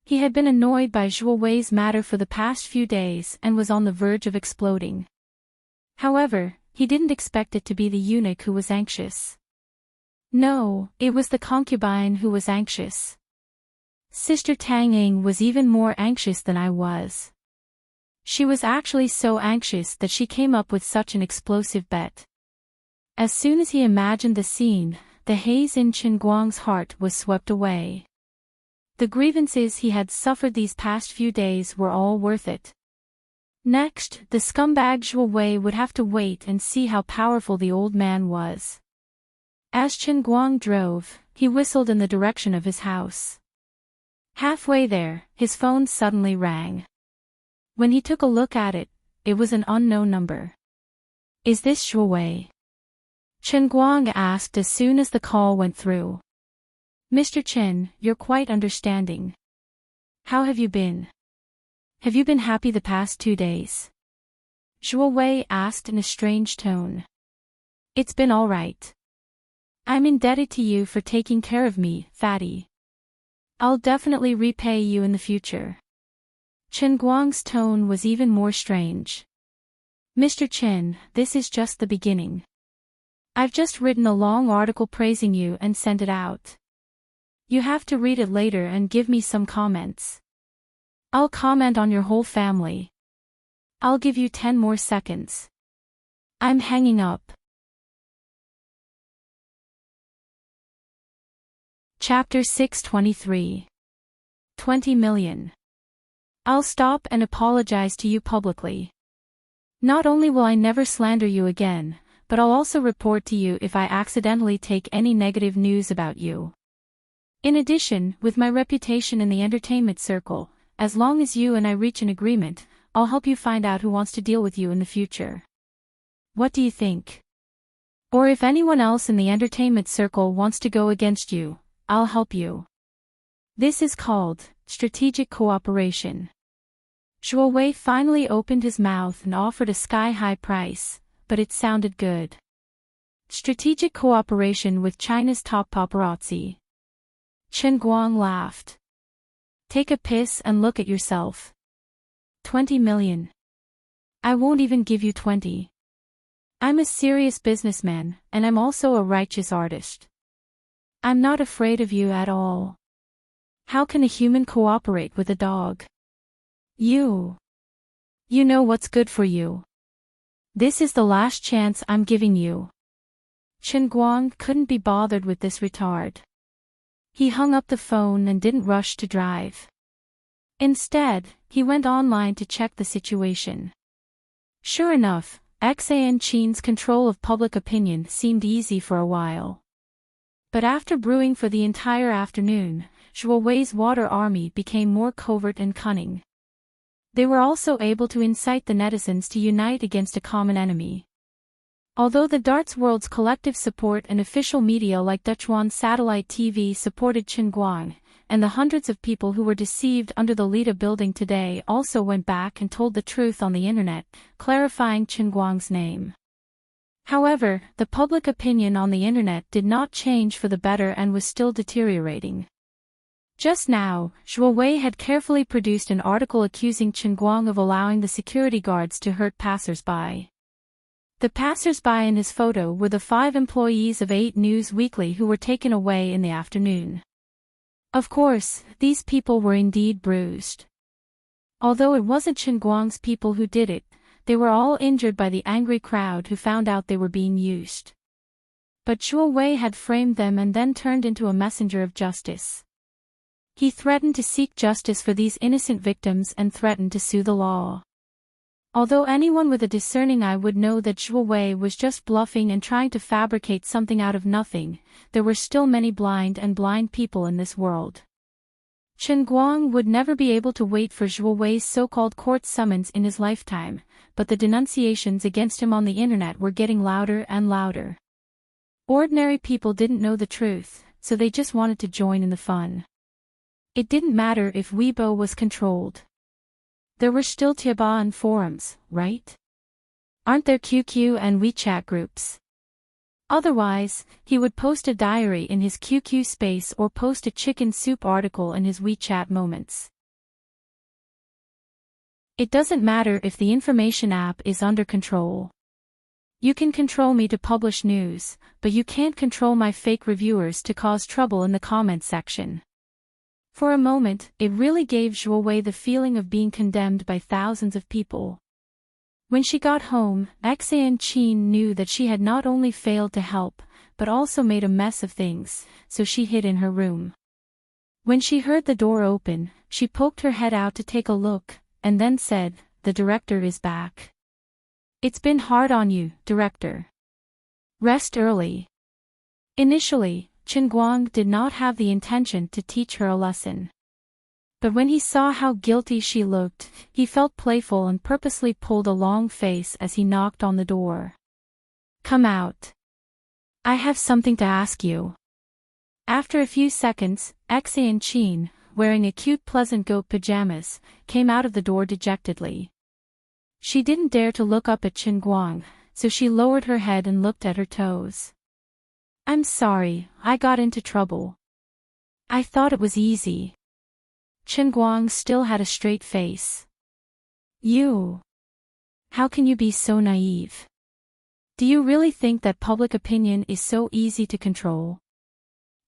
He had been annoyed by Zhuo Wei's matter for the past few days and was on the verge of exploding. However, he didn't expect it to be the eunuch who was anxious. No, it was the concubine who was anxious. Sister Tang Ying was even more anxious than I was. She was actually so anxious that she came up with such an explosive bet. As soon as he imagined the scene, the haze in Chen Guang's heart was swept away. The grievances he had suffered these past few days were all worth it. Next, the scumbag Zhuo Wei would have to wait and see how powerful the old man was. As Chen Guang drove, He whistled in the direction of his house. Halfway there, his phone suddenly rang. When he took a look at it, it was an unknown number. "Is this Shuwei?" Chen Guang asked as soon as the call went through. "Mr. Chen, you're quite understanding. How have you been? Have you been happy the past 2 days?" Shuwei asked in a strange tone. "It's been all right. I'm indebted to you for taking care of me, fatty. I'll definitely repay you in the future." Chen Guang's tone was even more strange. "Mr. Chen, this is just the beginning. I've just written a long article praising you and sent it out. You have to read it later and give me some comments. I'll comment on your whole family. I'll give you 10 more seconds. I'm hanging up." Chapter 623. 20 million. I'll stop and apologize to you publicly. Not only will I never slander you again, but I'll also report to you if I accidentally take any negative news about you. In addition, with my reputation in the entertainment circle, as long as you and I reach an agreement, I'll help you find out who wants to deal with you in the future. What do you think? Or if anyone else in the entertainment circle wants to go against you, I'll help you. This is called strategic cooperation. Shuwei finally opened his mouth and offered a sky-high price, but it sounded good. Strategic cooperation with China's top paparazzi. Chen Guang laughed. "Take a piss and look at yourself. 20 million. I won't even give you 20. I'm a serious businessman, and I'm also a righteous artist. I'm not afraid of you at all. How can a human cooperate with a dog? You know what's good for you. This is the last chance I'm giving you." Chen Guang couldn't be bothered with this retard. He hung up the phone and didn't rush to drive. Instead, he went online to check the situation. Sure enough, Enchanting's control of public opinion seemed easy for a while. But after brewing for the entire afternoon, Shuwei's water army became more covert and cunning. They were also able to incite the netizens to unite against a common enemy. Although the darts world's collective support and official media like Dutchwan Satellite TV supported Chen Guang, and the hundreds of people who were deceived under the Lita building today also went back and told the truth on the internet, clarifying Chen Guang's name. However, the public opinion on the internet did not change for the better and was still deteriorating. Just now, Shuwei had carefully produced an article accusing Chen Guang of allowing the security guards to hurt passers-by. The passers-by in his photo were the 5 employees of 8 News Weekly who were taken away in the afternoon. Of course, these people were indeed bruised. Although it wasn't Chen Guang's people who did it, they were all injured by the angry crowd who found out they were being used. But Shuwei had framed them and then turned into a messenger of justice. He threatened to seek justice for these innocent victims and threatened to sue the law. Although anyone with a discerning eye would know that Shuwei was just bluffing and trying to fabricate something out of nothing, there were still many blind people in this world. Chen Guang would never be able to wait for Shuwei's so-called court summons in his lifetime, but the denunciations against him on the internet were getting louder and louder. Ordinary people didn't know the truth, so they just wanted to join in the fun. It didn't matter if Weibo was controlled. There were still Tieba and forums, right? Aren't there QQ and WeChat groups? Otherwise, he would post a diary in his QQ space or post a chicken soup article in his WeChat moments. It doesn't matter if the information app is under control. You can control me to publish news, but you can't control my fake reviewers to cause trouble in the comment section. For a moment, it really gave Shuwei the feeling of being condemned by thousands of people. When she got home, Enchanting knew that she had not only failed to help, but also made a mess of things, so she hid in her room. When she heard the door open, she poked her head out to take a look, and then said, "The director is back. It's been hard on you, director. Rest early." Initially, Guang did not have the intention to teach her a lesson. But when he saw how guilty she looked, he felt playful and purposely pulled a long face as he knocked on the door. "Come out. I have something to ask you." After a few seconds, Enchanting, wearing a cute pleasant goat pajamas, came out of the door dejectedly. She didn't dare to look up at Guang, so she lowered her head and looked at her toes. "I'm sorry, I got into trouble. I thought it was easy." Guang still had a straight face. "You? How can you be so naive? Do you really think that public opinion is so easy to control?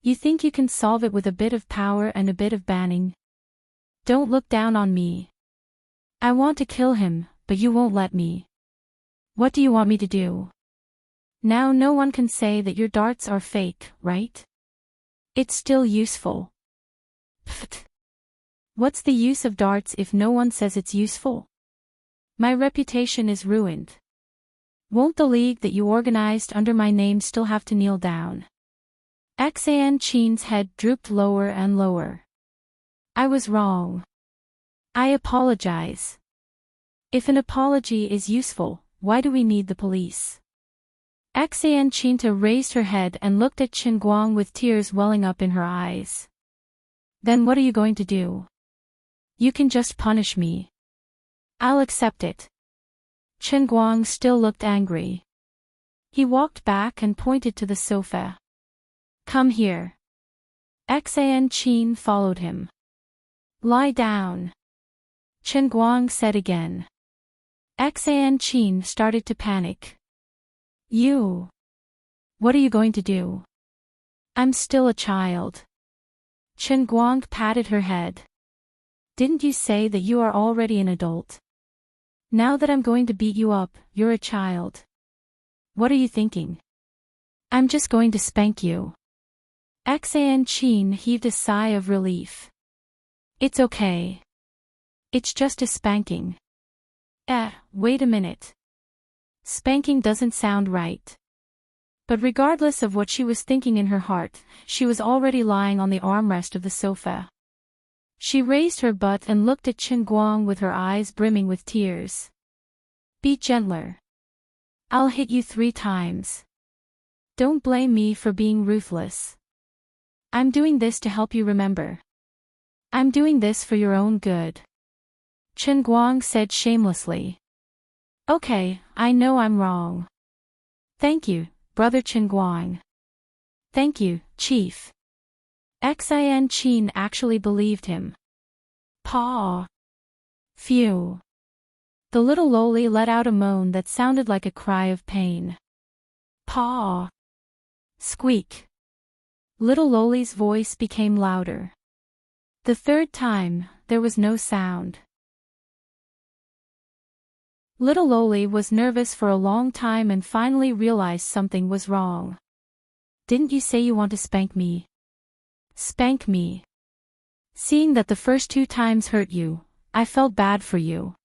You think you can solve it with a bit of power and a bit of banning? Don't look down on me. I want to kill him, but you won't let me. What do you want me to do? Now no one can say that your darts are fake, right? It's still useful." Pfft. What's the use of darts if no one says it's useful? My reputation is ruined. Won't the league that you organized under my name still have to kneel down? Enchanting's head drooped lower and lower. "I was wrong. I apologize." If an apology is useful, why do we need the police? Enchanting raised her head and looked at Guang with tears welling up in her eyes. "Then what are you going to do? You can just punish me. I'll accept it." Guang still looked angry. He walked back and pointed to the sofa. "Come here." Enchanting followed him. "Lie down," Guang said again. Enchanting started to panic. "You? What are you going to do? I'm still a child." Guang patted her head. "Didn't you say that you are already an adult? Now that I'm going to beat you up, you're a child. What are you thinking? I'm just going to spank you." Enchanting heaved a sigh of relief. "It's okay. It's just a spanking." Wait a minute. Spanking doesn't sound right. But regardless of what she was thinking in her heart, she was already lying on the armrest of the sofa. She raised her butt and looked at Guang with her eyes brimming with tears. "Be gentler. I'll hit you 3 times. Don't blame me for being ruthless. I'm doing this to help you remember. I'm doing this for your own good." Guang said shamelessly. "Okay, I know I'm wrong. Thank you, Brother Guang. Thank you, Chief." Enchanting actually believed him. "Paw. Phew." The little loli let out a moan that sounded like a cry of pain. "Paw." Squeak. Little Loli's voice became louder. The 3rd time, there was no sound. Little Loli was nervous for a long time and finally realized something was wrong. "Didn't you say you want to spank me?" "Spank me? Seeing that the first 2 times hurt you, I felt bad for you.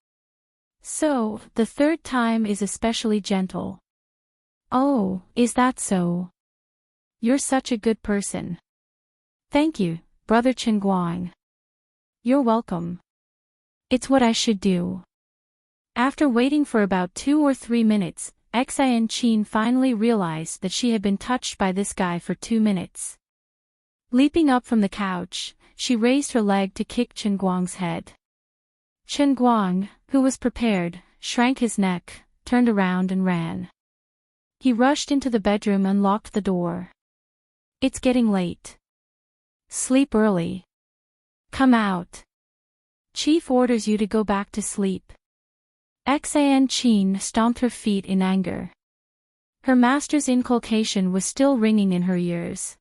So, the 3rd time is especially gentle." "Oh, is that so? You're such a good person." "Thank you, Brother Guang. You're welcome. It's what I should do." After waiting for about 2 or 3 minutes, Enchanting finally realized that she had been touched by this guy for 2 minutes. Leaping up from the couch, she raised her leg to kick Guang's head. Guang, who was prepared, shrank his neck, turned around and ran. He rushed into the bedroom and locked the door. "It's getting late. Sleep early. Come out. Chief orders you to go back to sleep." Enchanting stomped her feet in anger. Her master's inculcation was still ringing in her ears.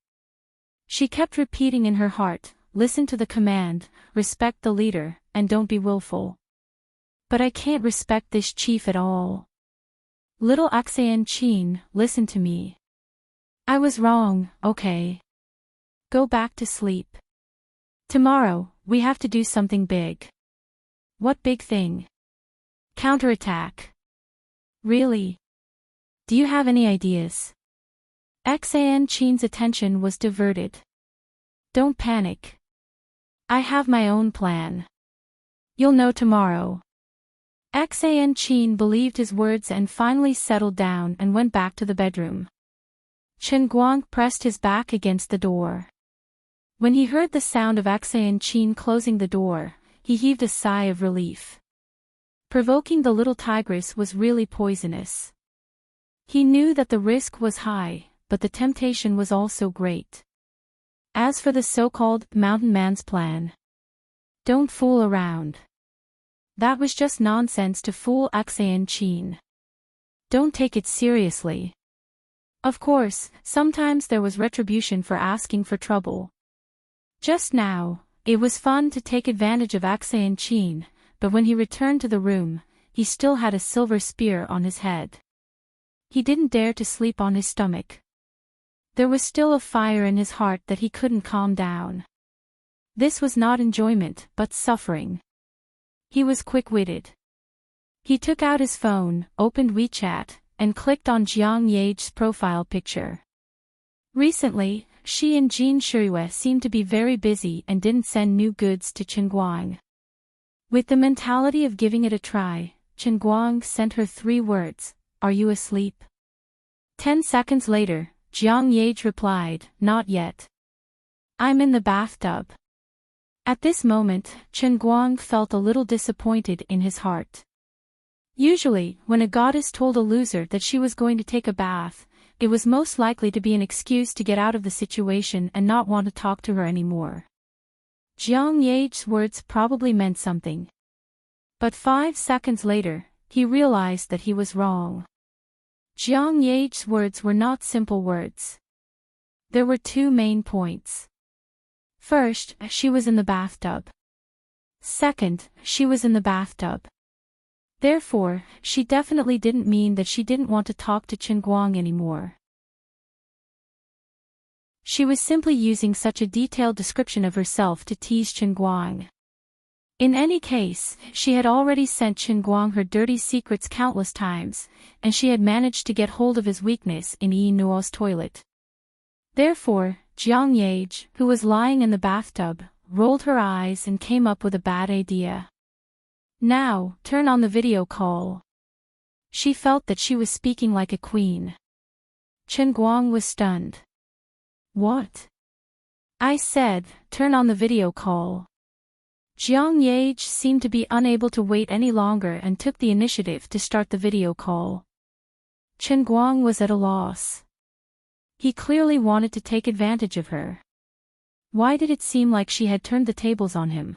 She kept repeating in her heart, "Listen to the command, respect the leader, and don't be willful." But I can't respect this chief at all. Little Enchanting, listen to me. I was wrong, okay? Go back to sleep. Tomorrow, we have to do something big. What big thing? Counterattack. Really? Do you have any ideas? Enchanting's attention was diverted. Don't panic. I have my own plan. You'll know tomorrow. Enchanting believed his words and finally settled down and went back to the bedroom. Chen Guang pressed his back against the door. When he heard the sound of Enchanting closing the door, he heaved a sigh of relief. Provoking the little tigress was really poisonous. He knew that the risk was high, but the temptation was also great. As for the so-called mountain man's plan, don't fool around. That was just nonsense to fool Enchanting. Don't take it seriously. Of course, sometimes there was retribution for asking for trouble. Just now, it was fun to take advantage of Enchanting, but when he returned to the room, he still had a silver spear on his head. He didn't dare to sleep on his stomach. There was still a fire in his heart that he couldn't calm down. This was not enjoyment, but suffering. He was quick-witted. He took out his phone, opened WeChat, and clicked on Jiang Yage's profile picture. Recently, she and Jin Shuiwe seemed to be very busy and didn't send new goods to Chen Guang. With the mentality of giving it a try, Chen Guang sent her 3 words, "Are you asleep?" 10 seconds later, Jiang Yage replied, "Not yet. I'm in the bathtub." At this moment, Chen Guang felt a little disappointed in his heart. Usually, when a goddess told a loser that she was going to take a bath, it was most likely to be an excuse to get out of the situation and not want to talk to her anymore. Jiang Yage's words probably meant something. But 5 seconds later, he realized that he was wrong. Jiang Yage's words were not simple words. There were 2 main points. First, she was in the bathtub. Second, she was in the bathtub. Therefore, she definitely didn't mean that she didn't want to talk to Chen Guang anymore. She was simply using such a detailed description of herself to tease Chen Guang. In any case, she had already sent Chen Guang her dirty secrets countless times, and she had managed to get hold of his weakness in Yi Nuo's toilet. Therefore, Jiang Yage, who was lying in the bathtub, rolled her eyes and came up with a bad idea. Now, turn on the video call. She felt that she was speaking like a queen. Chen Guang was stunned. What? I said, turn on the video call. Jiang Yage seemed to be unable to wait any longer and took the initiative to start the video call. Chen Guang was at a loss. He clearly wanted to take advantage of her. Why did it seem like she had turned the tables on him?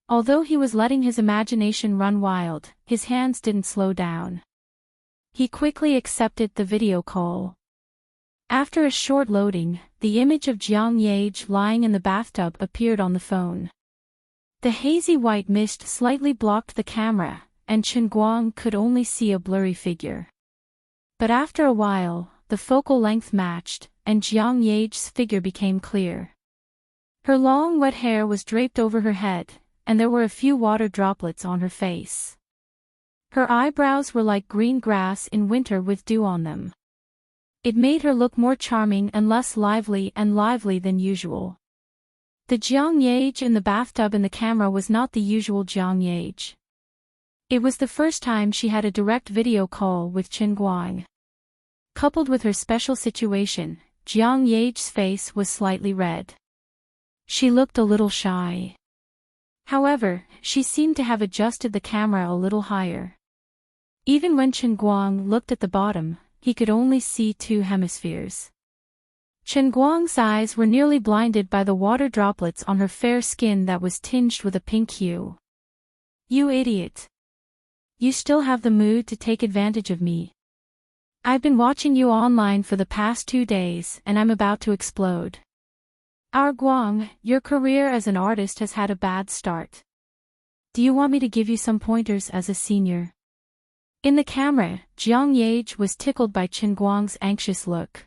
Although he was letting his imagination run wild, his hands didn't slow down. He quickly accepted the video call. After a short loading, the image of Jiang Yage lying in the bathtub appeared on the phone. The hazy white mist slightly blocked the camera, and Chen Guang could only see a blurry figure. But after a while, the focal length matched, and Jiang Yage's figure became clear. Her long wet hair was draped over her head, and there were a few water droplets on her face. Her eyebrows were like green grass in winter with dew on them. It made her look more charming and less lively than usual. The Jiang Yage in the bathtub in the camera was not the usual Jiang Yage. It was the first time she had a direct video call with Chen Guang. Coupled with her special situation, Jiang Yage's face was slightly red. She looked a little shy. However, she seemed to have adjusted the camera a little higher. Even when Chen Guang looked at the bottom, he could only see 2 hemispheres. Chen Guang's eyes were nearly blinded by the water droplets on her fair skin that was tinged with a pink hue. You idiot! You still have the mood to take advantage of me. I've been watching you online for the past 2 days and I'm about to explode. Our Guang, your career as an artist has had a bad start. Do you want me to give you some pointers as a senior? In the camera, Jiang Yage was tickled by Chen Guang's anxious look.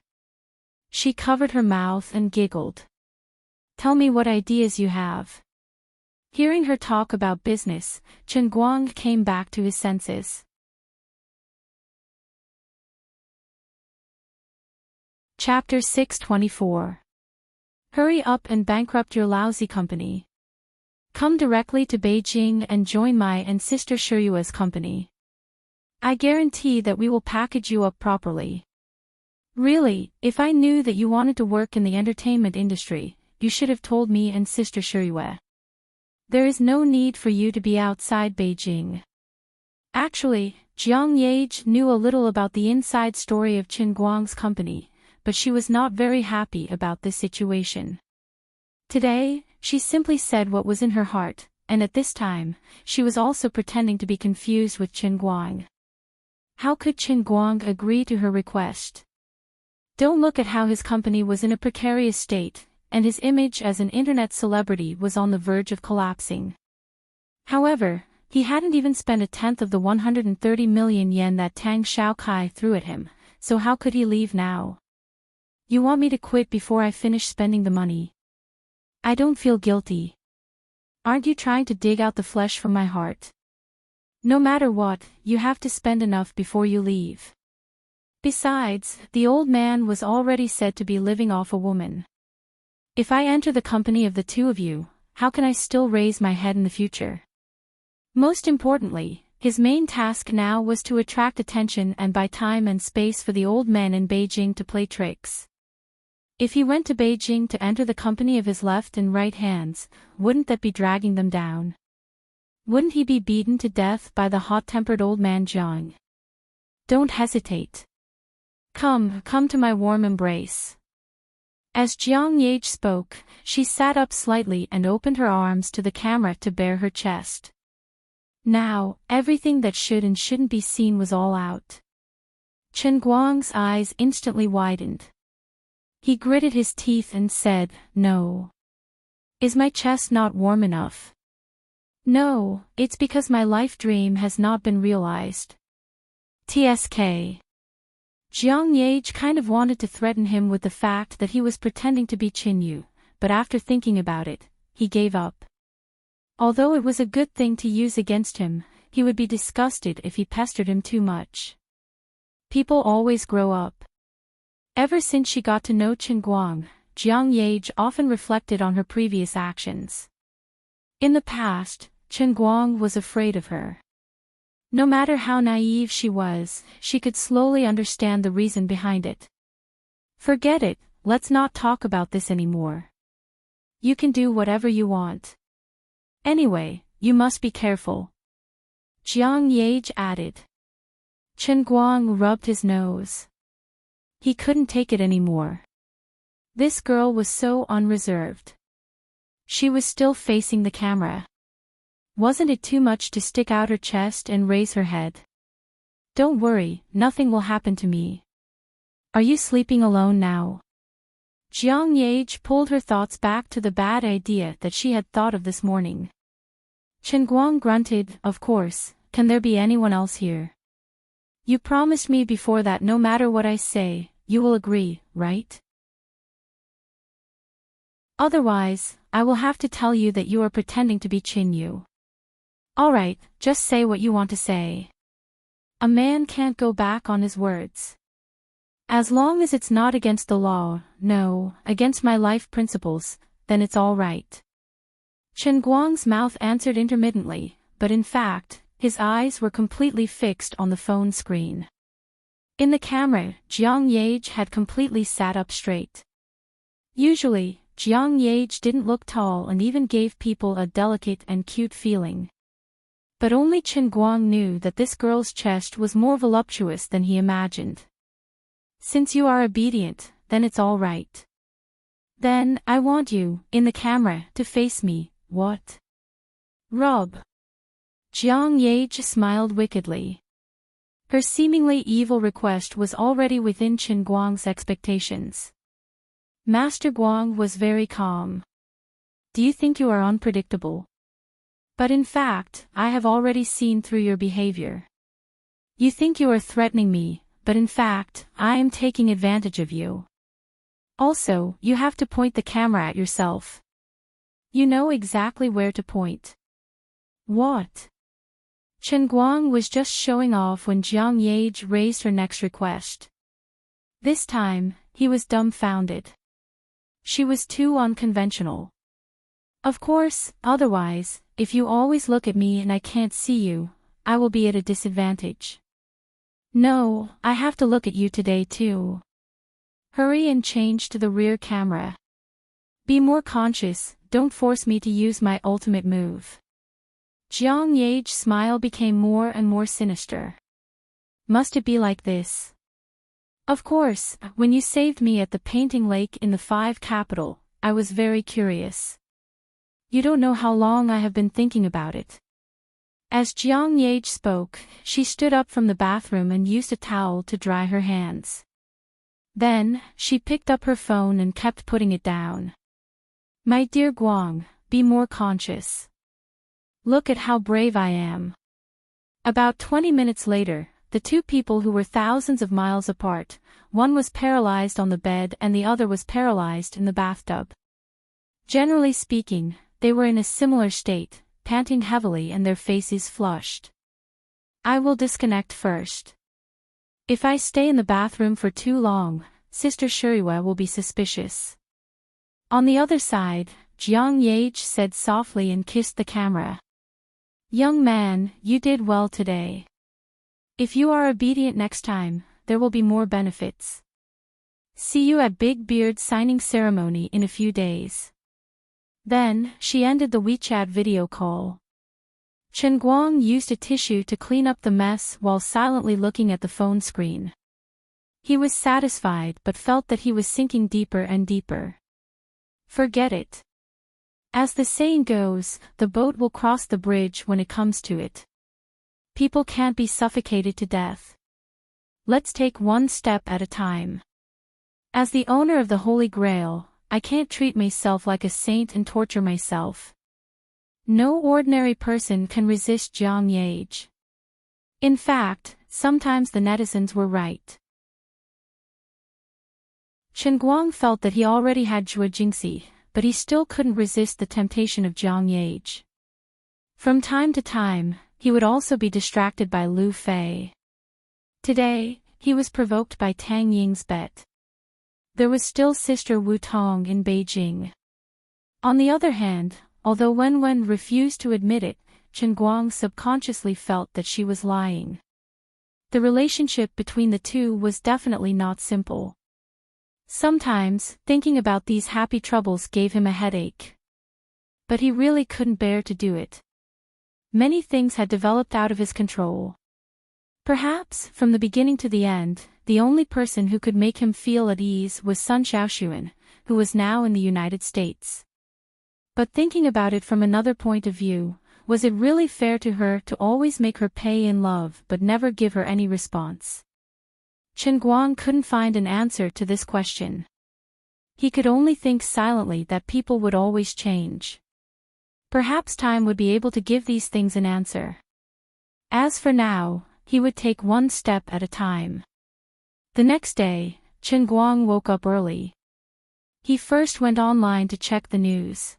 She covered her mouth and giggled. Tell me what ideas you have. Hearing her talk about business, Chen Guang came back to his senses. Chapter 624. Hurry up and bankrupt your lousy company. Come directly to Beijing and join my and sister Shiyue's company. I guarantee that we will package you up properly. Really, if I knew that you wanted to work in the entertainment industry, you should have told me and sister Shiyue. There is no need for you to be outside Beijing. Actually, Jiang Yage knew a little about the inside story of Qin Guang's company, but she was not very happy about this situation. Today, she simply said what was in her heart, and at this time, she was also pretending to be confused with Qin Guang. How could Qin Guang agree to her request? Don't look at how his company was in a precarious state, and his image as an internet celebrity was on the verge of collapsing. However, he hadn't even spent a tenth of the 130 million yen that Tang Xiaokai threw at him, so how could he leave now? You want me to quit before I finish spending the money? I don't feel guilty. Aren't you trying to dig out the flesh from my heart? No matter what, you have to spend enough before you leave. Besides, the old man was already said to be living off a woman. If I enter the company of the two of you, how can I still raise my head in the future? Most importantly, his main task now was to attract attention and buy time and space for the old men in Beijing to play tricks. If he went to Beijing to enter the company of his left and right hands, wouldn't that be dragging them down? Wouldn't he be beaten to death by the hot-tempered old man Jiang? Don't hesitate. Come to my warm embrace. As Jiang Yage spoke, she sat up slightly and opened her arms to the camera to bare her chest. Now, everything that should and shouldn't be seen was all out. Qin Guang's eyes instantly widened. He gritted his teeth and said, "No. Is my chest not warm enough?" "No, it's because my life dream has not been realized." TSK. Jiang Yage kind of wanted to threaten him with the fact that he was pretending to be Qinyu, but after thinking about it, he gave up. Although it was a good thing to use against him, he would be disgusted if he pestered him too much. People always grow up. Ever since she got to know Qin Guang, Jiang Yage often reflected on her previous actions. In the past, Qin Guang was afraid of her. No matter how naive she was, she could slowly understand the reason behind it. Forget it, let's not talk about this anymore. You can do whatever you want. Anyway, you must be careful. Jiang Yage added. Qin Guang rubbed his nose. He couldn't take it anymore. This girl was so unreserved. She was still facing the camera. Wasn't it too much to stick out her chest and raise her head? Don't worry, nothing will happen to me. Are you sleeping alone now? Jiang Yage pulled her thoughts back to the bad idea that she had thought of this morning. Qin Guang grunted, "Of course, can there be anyone else here? You promised me before that no matter what I say, you will agree, right? Otherwise, I will have to tell you that you are pretending to be Qinyu. Alright, just say what you want to say. A man can't go back on his words. As long as it's not against the law, no, against my life principles, then it's all right." Qin Guang's mouth answered intermittently, but in fact, his eyes were completely fixed on the phone screen. In the camera, Jiang Yage had completely sat up straight. Usually, Jiang Yage didn't look tall and even gave people a delicate and cute feeling. But only Qin Guang knew that this girl's chest was more voluptuous than he imagined. "Since you are obedient, then it's all right. Then, I want you, in the camera, to face me, what? Rub." Jiang Yage smiled wickedly. Her seemingly evil request was already within Qin Guang's expectations. Master Guang was very calm. "Do you think you are unpredictable? But in fact, I have already seen through your behavior. You think you are threatening me, but in fact, I am taking advantage of you. Also, you have to point the camera at yourself. You know exactly where to point." "What?" Qin Guang was just showing off when Jiang Yage raised her next request. This time, he was dumbfounded. She was too unconventional. Of course, otherwise, if you always look at me and I can't see you, I will be at a disadvantage. No, I have to look at you today too. Hurry and change to the rear camera. Be more conscious, don't force me to use my ultimate move. Jiang Yage's smile became more and more sinister. Must it be like this? Of course, when you saved me at the painting lake in the 5 capital, I was very curious. You don't know how long I have been thinking about it. As Jiang Yage spoke, she stood up from the bathroom and used a towel to dry her hands. Then, she picked up her phone and kept putting it down. My dear Guang, be more conscious. Look at how brave I am. About 20 minutes later, the two people who were thousands of miles apart, one was paralyzed on the bed and the other was paralyzed in the bathtub. Generally speaking, they were in a similar state, panting heavily and their faces flushed. I will disconnect first. If I stay in the bathroom for too long, Sister Shuriwa will be suspicious. On the other side, Jiang Yage said softly and kissed the camera. Young man, you did well today. If you are obedient next time, there will be more benefits. See you at Big Beard's signing ceremony in a few days. Then, she ended the WeChat video call. Chen Guang used a tissue to clean up the mess while silently looking at the phone screen. He was satisfied but felt that he was sinking deeper and deeper. Forget it. As the saying goes, the boat will cross the bridge when it comes to it. People can't be suffocated to death. Let's take one step at a time. As the owner of the Holy Grail, I can't treat myself like a saint and torture myself. No ordinary person can resist Jiang Yage. In fact, sometimes the netizens were right. Chen Guang felt that he already had Zhuo Jingxi, but he still couldn't resist the temptation of Jiang Yage. From time to time, he would also be distracted by Lu Fei. Today, he was provoked by Tang Ying's bet. There was still Sister Wu Tong in Beijing. On the other hand, although Wen Wen refused to admit it, Chen Guang subconsciously felt that she was lying. The relationship between the two was definitely not simple. Sometimes, thinking about these happy troubles gave him a headache. But he really couldn't bear to do it. Many things had developed out of his control. Perhaps, from the beginning to the end, the only person who could make him feel at ease was Sun Xiaoxuan, who was now in the United States. But thinking about it from another point of view, was it really fair to her to always make her pay in love but never give her any response? Chen Guang couldn't find an answer to this question. He could only think silently that people would always change. Perhaps time would be able to give these things an answer. As for now, he would take one step at a time. The next day, Chen Guang woke up early. He first went online to check the news.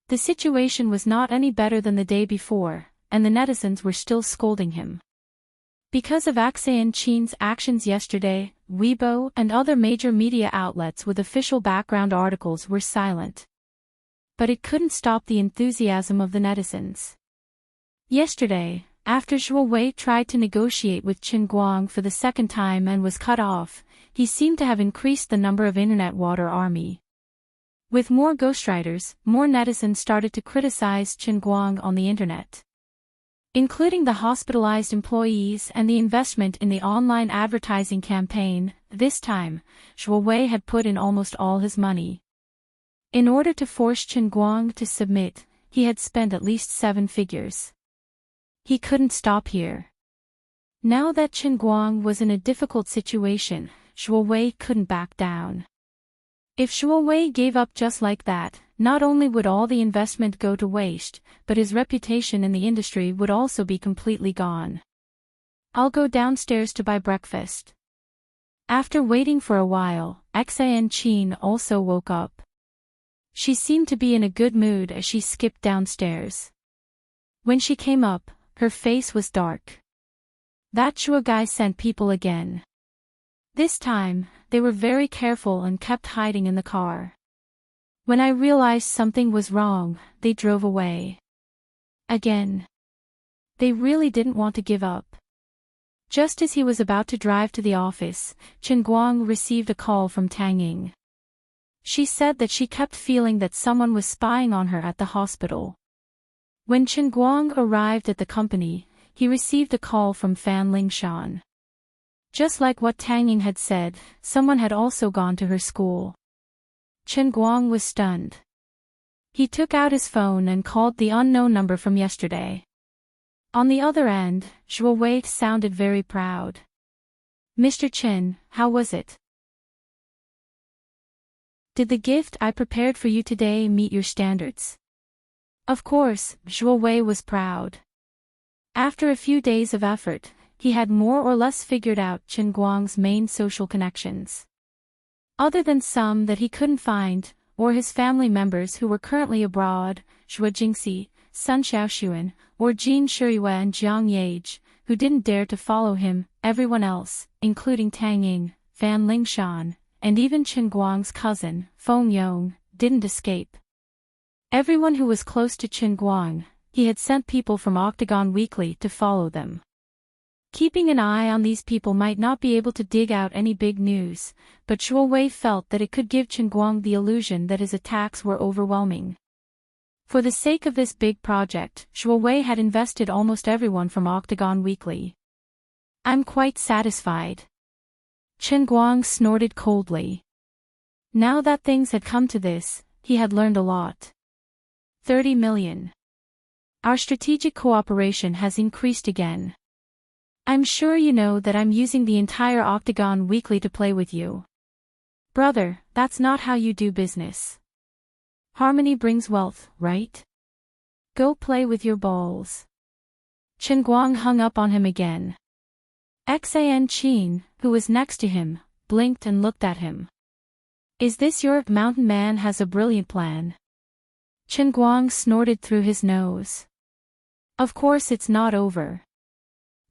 The situation was not any better than the day before, and the netizens were still scolding him. Because of Axian Qin's actions yesterday, Weibo and other major media outlets with official background articles were silent. But it couldn't stop the enthusiasm of the netizens. Yesterday, after Zhuo Wei tried to negotiate with Chen Guang for the second time and was cut off, he seemed to have increased the number of internet water army. With more ghostwriters, more netizens started to criticize Chen Guang on the internet. Including the hospitalized employees and the investment in the online advertising campaign, this time, Zhuo Wei had put in almost all his money. In order to force Chen Guang to submit, he had spent at least 7 figures. He couldn't stop here. Now that Chen Guang was in a difficult situation, Zhuo Wei couldn't back down. If Zhuo Wei gave up just like that, not only would all the investment go to waste, but his reputation in the industry would also be completely gone. I'll go downstairs to buy breakfast. After waiting for a while, Axian Qin also woke up. She seemed to be in a good mood as she skipped downstairs. When she came up, her face was dark. That Zhuo guy sent people again. This time, they were very careful and kept hiding in the car. When I realized something was wrong, they drove away. Again. They really didn't want to give up. Just as he was about to drive to the office, Chen Guang received a call from Tang Ying. She said that she kept feeling that someone was spying on her at the hospital. When Chen Guang arrived at the company, he received a call from Fan Lingshan. Just like what Tang Ying had said, someone had also gone to her school. Chen Guang was stunned. He took out his phone and called the unknown number from yesterday. On the other end, Zhuo Wei sounded very proud. "Mr. Chen, how was it? Did the gift I prepared for you today meet your standards?" Of course, Zhuo Wei was proud. After a few days of effort, he had more or less figured out Chen Guang's main social connections. Other than some that he couldn't find, or his family members who were currently abroad, Zhuo Jingxi, Sun Xiaoxuan, or Jin Shiyue and Jiang Yage, who didn't dare to follow him, everyone else, including Tang Ying, Fan Lingshan, and even Chen Guang's cousin, Feng Yong, didn't escape. Everyone who was close to Chen Guang, he had sent people from Octagon Weekly to follow them. Keeping an eye on these people might not be able to dig out any big news, but Zhuo Wei felt that it could give Chen Guang the illusion that his attacks were overwhelming. For the sake of this big project, Zhuo Wei had invested almost everyone from Octagon Weekly. "I'm quite satisfied." Chen Guang snorted coldly. Now that things had come to this, he had learned a lot. 30 million. Our strategic cooperation has increased again. I'm sure you know that I'm using the entire Octagon Weekly to play with you. Brother, that's not how you do business. Harmony brings wealth, right? Go play with your balls. Chen Guang hung up on him again. Xan Qin, who was next to him, blinked and looked at him. "Is this your mountain man has a brilliant plan?" Chen Guang snorted through his nose. "Of course it's not over.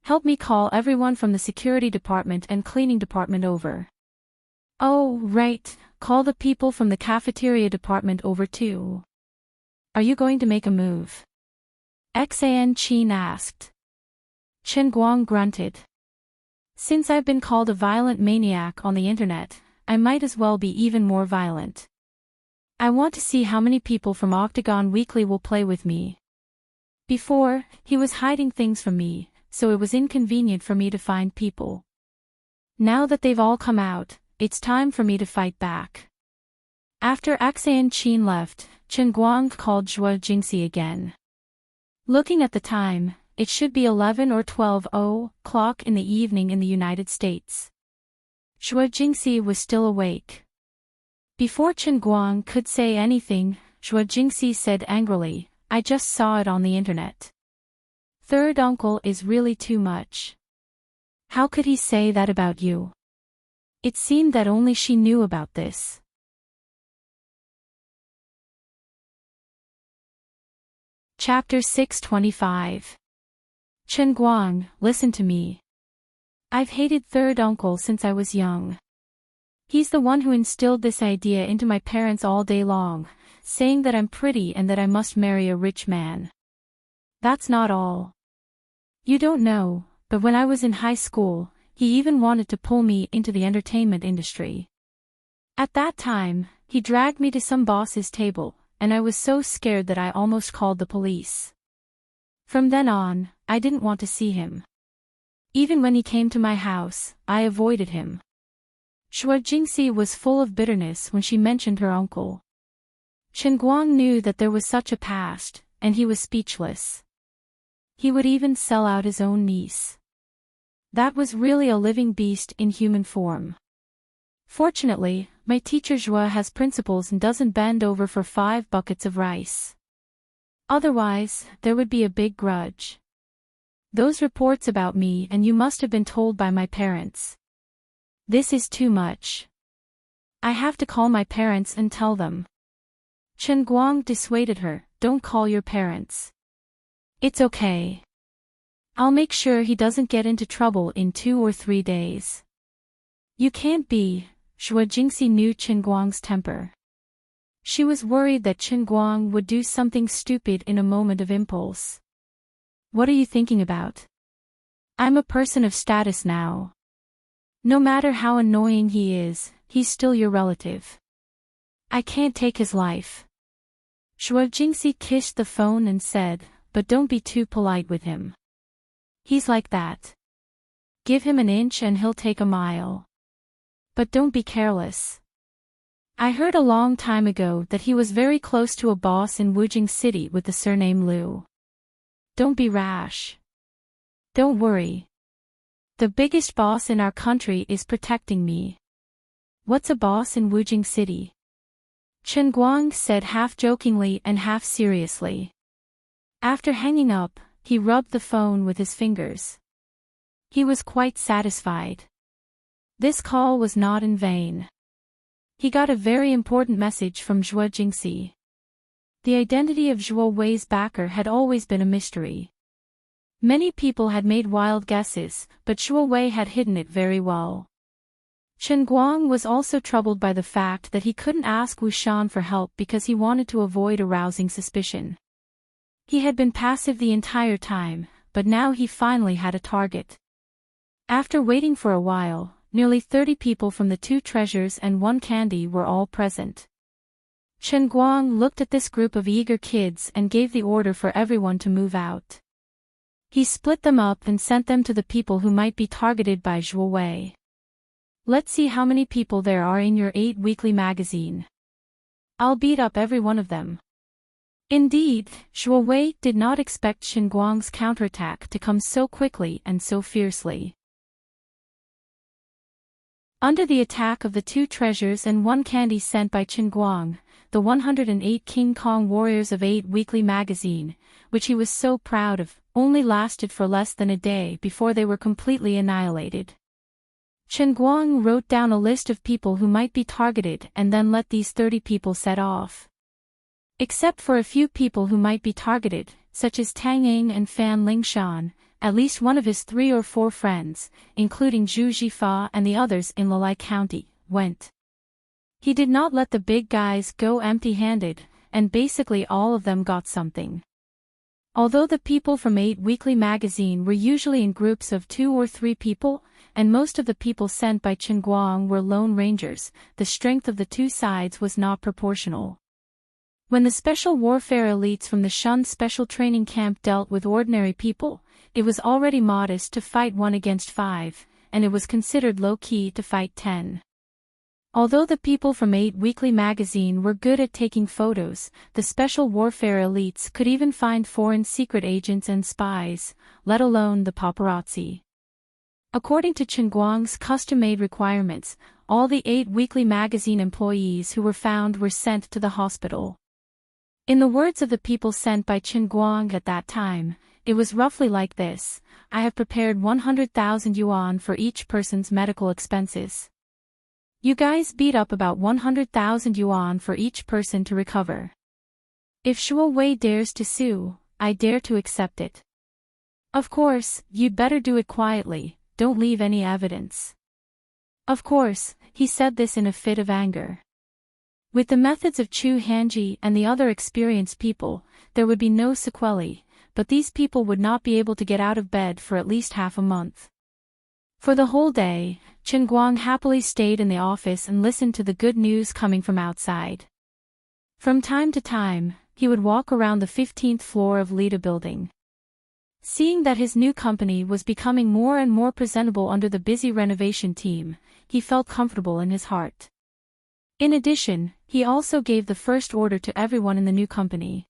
Help me call everyone from the security department and cleaning department over." "Oh, right, call the people from the cafeteria department over too." "Are you going to make a move?" Xan Qin asked. Chen Guang grunted. "Since I've been called a violent maniac on the internet, I might as well be even more violent. I want to see how many people from Octagon Weekly will play with me. Before, he was hiding things from me, so it was inconvenient for me to find people. Now that they've all come out, it's time for me to fight back." After Xan Qin left, Chen Guang called Zhuo Jingxi again. Looking at the time, it should be 11 or 12 o'clock in the evening in the United States. Zhuo Jingxi was still awake. Before Chen Guang could say anything, Zhuo Jingxi said angrily, "I just saw it on the internet. Third uncle is really too much. How could he say that about you?" It seemed that only she knew about this. Chapter 625. Chen Guang, listen to me. I've hated third uncle since I was young. He's the one who instilled this idea into my parents all day long, saying that I'm pretty and that I must marry a rich man. That's not all. You don't know, but when I was in high school, he even wanted to pull me into the entertainment industry. At that time, he dragged me to some boss's table, and I was so scared that I almost called the police. From then on, I didn't want to see him. Even when he came to my house, I avoided him. Zhuo Jingxi was full of bitterness when she mentioned her uncle. Chen Guang knew that there was such a past, and he was speechless. He would even sell out his own niece. That was really a living beast in human form. Fortunately, my teacher Zhuo has principles and doesn't bend over for 5 buckets of rice. Otherwise, there would be a big grudge. Those reports about me and you must have been told by my parents. This is too much. I have to call my parents and tell them. Chen Guang dissuaded her, "Don't call your parents. It's okay. I'll make sure he doesn't get into trouble in 2 or 3 days. You can't be. Zhuo Jingxi knew Chen Guang's temper. She was worried that Chen Guang would do something stupid in a moment of impulse. What are you thinking about? I'm a person of status now. No matter how annoying he is, he's still your relative. I can't take his life. Zhuo Jingxi kissed the phone and said, but don't be too polite with him. He's like that. Give him an inch and he'll take a mile. But don't be careless. I heard a long time ago that he was very close to a boss in Wujing City with the surname Liu. Don't be rash. Don't worry. The biggest boss in our country is protecting me. What's a boss in Wujing City? Chen Guang said half jokingly and half seriously. After hanging up, he rubbed the phone with his fingers. He was quite satisfied. This call was not in vain. He got a very important message from Zhuo Jingxi. The identity of Zhuo Wei's backer had always been a mystery. Many people had made wild guesses, but Zhuo Wei had hidden it very well. Chen Guang was also troubled by the fact that he couldn't ask Wu Shan for help because he wanted to avoid arousing suspicion. He had been passive the entire time, but now he finally had a target. After waiting for a while, nearly 30 people from the 2 treasures and 1 candy were all present. Chen Guang looked at this group of eager kids and gave the order for everyone to move out. He split them up and sent them to the people who might be targeted by Zhuo Wei. Let's see how many people there are in your 8 weekly magazine. I'll beat up every one of them. Indeed, Zhuo Wei did not expect Chen Guang's counterattack to come so quickly and so fiercely. Under the attack of the 2 treasures and 1 candy sent by Chen Guang, the 108 King Kong warriors of 8 weekly magazine, which he was so proud of, only lasted for less than a day before they were completely annihilated. Chen Guang wrote down a list of people who might be targeted and then let these 30 people set off. Except for a few people who might be targeted, such as Tang Ying and Fan Lingshan, at least one of his 3 or 4 friends, including Zhu Jifa and the others in Lilai County, went. He did not let the big guys go empty-handed, and basically all of them got something. Although the people from 8 weekly magazine were usually in groups of 2 or 3 people, and most of the people sent by Chen Guang were lone rangers, the strength of the 2 sides was not proportional. When the special warfare elites from the Shun special training camp dealt with ordinary people, it was already modest to fight 1 against 5, and it was considered low-key to fight 10. Although the people from 8 weekly magazine were good at taking photos, the special warfare elites could even find foreign secret agents and spies, let alone the paparazzi. According to Chen Guang's custom-made requirements, all the 8 weekly magazine employees who were found were sent to the hospital. In the words of the people sent by Chen Guang at that time, it was roughly like this: I have prepared 100,000 yuan for each person's medical expenses. You guys beat up about 100,000 yuan for each person to recover. If Zhuo Wei dares to sue, I dare to accept it. Of course, you'd better do it quietly, don't leave any evidence. Of course, he said this in a fit of anger. With the methods of Chu Hanji and the other experienced people, there would be no sequelae, but these people would not be able to get out of bed for at least half a month. For the whole day, Chen Guang happily stayed in the office and listened to the good news coming from outside. From time to time, he would walk around the 15th floor of Lida building. Seeing that his new company was becoming more and more presentable under the busy renovation team, he felt comfortable in his heart. In addition, he also gave the first order to everyone in the new company.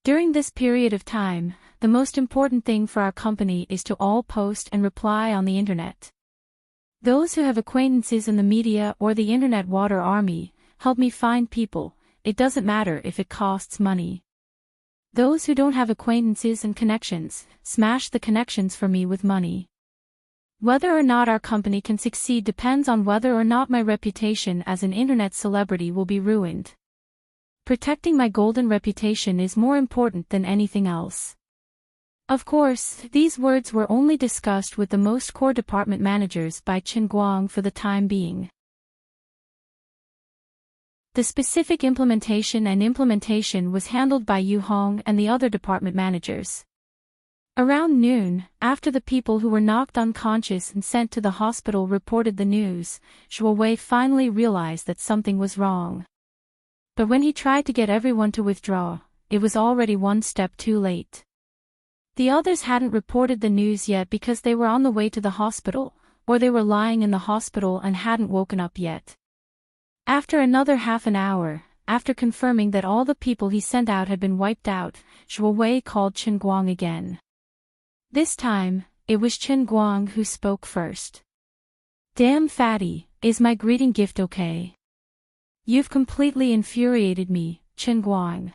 During this period of time, the most important thing for our company is to all post and reply on the internet. Those who have acquaintances in the media or the internet water army, help me find people, it doesn't matter if it costs money. Those who don't have acquaintances and connections, smash the connections for me with money. Whether or not our company can succeed depends on whether or not my reputation as an internet celebrity will be ruined. Protecting my golden reputation is more important than anything else. Of course, these words were only discussed with the most core department managers by Chen Guang for the time being. The specific implementation was handled by Yu Hong and the other department managers. Around noon, after the people who were knocked unconscious and sent to the hospital reported the news, Zhuo Wei finally realized that something was wrong. But when he tried to get everyone to withdraw, it was already one step too late. The others hadn't reported the news yet because they were on the way to the hospital, or they were lying in the hospital and hadn't woken up yet. After another half an hour, after confirming that all the people he sent out had been wiped out, Zhuo Wei called Chen Guang again. This time, it was Chen Guang who spoke first. "Damn fatty, is my greeting gift okay? You've completely infuriated me, Chen Guang."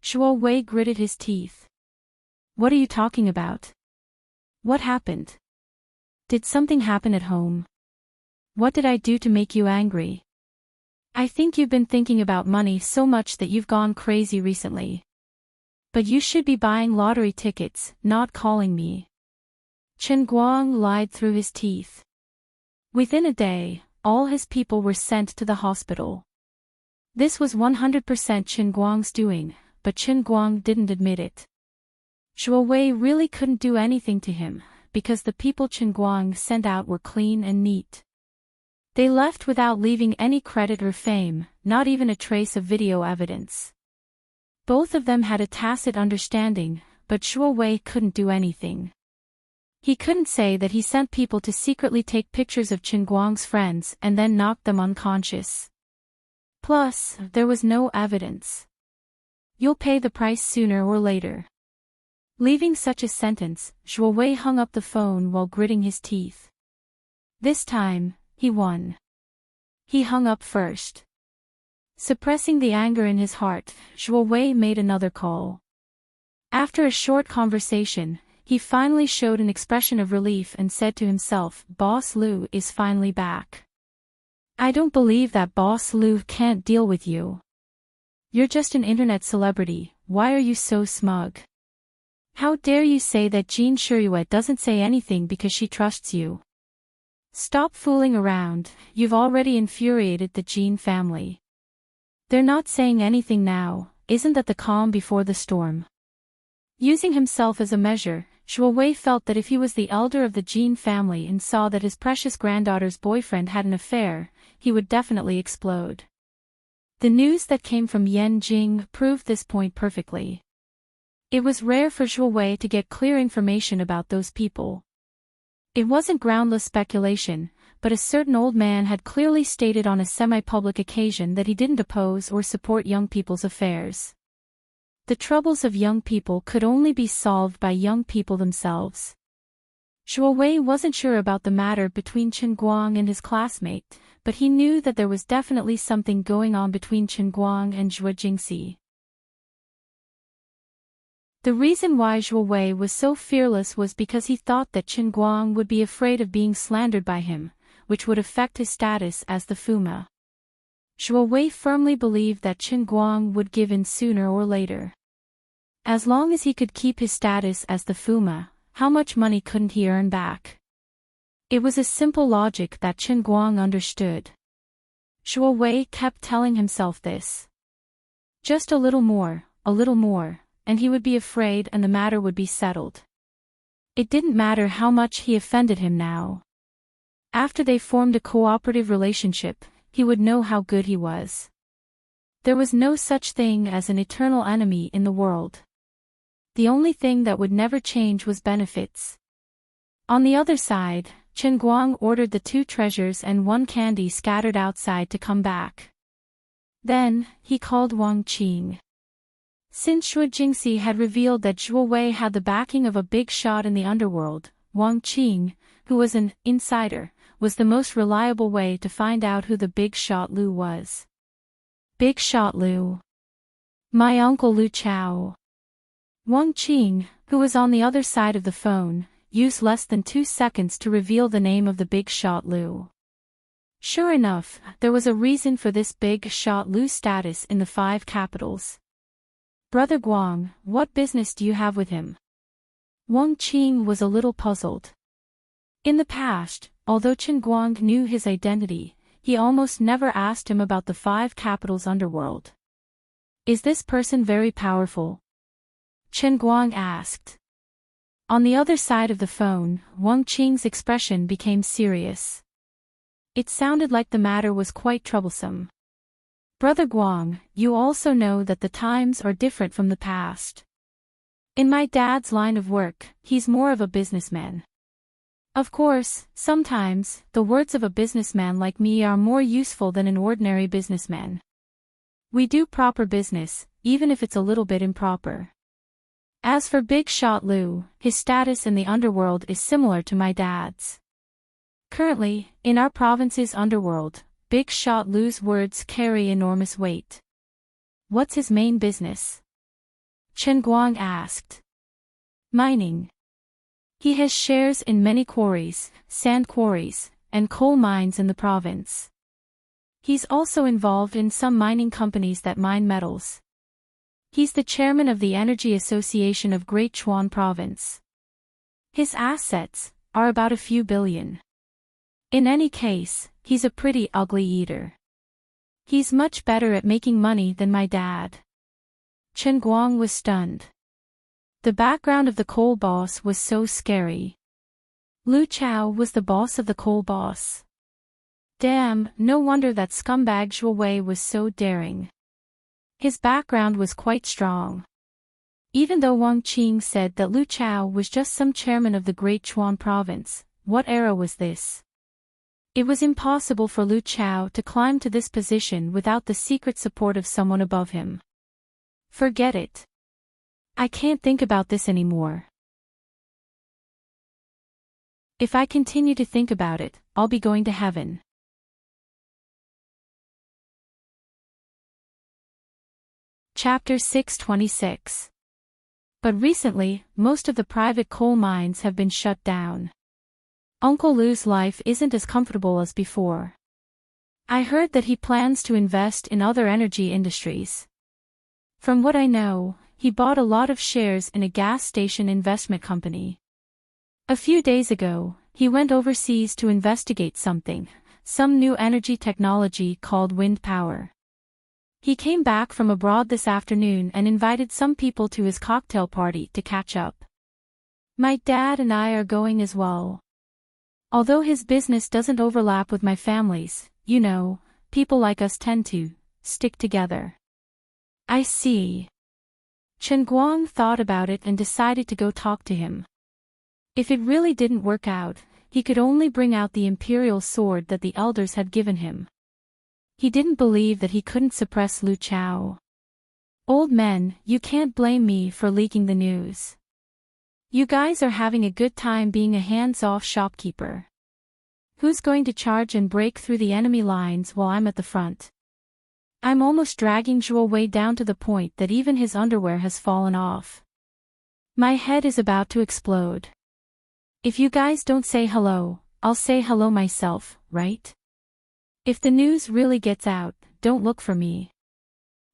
Zhuo Wei gritted his teeth. "What are you talking about? What happened? Did something happen at home? What did I do to make you angry? I think you've been thinking about money so much that you've gone crazy recently. But you should be buying lottery tickets, not calling me." Chen Guang lied through his teeth. Within a day, all his people were sent to the hospital. This was 100% Chen Guang's doing, but Chen Guang didn't admit it. Zhuo Wei really couldn't do anything to him, because the people Chen Guang sent out were clean and neat. They left without leaving any credit or fame, not even a trace of video evidence. Both of them had a tacit understanding, but Zhuo Wei couldn't do anything. He couldn't say that he sent people to secretly take pictures of Chen Guang's friends and then knock them unconscious. Plus, there was no evidence. "You'll pay the price sooner or later." Leaving such a sentence, Zhuo Wei hung up the phone while gritting his teeth. This time, he won. He hung up first. Suppressing the anger in his heart, Zhuo Wei made another call. After a short conversation, he finally showed an expression of relief and said to himself, "Boss Liu is finally back. I don't believe that Boss Liu can't deal with you. You're just an internet celebrity, why are you so smug? How dare you say that Jean Shiyue doesn't say anything because she trusts you? Stop fooling around, you've already infuriated the Jean family. They're not saying anything now, isn't that the calm before the storm?" Using himself as a measure, Zhuo Wei felt that if he was the elder of the Jean family and saw that his precious granddaughter's boyfriend had an affair, he would definitely explode. The news that came from Yan Jing proved this point perfectly. It was rare for Zhuo Wei to get clear information about those people. It wasn't groundless speculation, but a certain old man had clearly stated on a semi-public occasion that he didn't oppose or support young people's affairs. The troubles of young people could only be solved by young people themselves. Zhuo Wei wasn't sure about the matter between Chen Guang and his classmate, but he knew that there was definitely something going on between Chen Guang and Zhuo Jingxi. The reason why Zhuo Wei was so fearless was because he thought that Chen Guang would be afraid of being slandered by him, which would affect his status as the Fuma. Zhuo Wei firmly believed that Chen Guang would give in sooner or later. As long as he could keep his status as the Fuma, how much money couldn't he earn back? It was a simple logic that Chen Guang understood. Zhuo Wei kept telling himself this. Just a little more, and he would be afraid and the matter would be settled. It didn't matter how much he offended him now. After they formed a cooperative relationship, he would know how good he was. There was no such thing as an eternal enemy in the world. The only thing that would never change was benefits. On the other side, Chen Guang ordered the 2 treasures and 1 candy scattered outside to come back. Then, he called Wang Qing. Since Zhuo Jingxi had revealed that Zhuo Wei had the backing of a big shot in the underworld, Wang Qing, who was an insider, was the most reliable way to find out who the big shot Liu was. "Big shot Liu. My uncle Liu Chao." Wang Qing, who was on the other side of the phone, used less than 2 seconds to reveal the name of the big shot Liu. Sure enough, there was a reason for this big shot Liu status in the 5 capitals. "Brother Guang, what business do you have with him?" Wang Qing was a little puzzled. In the past, although Chen Guang knew his identity, he almost never asked him about the 5 capitals underworld. Is this person very powerful? Chen Guang asked. On the other side of the phone, Wang Qing's expression became serious. It sounded like the matter was quite troublesome. Brother Guang, you also know that the times are different from the past. In my dad's line of work, he's more of a businessman. Of course, sometimes, the words of a businessman like me are more useful than an ordinary businessman. We do proper business, even if it's a little bit improper. As for Big Shot Lu, his status in the underworld is similar to my dad's. Currently, in our province's underworld, Big Shot Lu's words carry enormous weight. What's his main business? Chen Guang asked. Mining. He has shares in many quarries, sand quarries, and coal mines in the province. He's also involved in some mining companies that mine metals. He's the chairman of the Energy Association of Great Chuan Province. His assets are about a few billion. In any case, he's a pretty ugly eater. He's much better at making money than my dad. Chen Guang was stunned. The background of the coal boss was so scary. Lu Chao was the boss of the coal boss. Damn, no wonder that scumbag Zhuo Wei was so daring. His background was quite strong. Even though Wang Qing said that Lu Chao was just some chairman of the Great Chuan Province, what era was this? It was impossible for Lu Chao to climb to this position without the secret support of someone above him. Forget it. I can't think about this anymore. If I continue to think about it, I'll be going to heaven. Chapter 626. But recently, most of the private coal mines have been shut down. Uncle Lu's life isn't as comfortable as before. I heard that he plans to invest in other energy industries. From what I know, he bought a lot of shares in a gas station investment company. A few days ago, he went overseas to investigate something, some new energy technology called wind power. He came back from abroad this afternoon and invited some people to his cocktail party to catch up. My dad and I are going as well. Although his business doesn't overlap with my family's, you know, people like us tend to stick together. I see. Chen Guang thought about it and decided to go talk to him. If it really didn't work out, he could only bring out the imperial sword that the elders had given him. He didn't believe that he couldn't suppress Lu Chao. Old men, you can't blame me for leaking the news. You guys are having a good time being a hands-off shopkeeper. Who's going to charge and break through the enemy lines while I'm at the front? I'm almost dragging Zhuo Wei down to the point that even his underwear has fallen off. My head is about to explode. If you guys don't say hello, I'll say hello myself, right? If the news really gets out, don't look for me.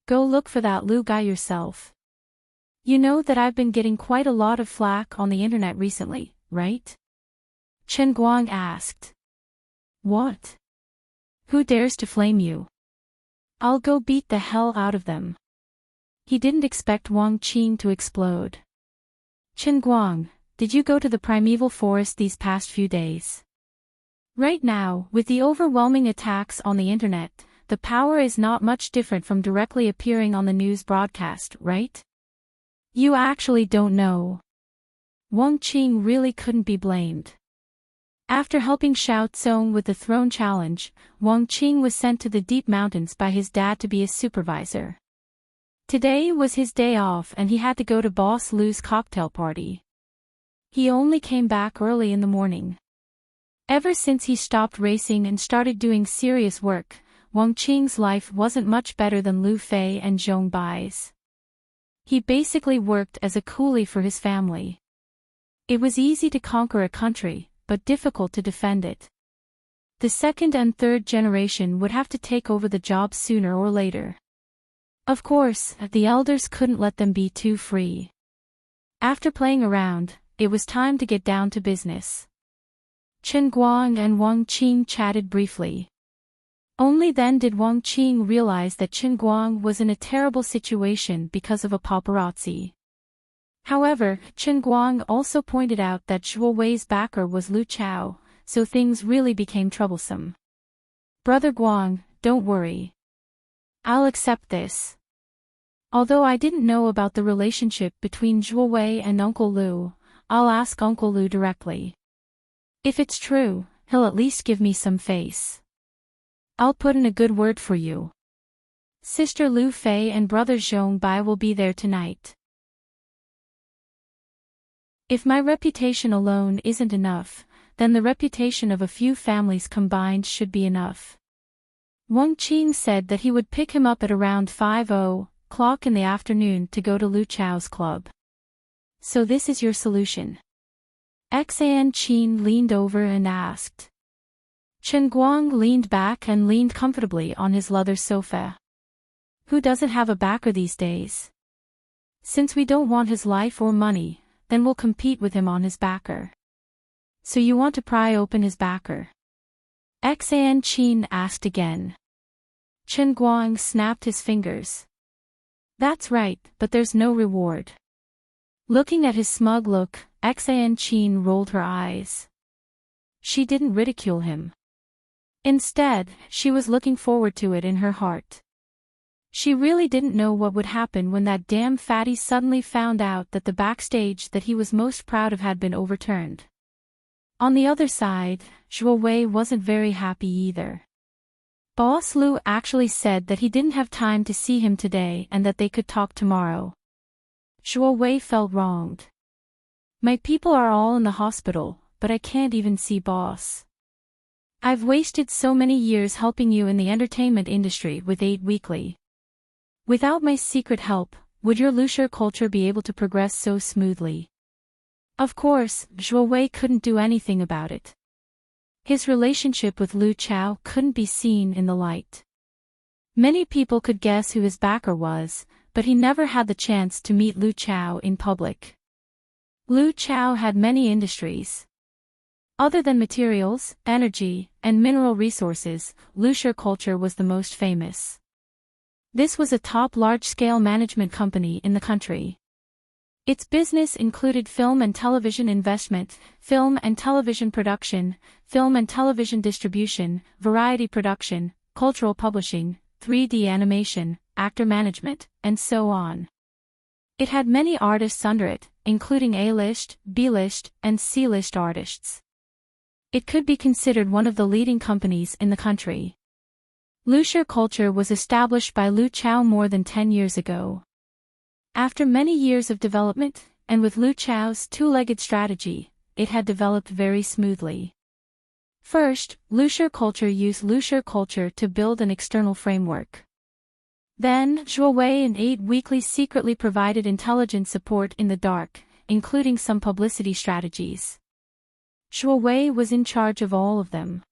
Go look for that Lu guy yourself. You know that I've been getting quite a lot of flack on the internet recently, right? Chen Guang asked. What? Who dares to flame you? I'll go beat the hell out of them. He didn't expect Wang Qing to explode. Chen Guang, did you go to the primeval forest these past few days? Right now, with the overwhelming attacks on the internet, the power is not much different from directly appearing on the news broadcast, right? You actually don't know. Wang Qing really couldn't be blamed. After helping Xiao Tsong with the throne challenge, Wang Qing was sent to the deep mountains by his dad to be his supervisor. Today was his day off and he had to go to Boss Lu's cocktail party. He only came back early in the morning. Ever since he stopped racing and started doing serious work, Wang Qing's life wasn't much better than Lu Fei and Zhong Bai's. He basically worked as a coolie for his family. It was easy to conquer a country, but difficult to defend it. The second and third generation would have to take over the job sooner or later. Of course, the elders couldn't let them be too free. After playing around, it was time to get down to business. Chen Guang and Wang Qing chatted briefly. Only then did Wang Qing realize that Chen Guang was in a terrible situation because of a paparazzi. However, Chen Guang also pointed out that Zhuo Wei's backer was Lu Chao, so things really became troublesome. Brother Guang, don't worry. I'll accept this. Although I didn't know about the relationship between Zhuo Wei and Uncle Lu, I'll ask Uncle Lu directly. If it's true, he'll at least give me some face. I'll put in a good word for you. Sister Lu Fei and brother Zhong Bai will be there tonight. If my reputation alone isn't enough, then the reputation of a few families combined should be enough. Wang Qing said that he would pick him up at around 5:00 in the afternoon to go to Lu Chao's club. So this is your solution? Xan Qin leaned over and asked. Chen Guang leaned back and leaned comfortably on his leather sofa. Who doesn't have a backer these days? Since we don't want his life or money, then we'll compete with him on his backer. So you want to pry open his backer? Xan Qin asked again. Chen Guang snapped his fingers. That's right, but there's no reward. Looking at his smug look, Xan Qin rolled her eyes. She didn't ridicule him. Instead, she was looking forward to it in her heart. She really didn't know what would happen when that damn fatty suddenly found out that the backstage that he was most proud of had been overturned. On the other side, Zhuo Wei wasn't very happy either. Boss Lu actually said that he didn't have time to see him today and that they could talk tomorrow. Zhuo Wei felt wronged. My people are all in the hospital, but I can't even see boss. I've wasted so many years helping you in the entertainment industry with 8 Weekly. Without my secret help, would your LoveLore culture be able to progress so smoothly? Of course, Zhuo Wei couldn't do anything about it. His relationship with Lu Chao couldn't be seen in the light. Many people could guess who his backer was, but he never had the chance to meet Lu Chao in public. Lu Chao had many industries. Other than materials, energy, and mineral resources, LoveLore culture was the most famous. This was a top large-scale management company in the country. Its business included film and television investment, film and television production, film and television distribution, variety production, cultural publishing, 3D animation, actor management, and so on. It had many artists under it, including A-list, B-list, and C-list artists. It could be considered one of the leading companies in the country. LoveLore culture was established by Lu Chao more than 10 years ago. After many years of development, and with Lu Chao's two-legged strategy, it had developed very smoothly. First, LoveLore culture used LoveLore culture to build an external framework. Then, Zhuo Wei and 8 Weekly secretly provided intelligence support in the dark, including some publicity strategies. Zhuo Wei was in charge of all of them.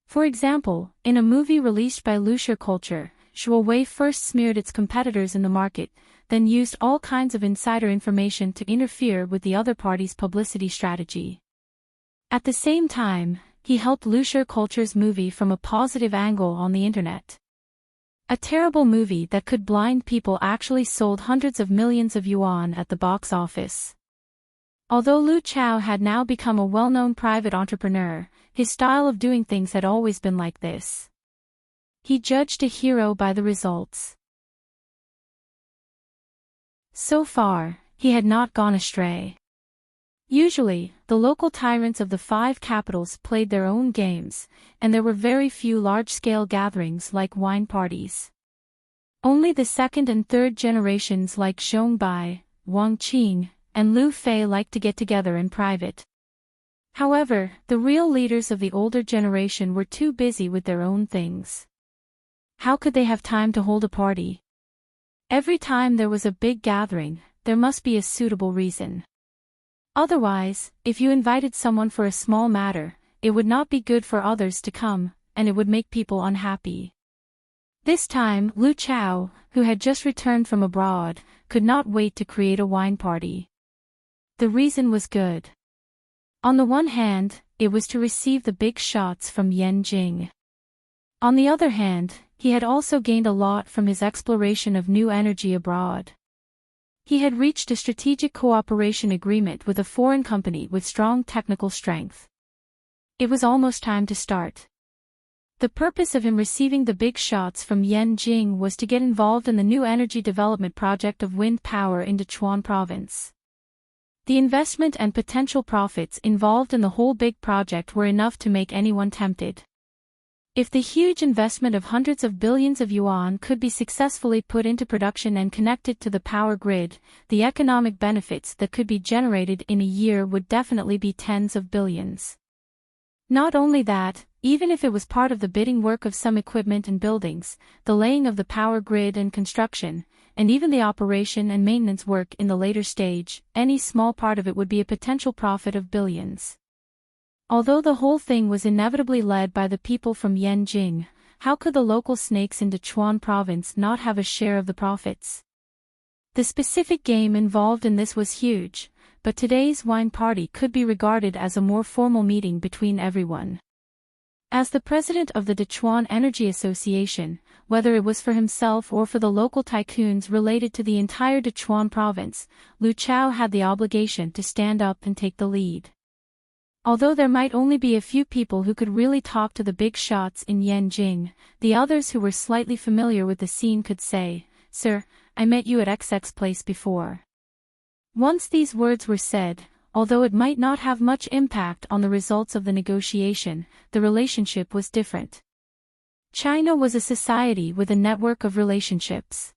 For example, in a movie released by LoveLore culture, Zhuo Wei first smeared its competitors in the market, then used all kinds of insider information to interfere with the other party's publicity strategy. At the same time, he helped LoveLore culture's movie from a positive angle on the internet. A terrible movie that could blind people actually sold hundreds of millions of yuan at the box office. Although Lu Chao had now become a well-known private entrepreneur, his style of doing things had always been like this. He judged a hero by the results. So far, he had not gone astray. Usually, the local tyrants of the 5 capitals played their own games, and there were very few large-scale gatherings like wine parties. Only the second and third generations like Zhong Bai, Wang Qing, and Lu Fei liked to get together in private. However, the real leaders of the older generation were too busy with their own things. How could they have time to hold a party? Every time there was a big gathering, there must be a suitable reason. Otherwise, if you invited someone for a small matter, it would not be good for others to come, and it would make people unhappy. This time, Lu Chao, who had just returned from abroad, could not wait to create a wine party. The reason was good. On the one hand, it was to receive the big shots from Yanjing. On the other hand, he had also gained a lot from his exploration of new energy abroad. He had reached a strategic cooperation agreement with a foreign company with strong technical strength. It was almost time to start. The purpose of him receiving the big shots from Yanjing was to get involved in the new energy development project of wind power in Sichuan province. The investment and potential profits involved in the whole big project were enough to make anyone tempted. If the huge investment of hundreds of billions of yuan could be successfully put into production and connected to the power grid, the economic benefits that could be generated in a year would definitely be tens of billions. Not only that, even if it was part of the bidding work of some equipment and buildings, the laying of the power grid and construction, and even the operation and maintenance work in the later stage, any small part of it would be a potential profit of billions. Although the whole thing was inevitably led by the people from Yanjing, how could the local snakes in Sichuan province not have a share of the profits? The specific game involved in this was huge, but today's wine party could be regarded as a more formal meeting between everyone. As the president of the Sichuan Energy Association, whether it was for himself or for the local tycoons related to the entire Sichuan province, Lu Chao had the obligation to stand up and take the lead. Although there might only be a few people who could really talk to the big shots in Yanjing, the others who were slightly familiar with the scene could say, "Sir, I met you at XX place before." Once these words were said, although it might not have much impact on the results of the negotiation, the relationship was different. China was a society with a network of relationships.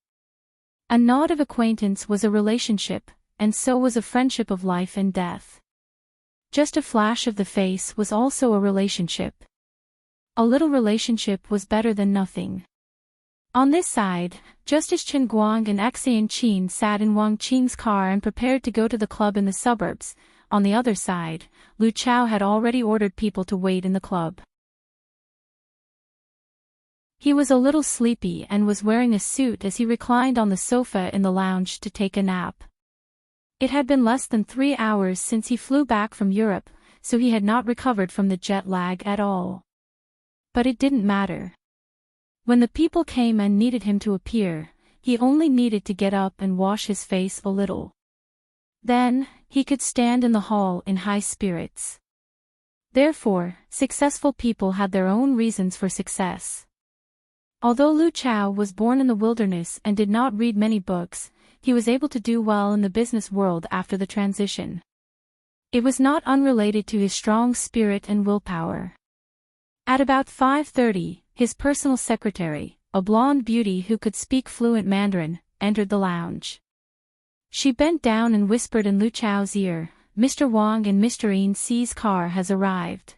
A nod of acquaintance was a relationship, and so was a friendship of life and death. Just a flash of the face was also a relationship. A little relationship was better than nothing. On this side, just as Chen Guang and Xian Qin sat in Wang Qing's car and prepared to go to the club in the suburbs, on the other side, Lu Chao had already ordered people to wait in the club. He was a little sleepy and was wearing a suit as he reclined on the sofa in the lounge to take a nap. It had been less than 3 hours since he flew back from Europe, so he had not recovered from the jet lag at all. But it didn't matter. When the people came and needed him to appear, he only needed to get up and wash his face a little. Then, he could stand in the hall in high spirits. Therefore, successful people had their own reasons for success. Although Lu Chao was born in the wilderness and did not read many books, he was able to do well in the business world after the transition. It was not unrelated to his strong spirit and willpower. At about 5:30, his personal secretary, a blonde beauty who could speak fluent Mandarin, entered the lounge. She bent down and whispered in Lu Chao's ear, "Mr. Wang and Mr. Yin Xi's car has arrived."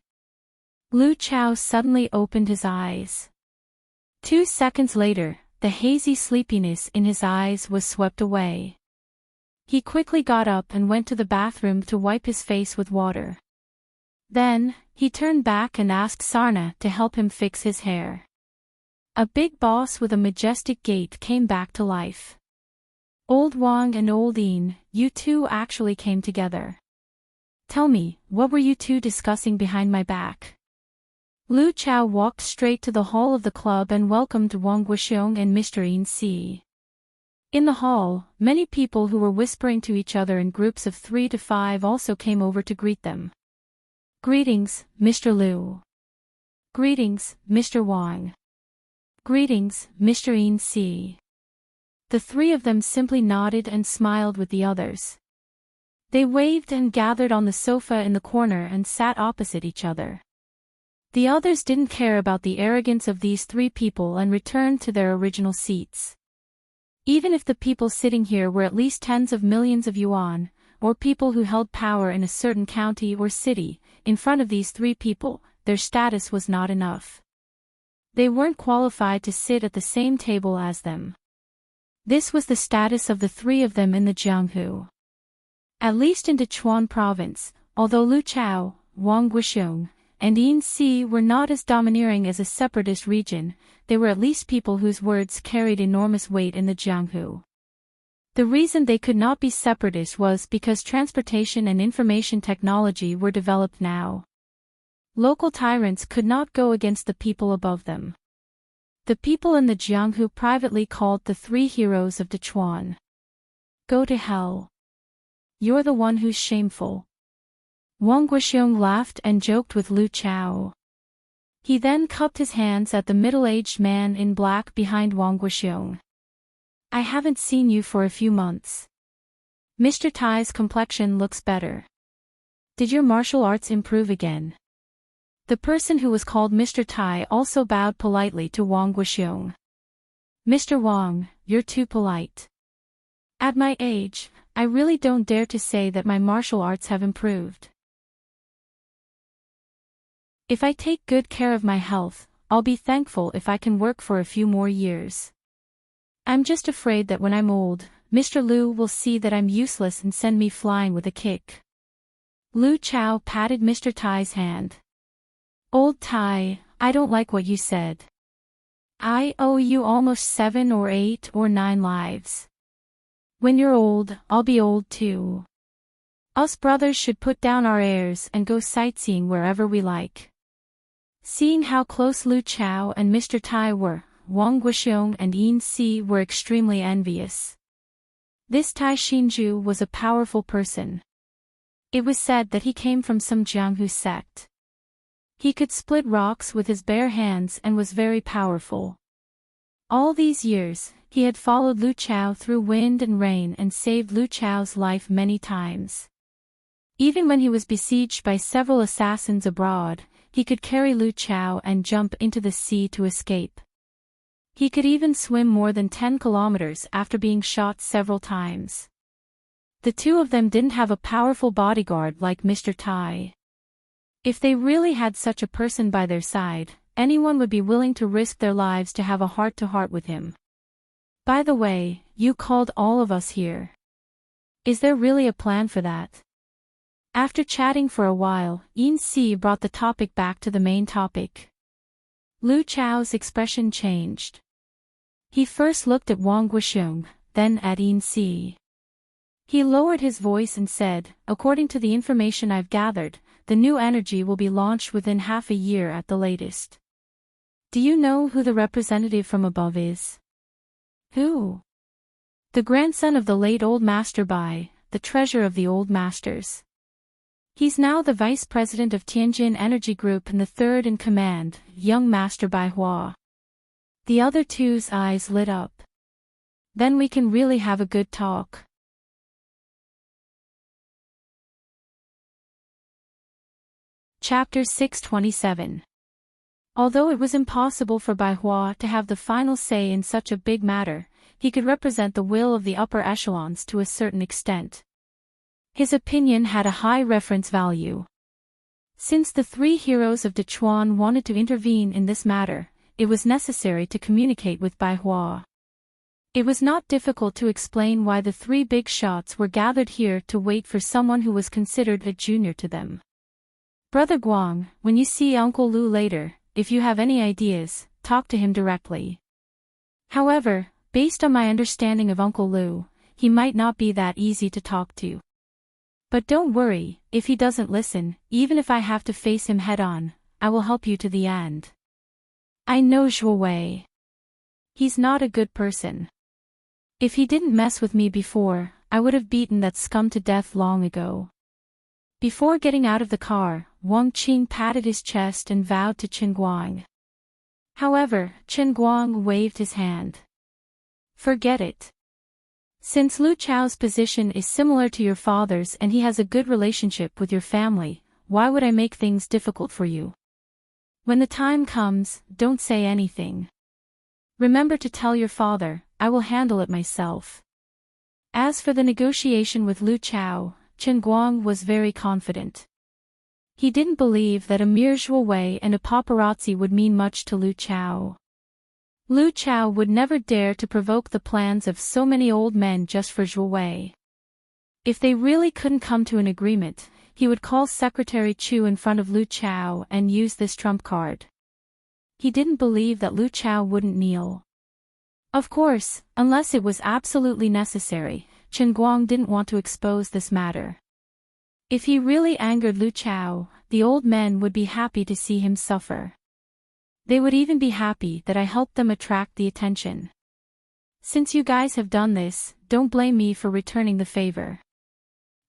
Lu Chao suddenly opened his eyes. 2 seconds later, the hazy sleepiness in his eyes was swept away. He quickly got up and went to the bathroom to wipe his face with water. Then, he turned back and asked Sarna to help him fix his hair. A big boss with a majestic gait came back to life. "Old Wang and Old Yin, you two actually came together. Tell me, what were you two discussing behind my back?" Lu Chao walked straight to the hall of the club and welcomed Wang Guoxiong and Mr. Yin Xi. In the hall, many people who were whispering to each other in groups of 3 to 5 also came over to greet them. "Greetings, Mr. Lu." "Greetings, Mr. Wang." "Greetings, Mr. Yin Xi." The three of them simply nodded and smiled with the others. They waved and gathered on the sofa in the corner and sat opposite each other. The others didn't care about the arrogance of these 3 people and returned to their original seats. Even if the people sitting here were at least tens of millions of yuan, or people who held power in a certain county or city, in front of these 3 people, their status was not enough. They weren't qualified to sit at the same table as them. This was the status of the 3 of them in the Jianghu. At least in Sichuan province, although Lu Chao, Wang Guoxiong, and Yin Xi were not as domineering as a separatist region, they were at least people whose words carried enormous weight in the Jianghu. The reason they could not be separatists was because transportation and information technology were developed now. Local tyrants could not go against the people above them. The people in the Jianghu privately called the three heroes of Dechuan. Go to hell. You're the one who's shameful. Wang Guoxiong laughed and joked with Lu Chao. He then cupped his hands at the middle-aged man in black behind Wang Guoxiong. I haven't seen you for a few months. Mr. Tai's complexion looks better. Did your martial arts improve again? The person who was called Mr. Tai also bowed politely to Wang Guoxiong. Mr. Wang, you're too polite. At my age, I really don't dare to say that my martial arts have improved. If I take good care of my health, I'll be thankful if I can work for a few more years. I'm just afraid that when I'm old, Mr. Liu will see that I'm useless and send me flying with a kick. Lu Chao patted Mr. Tai's hand. Old Tai, I don't like what you said. I owe you almost 7 or 8 or 9 lives. When you're old, I'll be old too. Us brothers should put down our airs and go sightseeing wherever we like. Seeing how close Lu Chao and Mr. Tai were, Wang Guoxiong and Yin Si were extremely envious. This Tai Xinju was a powerful person. It was said that he came from some Jianghu sect. He could split rocks with his bare hands and was very powerful. All these years, he had followed Lu Chao through wind and rain and saved Lu Chao's life many times. Even when he was besieged by several assassins abroad, he could carry Lu Chao and jump into the sea to escape. He could even swim more than 10 kilometers after being shot several times. The two of them didn't have a powerful bodyguard like Mr. Tai. If they really had such a person by their side, anyone would be willing to risk their lives to have a heart-to-heart with him. By the way, you called all of us here. Is there really a plan for that? After chatting for a while, Yin Si brought the topic back to the main topic. Lu Chao's expression changed. He first looked at Wang Guoxiong, then at Yin Si. He lowered his voice and said, according to the information I've gathered, the new energy will be launched within half a year at the latest. Do you know who the representative from above is? Who? The grandson of the late Old Master Bai, the treasure of the Old Masters. He's now the vice president of Tianjin Energy Group and the third in command, young Master Bai Hua. The other two's eyes lit up. Then we can really have a good talk. Chapter 627. Although it was impossible for Bai Hua to have the final say in such a big matter, he could represent the will of the upper echelons to a certain extent. His opinion had a high reference value. Since the three heroes of Dechuan wanted to intervene in this matter, it was necessary to communicate with Bai Hua. It was not difficult to explain why the three big shots were gathered here to wait for someone who was considered a junior to them. Brother Guang, when you see Uncle Lu later, if you have any ideas, talk to him directly. However, based on my understanding of Uncle Lu, he might not be that easy to talk to. But don't worry, if he doesn't listen, even if I have to face him head-on, I will help you to the end. I know Zhuo Wei. He's not a good person. If he didn't mess with me before, I would have beaten that scum to death long ago. Before getting out of the car, Wang Qing patted his chest and vowed to Chen Guang. However, Chen Guang waved his hand. Forget it. Since Lu Chao's position is similar to your father's and he has a good relationship with your family, why would I make things difficult for you? When the time comes, don't say anything. Remember to tell your father, I will handle it myself. As for the negotiation with Lu Chao, Chen Guang was very confident. He didn't believe that a mere Zhuo Wei and a paparazzi would mean much to Lu Chao. Lu Chao would never dare to provoke the plans of so many old men just for Zhuo Wei. If they really couldn't come to an agreement, he would call Secretary Chu in front of Lu Chao and use this trump card. He didn't believe that Lu Chao wouldn't kneel. Of course, unless it was absolutely necessary, Chen Guang didn't want to expose this matter. If he really angered Lu Chao, the old men would be happy to see him suffer. They would even be happy that I helped them attract the attention. Since you guys have done this, don't blame me for returning the favor.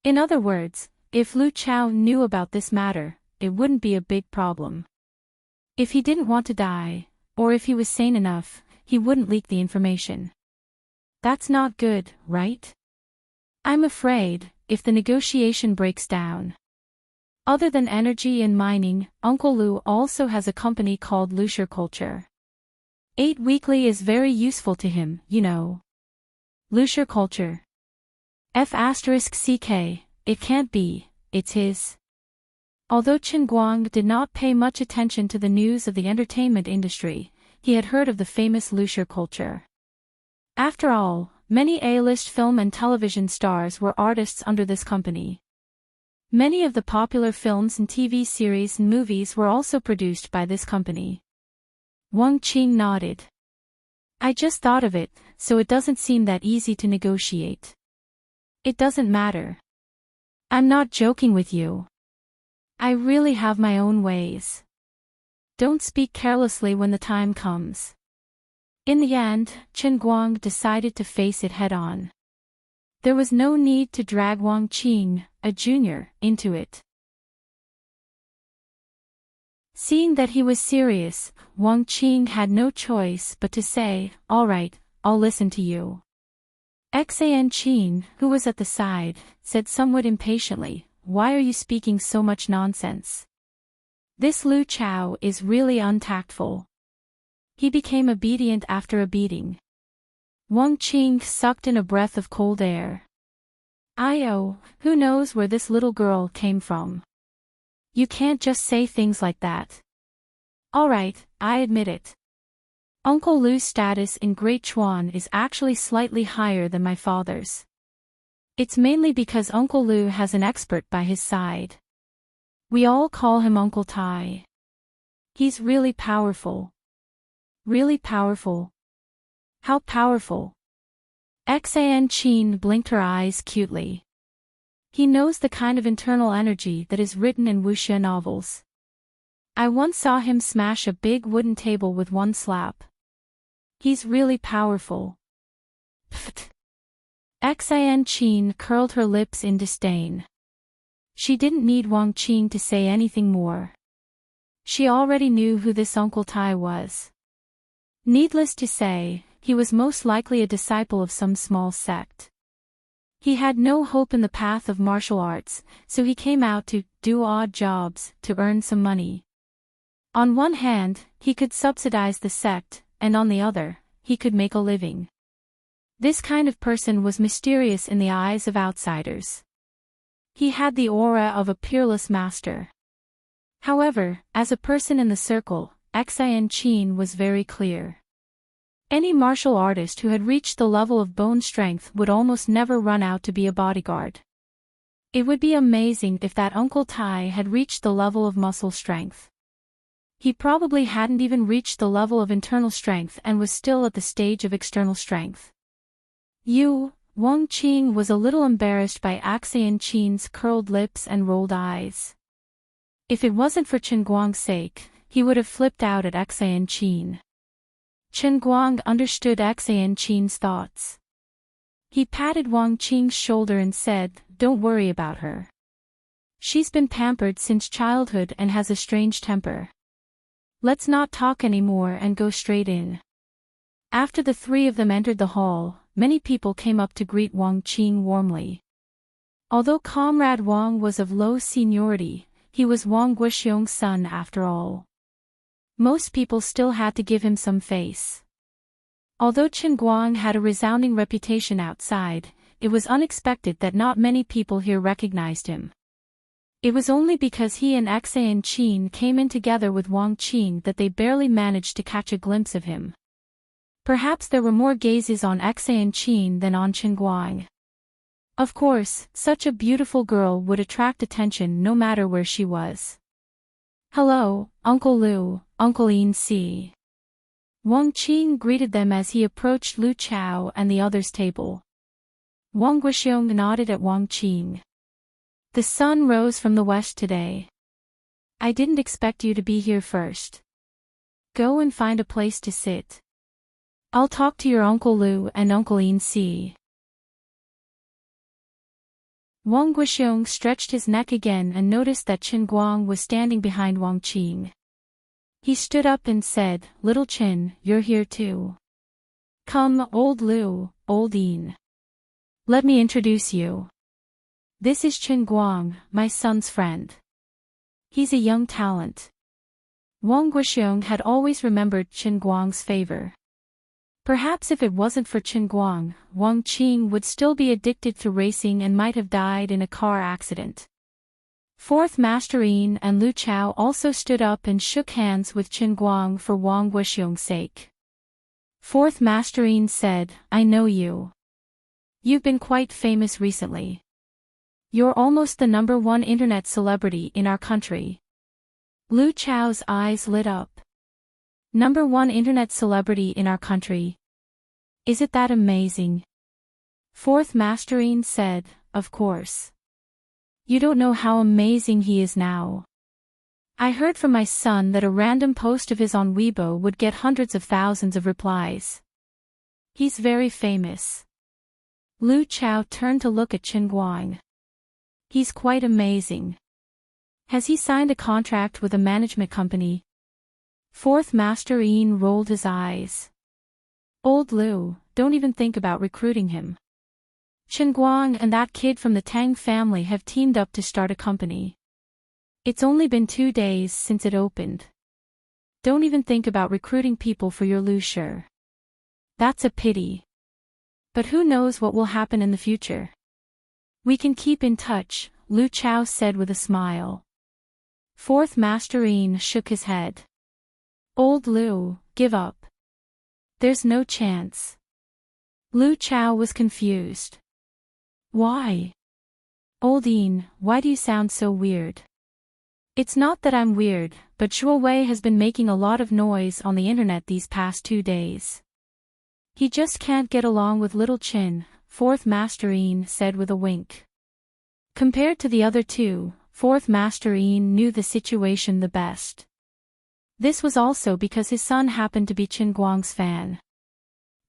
In other words, if Lu Chao knew about this matter, it wouldn't be a big problem. If he didn't want to die, or if he was sane enough, he wouldn't leak the information. That's not good, right? I'm afraid, if the negotiation breaks down. Other than energy and mining, Uncle Lu also has a company called Culture. 8 Weekly is very useful to him, you know. Culture. F***CK, it can't be, it's his. Although Chen Guang did not pay much attention to the news of the entertainment industry, he had heard of the famous Culture. After all, many A-list film and television stars were artists under this company. Many of the popular films and TV series and movies were also produced by this company. Wang Qing nodded. I just thought of it, so it doesn't seem that easy to negotiate. It doesn't matter. I'm not joking with you. I really have my own ways. Don't speak carelessly when the time comes. In the end, Chen Guang decided to face it head-on. There was no need to drag Wang Qing, a junior, into it. Seeing that he was serious, Wang Qing had no choice but to say, all right, I'll listen to you. Xan Qing, who was at the side, said somewhat impatiently, why are you speaking so much nonsense? This Lu Chao is really untactful. He became obedient after a beating. Wang Qing sucked in a breath of cold air. Who knows where this little girl came from? You can't just say things like that. All right, I admit it. Uncle Lu's status in Great Chuan is actually slightly higher than my father's. It's mainly because Uncle Lu has an expert by his side. We all call him Uncle Tai. He's really powerful. Really powerful. How powerful? Xan Qin blinked her eyes cutely. He knows the kind of internal energy that is written in wuxia novels. I once saw him smash a big wooden table with one slap. He's really powerful. Pfft. Xan Qin curled her lips in disdain. She didn't need Wang Qing to say anything more. She already knew who this Uncle Tai was. Needless to say, he was most likely a disciple of some small sect. He had no hope in the path of martial arts, so he came out to do odd jobs to earn some money. On one hand, he could subsidize the sect, and on the other, he could make a living. This kind of person was mysterious in the eyes of outsiders. He had the aura of a peerless master. However, as a person in the circle, Xan Qin was very clear. Any martial artist who had reached the level of bone strength would almost never run out to be a bodyguard. It would be amazing if that Uncle Tai had reached the level of muscle strength. He probably hadn't even reached the level of internal strength and was still at the stage of external strength. Wang Qing was a little embarrassed by Xan Qin's curled lips and rolled eyes. If it wasn't for Chen Guang's sake, he would have flipped out at Xan Qin. Chen Guang understood Xan Qin's thoughts. He patted Wang Qing's shoulder and said, don't worry about her. She's been pampered since childhood and has a strange temper. Let's not talk anymore and go straight in. After the three of them entered the hall, many people came up to greet Wang Qing warmly. Although Comrade Wang was of low seniority, he was Wang Guoxiong's son after all. Most people still had to give him some face. Although Chen Guang had a resounding reputation outside, it was unexpected that not many people here recognized him. It was only because he and Xan Qin came in together with Wang Qing that they barely managed to catch a glimpse of him. Perhaps there were more gazes on Xan Qin than on Chen Guang. Of course, such a beautiful girl would attract attention no matter where she was. Hello, Uncle Lu, Uncle Yin Si. Wang Qing greeted them as he approached Lu Chao and the others' table. Wang Guoxiong nodded at Wang Qing. The sun rose from the west today. I didn't expect you to be here first. Go and find a place to sit. I'll talk to your Uncle Lu and Uncle Yin Si. Wang Guoxiong stretched his neck again and noticed that Qin Guang was standing behind Wang Qing. He stood up and said, "Little Qin, you're here too. Come, old Lu, old Yin. Let me introduce you. This is Qin Guang, my son's friend. He's a young talent." Wang Guoxiong had always remembered Qin Guang's favor. Perhaps if it wasn't for Qin Guang, Wang Qing would still be addicted to racing and might have died in a car accident. Fourth Master Yin and Lu Chao also stood up and shook hands with Qin Guang for Wang Guoxiong's sake. Fourth Master Yin said, "I know you. You've been quite famous recently. You're almost the #1 internet celebrity in our country." Lu Chao's eyes lit up. #1 internet celebrity in our country. Is it that amazing? Fourth Master Yin said, "Of course. You don't know how amazing he is now. I heard from my son that a random post of his on Weibo would get hundreds of thousands of replies. He's very famous." Lu Chao turned to look at Qin Guang. "He's quite amazing. Has he signed a contract with a management company?" Fourth Master Yin rolled his eyes. "Old Lu, don't even think about recruiting him. Qin Guang and that kid from the Tang family have teamed up to start a company. It's only been 2 days since it opened. Don't even think about recruiting people for your Lu Shi. That's a pity. But who knows what will happen in the future? We can keep in touch," Lu Chao said with a smile. Fourth Master Yin shook his head. "Old Lu, give up. There's no chance." Lu Chao was confused. "Why? Old Yin, why do you sound so weird?" "It's not that I'm weird, but Zhuo Wei has been making a lot of noise on the internet these past 2 days. He just can't get along with little Qin," Fourth Master Yin said with a wink. Compared to the other two, Fourth Master Yin knew the situation the best. This was also because his son happened to be Qin Guang's fan.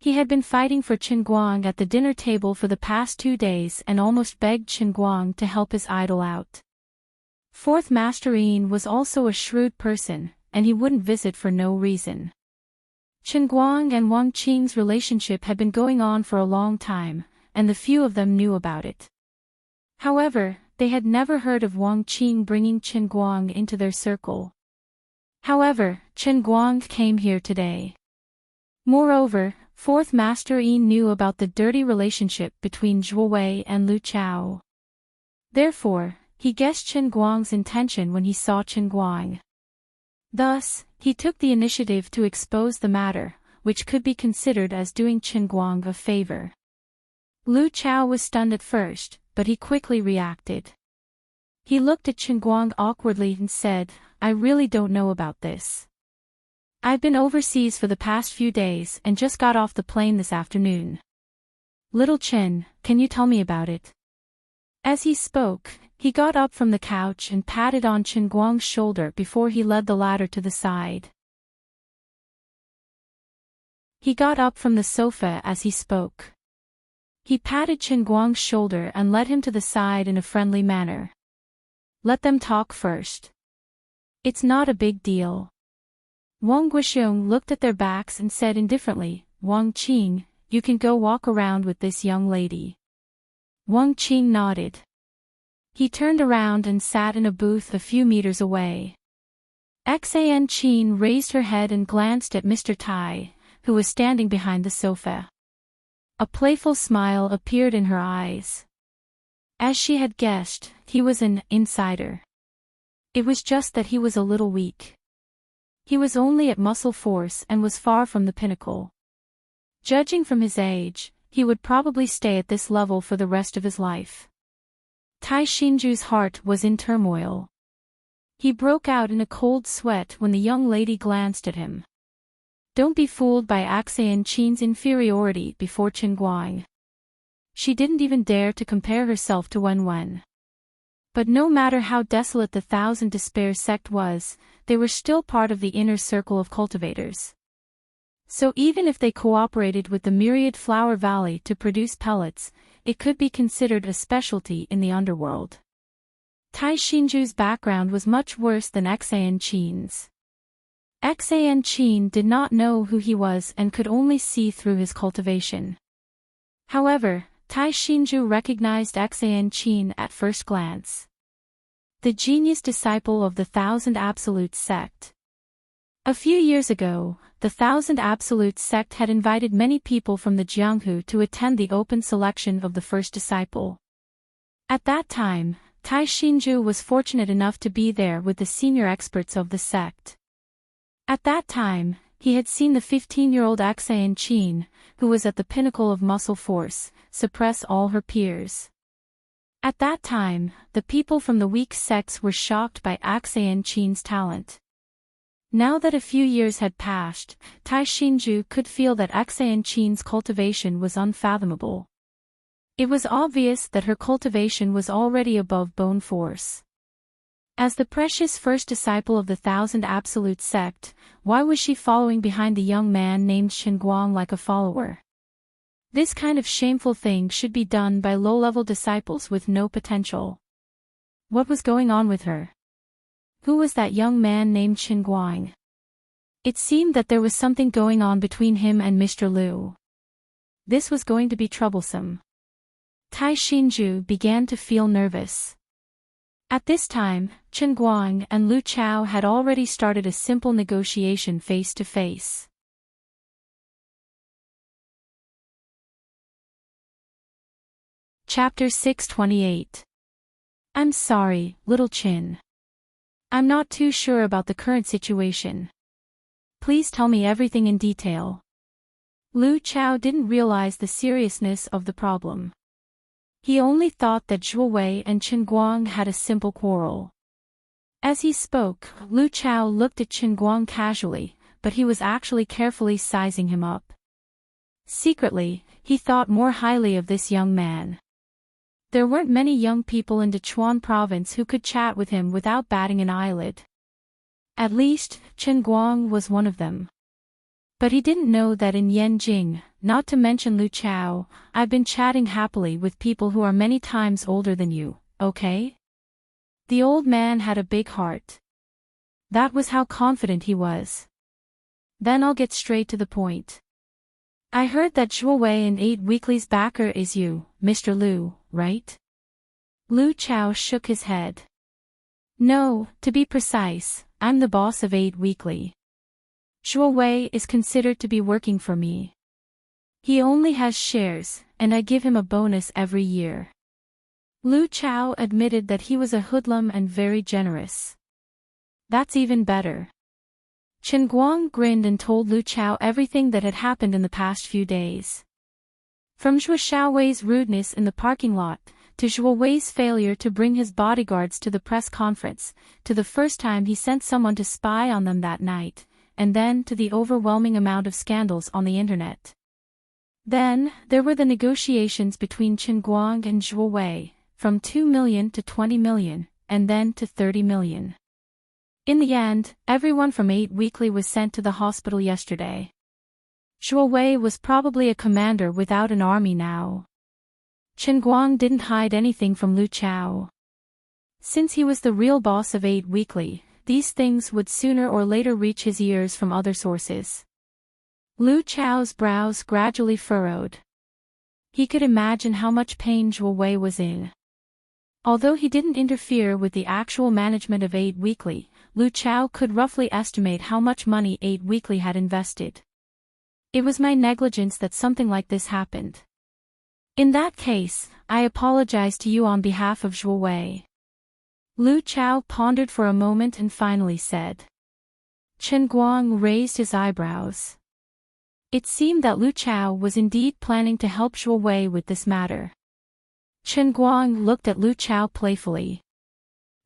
He had been fighting for Qin Guang at the dinner table for the past 2 days and almost begged Qin Guang to help his idol out. Fourth Master Yin was also a shrewd person, and he wouldn't visit for no reason. Qin Guang and Wang Qing's relationship had been going on for a long time, and the few of them knew about it. However, they had never heard of Wang Qing bringing Qin Guang into their circle. However, Qin Guang came here today. Moreover, Fourth Master Yin knew about the dirty relationship between Zhuo Wei and Lu Chao. Therefore, he guessed Qin Guang's intention when he saw Qin Guang. Thus, he took the initiative to expose the matter, which could be considered as doing Qin Guang a favor. Lu Chao was stunned at first, but he quickly reacted. He looked at Qin Guang awkwardly and said, "I really don't know about this. I've been overseas for the past few days and just got off the plane this afternoon. Little Qin, can you tell me about it?" As he spoke, he got up from the couch and patted on Qin Guang's shoulder before he led the latter to the side. He got up from the sofa as he spoke. He patted Qin Guang's shoulder and led him to the side in a friendly manner. "Let them talk first. It's not a big deal." Wang Guoxiong looked at their backs and said indifferently, "Wang Qing, you can go walk around with this young lady." Wang Qing nodded. He turned around and sat in a booth a few meters away. Xan Qin raised her head and glanced at Mr. Tai, who was standing behind the sofa. A playful smile appeared in her eyes. As she had guessed, he was an insider. It was just that he was a little weak. He was only at muscle force and was far from the pinnacle. Judging from his age, he would probably stay at this level for the rest of his life. Tai Xinju's heart was in turmoil. He broke out in a cold sweat when the young lady glanced at him. Don't be fooled by Enchanting's inferiority before Chen Guang. She didn't even dare to compare herself to Wen Wen. But no matter how desolate the Thousand Despair sect was, they were still part of the inner circle of cultivators. So even if they cooperated with the myriad Flower Valley to produce pellets, it could be considered a specialty in the underworld. Tai Xinju's background was much worse than Enchanting's. Enchanting did not know who he was and could only see through his cultivation. However, Tai Xinju recognized Enchanting at first glance. The genius disciple of the Thousand Absolutes sect. A few years ago, the Thousand Absolutes sect had invited many people from the Jianghu to attend the open selection of the first disciple. At that time, Tai Xinju was fortunate enough to be there with the senior experts of the sect. At that time, he had seen the 15-year-old Enchanting, who was at the pinnacle of muscle force, suppress all her peers. At that time, the people from the weak sects were shocked by Enchanting's talent. Now that a few years had passed, Tai Xinju could feel that Enchanting's cultivation was unfathomable. It was obvious that her cultivation was already above bone force. As the precious first disciple of the Thousand Absolute sect, why was she following behind the young man named Chen Guang like a follower? This kind of shameful thing should be done by low-level disciples with no potential. What was going on with her? Who was that young man named Chen Guang? It seemed that there was something going on between him and Mr. Liu. This was going to be troublesome. Tai Xinju began to feel nervous. At this time, Chen Guang and Lu Chao had already started a simple negotiation face-to-face. Chapter 628. I'm sorry, little Chin. I'm not too sure about the current situation. Please tell me everything in detail. Lu Chao didn't realize the seriousness of the problem. He only thought that Zhuo Wei and Chen Guang had a simple quarrel. As he spoke, Lu Chao looked at Chen Guang casually, but he was actually carefully sizing him up. Secretly, he thought more highly of this young man. There weren't many young people in Dechuan province who could chat with him without batting an eyelid. At least, Chen Guang was one of them. But he didn't know that in Yanjing, not to mention Lu Chao, I've been chatting happily with people who are many times older than you, okay? The old man had a big heart. That was how confident he was. Then I'll get straight to the point. I heard that Zhuo Wei and 8 Weekly's backer is you, Mr. Liu, right? Lu Chao shook his head. No, to be precise, I'm the boss of 8 Weekly. Zhuo Wei is considered to be working for me. He only has shares, and I give him a bonus every year. Lu Chao admitted that he was a hoodlum and very generous. That's even better. Chen Guang grinned and told Lu Chao everything that had happened in the past few days. From Zhuo Xiaowei's rudeness in the parking lot, to Zhuo Wei's failure to bring his bodyguards to the press conference, to the first time he sent someone to spy on them that night, and then to the overwhelming amount of scandals on the internet. Then, there were the negotiations between Chen Guang and Zhuo Wei, from 2 million to 20 million, and then to 30 million. In the end, everyone from 8 Weekly was sent to the hospital yesterday. Zhuo Wei was probably a commander without an army now. Chen Guang didn't hide anything from Lu Chao. Since he was the real boss of 8 Weekly, these things would sooner or later reach his ears from other sources. Lu Chao's brows gradually furrowed. He could imagine how much pain Zhuo Wei was in. Although he didn't interfere with the actual management of 8 Weekly, Lu Chao could roughly estimate how much money 8 Weekly had invested. It was my negligence that something like this happened. In that case, I apologize to you on behalf of Zhuo Wei. Lu Chao pondered for a moment and finally said. Chen Guang raised his eyebrows. It seemed that Lu Chao was indeed planning to help Zhuo Wei with this matter. Chen Guang looked at Lu Chao playfully.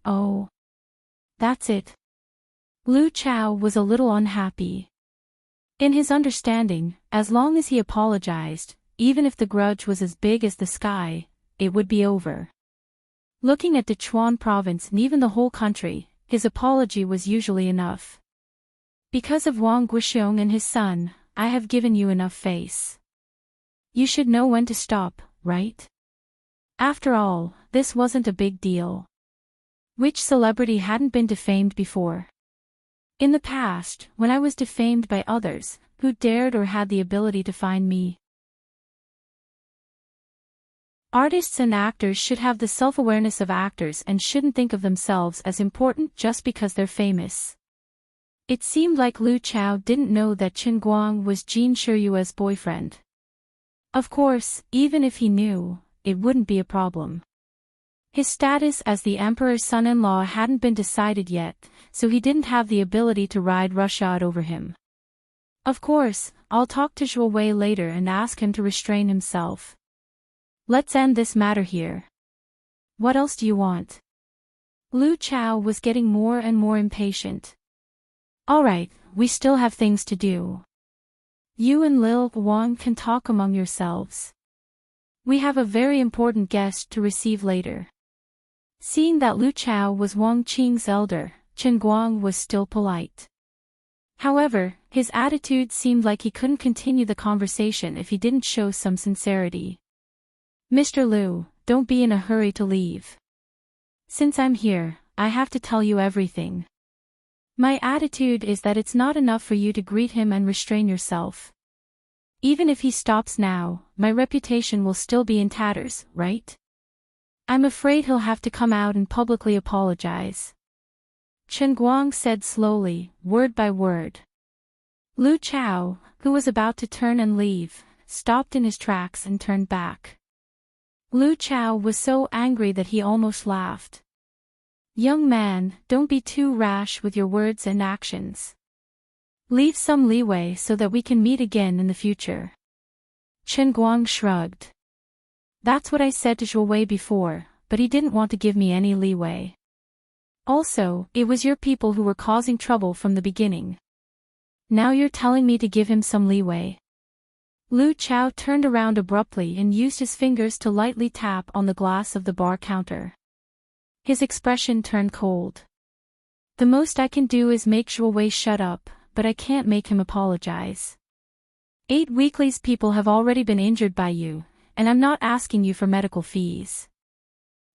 Oh. That's it. Lu Chao was a little unhappy. In his understanding, as long as he apologized, even if the grudge was as big as the sky, it would be over. Looking at Sichuan province and even the whole country, his apology was usually enough. Because of Wang Guixiong and his son, I have given you enough face. You should know when to stop, right? After all, this wasn't a big deal. Which celebrity hadn't been defamed before? In the past, when I was defamed by others, who dared or had the ability to find me? Artists and actors should have the self-awareness of actors and shouldn't think of themselves as important just because they're famous. It seemed like Lu Chao didn't know that Chen Guang was Jin Shiyue's boyfriend. Of course, even if he knew, it wouldn't be a problem. His status as the emperor's son-in-law hadn't been decided yet, so he didn't have the ability to ride roughshod over him. Of course, I'll talk to Zhuo Wei later and ask him to restrain himself. Let's end this matter here. What else do you want? Lu Chao was getting more and more impatient. Alright, we still have things to do. You and Lil Wang can talk among yourselves. We have a very important guest to receive later. Seeing that Lu Chao was Wang Qing's elder, Chen Guang was still polite. However, his attitude seemed like he couldn't continue the conversation if he didn't show some sincerity. Mr. Lu, don't be in a hurry to leave. Since I'm here, I have to tell you everything. My attitude is that it's not enough for you to greet him and restrain yourself. Even if he stops now, my reputation will still be in tatters, right? I'm afraid he'll have to come out and publicly apologize. Chen Guang said slowly, word by word. Lu Chao, who was about to turn and leave, stopped in his tracks and turned back. Lu Chao was so angry that he almost laughed. Young man, don't be too rash with your words and actions. Leave some leeway so that we can meet again in the future. Chen Guang shrugged. That's what I said to Zhuo Wei before, but he didn't want to give me any leeway. Also, it was your people who were causing trouble from the beginning. Now you're telling me to give him some leeway. Lu Chao turned around abruptly and used his fingers to lightly tap on the glass of the bar counter. His expression turned cold. The most I can do is make Zhuo Wei shut up, but I can't make him apologize. 8 weeklies people have already been injured by you, and I'm not asking you for medical fees.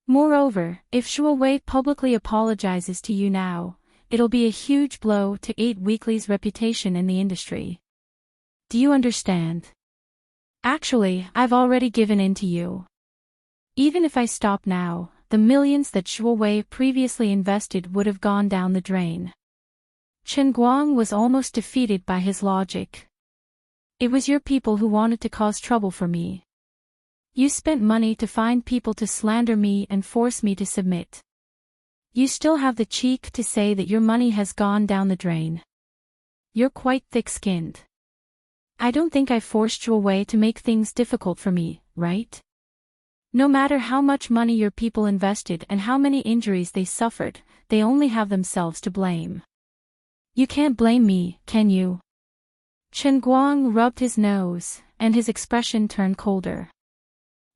Moreover, if Zhuo Wei publicly apologizes to you now, it'll be a huge blow to 8 weeklies' reputation in the industry. Do you understand? Actually, I've already given in to you. Even if I stop now, the millions that Zhuo Wei previously invested would have gone down the drain. Chen Guang was almost defeated by his logic. It was your people who wanted to cause trouble for me. You spent money to find people to slander me and force me to submit. You still have the cheek to say that your money has gone down the drain. You're quite thick-skinned. I don't think I forced Zhuo Wei to make things difficult for me, right? No matter how much money your people invested and how many injuries they suffered, they only have themselves to blame. You can't blame me, can you? Chen Guang rubbed his nose, and his expression turned colder.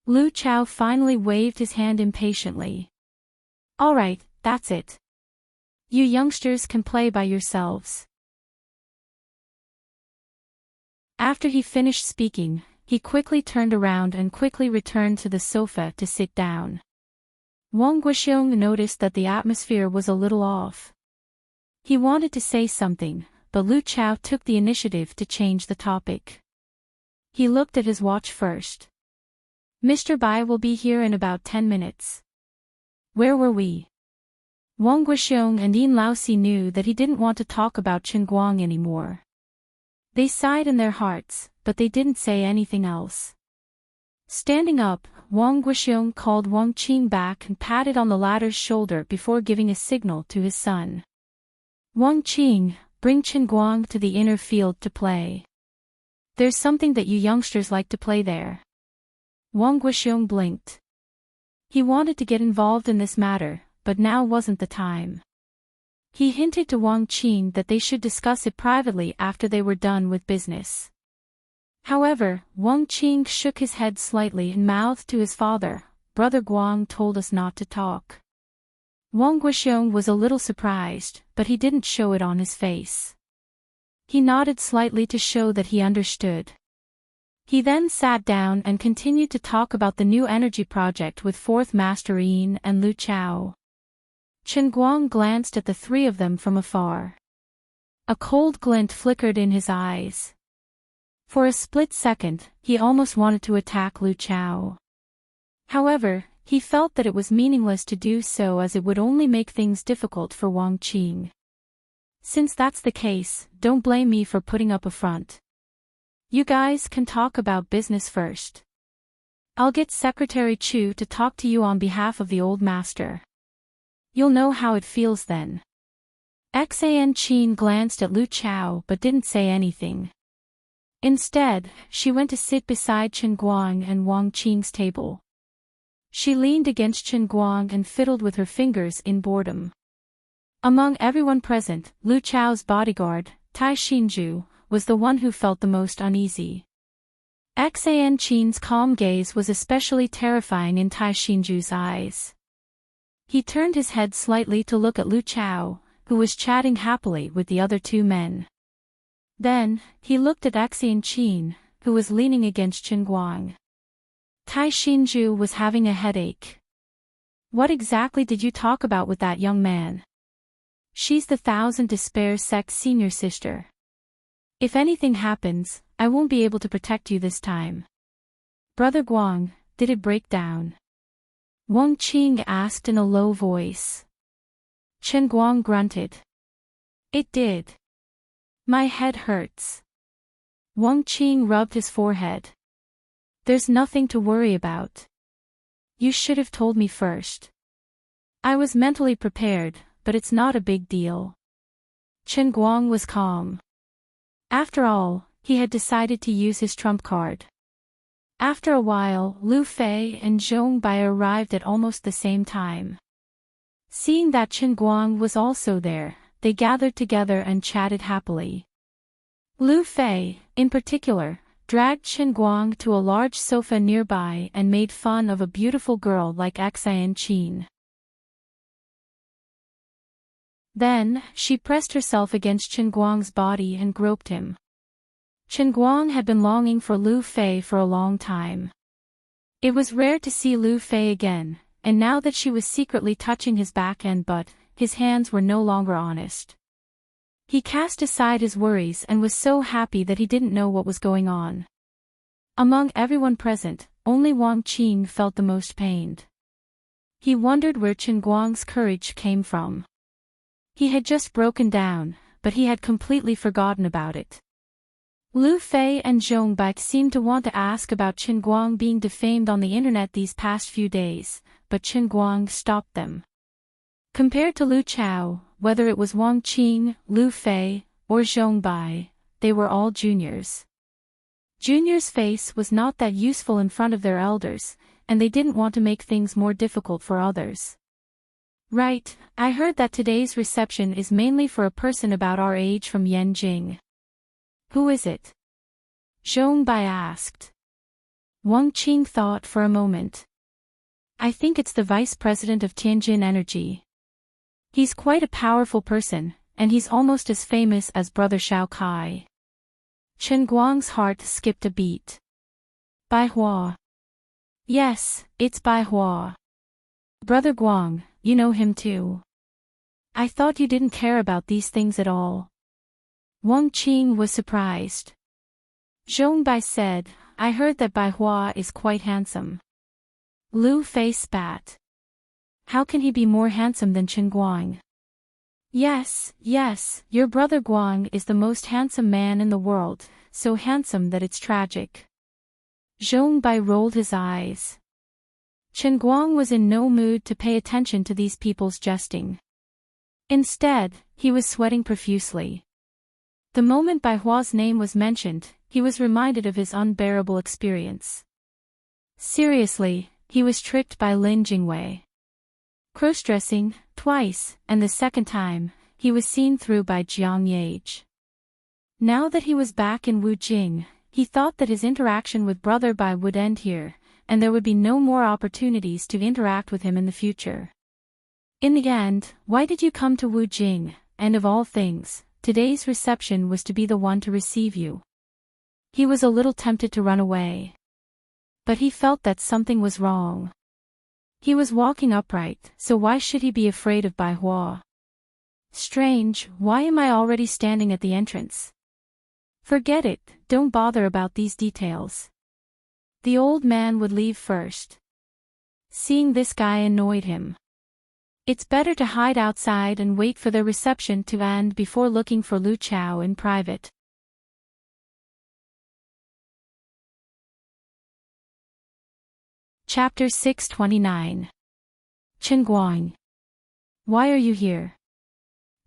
Lu Chao finally waved his hand impatiently. Alright, that's it. You youngsters can play by yourselves. After he finished speaking, he quickly turned around and quickly returned to the sofa to sit down. Wang Guixiong noticed that the atmosphere was a little off. He wanted to say something, but Lu Chao took the initiative to change the topic. He looked at his watch first. Mr. Bai will be here in about 10 minutes. Where were we? Wang Guixiong and Yin Laosi knew that he didn't want to talk about Chen Guang anymore. They sighed in their hearts, but they didn't say anything else. Standing up, Wang Guixiong called Wang Qing back and patted on the latter's shoulder before giving a signal to his son. Wang Qing, bring Chen Guang to the inner field to play. There's something that you youngsters like to play there. Wang Guixiong blinked. He wanted to get involved in this matter, but now wasn't the time. He hinted to Wang Qing that they should discuss it privately after they were done with business. However, Wang Qing shook his head slightly and mouthed to his father, "Brother Guang told us not to talk." Wang Guoxiong was a little surprised, but he didn't show it on his face. He nodded slightly to show that he understood. He then sat down and continued to talk about the new energy project with Fourth Master Yin and Lu Chao. Chen Guang glanced at the three of them from afar. A cold glint flickered in his eyes. For a split second, he almost wanted to attack Lu Chao. However, he felt that it was meaningless to do so as it would only make things difficult for Wang Qing. Since that's the case, don't blame me for putting up a front. You guys can talk about business first. I'll get Secretary Chu to talk to you on behalf of the old master. You'll know how it feels then. Xan Qin glanced at Lu Chao but didn't say anything. Instead, she went to sit beside Chen Guang and Wang Qing's table. She leaned against Chen Guang and fiddled with her fingers in boredom. Among everyone present, Lu Chao's bodyguard, Tai Xinju, was the one who felt the most uneasy. Xan Qin's calm gaze was especially terrifying in Tai Xinju's eyes. He turned his head slightly to look at Lu Chao, who was chatting happily with the other two men. Then, he looked at Xan Qin, who was leaning against Chen Guang. Tai Xinju was having a headache. What exactly did you talk about with that young man? She's the Thousand Despair sect's senior sister. If anything happens, I won't be able to protect you this time. Brother Guang, did it break down? Wang Qing asked in a low voice. Chen Guang grunted. It did. My head hurts. Wang Qing rubbed his forehead. There's nothing to worry about. You should have told me first. I was mentally prepared, but it's not a big deal. Chen Guang was calm. After all, he had decided to use his trump card. After a while, Lu Fei and Zhong Bai arrived at almost the same time. Seeing that Chen Guang was also there, they gathered together and chatted happily. Lu Fei, in particular, dragged Chen Guang to a large sofa nearby and made fun of a beautiful girl like Xan Qin. Then, she pressed herself against Chen Guang's body and groped him. Chen Guang had been longing for Lu Fei for a long time. It was rare to see Lu Fei again, and now that she was secretly touching his back and butt, his hands were no longer honest. He cast aside his worries and was so happy that he didn't know what was going on. Among everyone present, only Wang Qing felt the most pained. He wondered where Chen Guang's courage came from. He had just broken down, but he had completely forgotten about it. Lu Fei and Zhong Bai seemed to want to ask about Chen Guang being defamed on the internet these past few days, but Chen Guang stopped them. Compared to Lu Chao, whether it was Wang Qing, Lu Fei, or Zhong Bai, they were all juniors. Juniors' face was not that useful in front of their elders, and they didn't want to make things more difficult for others. Right, I heard that today's reception is mainly for a person about our age from Yanjing. Who is it? Zhong Bai asked. Wang Qing thought for a moment. I think it's the vice president of Tianjin Energy. He's quite a powerful person, and he's almost as famous as Brother Shao Kai. Chen Guang's heart skipped a beat. Bai Hua. Yes, it's Bai Hua. Brother Guang, you know him too. I thought you didn't care about these things at all. Wang Qing was surprised. Zhong Bai said, I heard that Bai Hua is quite handsome. Lu Fei spat. How can he be more handsome than Chen Guang? Yes, your brother Guang is the most handsome man in the world, so handsome that it's tragic. Zhong Bai rolled his eyes. Chen Guang was in no mood to pay attention to these people's jesting. Instead, he was sweating profusely. The moment Bai Hua's name was mentioned, he was reminded of his unbearable experience. Seriously, he was tricked by Lin Jingwei. Cross-dressing, twice, and the second time, he was seen through by Jiang Yage. Now that he was back in Wujing, he thought that his interaction with Brother Bai would end here, and there would be no more opportunities to interact with him in the future. In the end, why did you come to Wujing, and of all things, today's reception was to be the one to receive you? He was a little tempted to run away. But he felt that something was wrong. He was walking upright, so why should he be afraid of Bai Hua? Strange, why am I already standing at the entrance? Forget it, don't bother about these details. The old man would leave first. Seeing this guy annoyed him. It's better to hide outside and wait for the reception to end before looking for Lu Chao in private. Chapter 629. Chen Guang. Why are you here?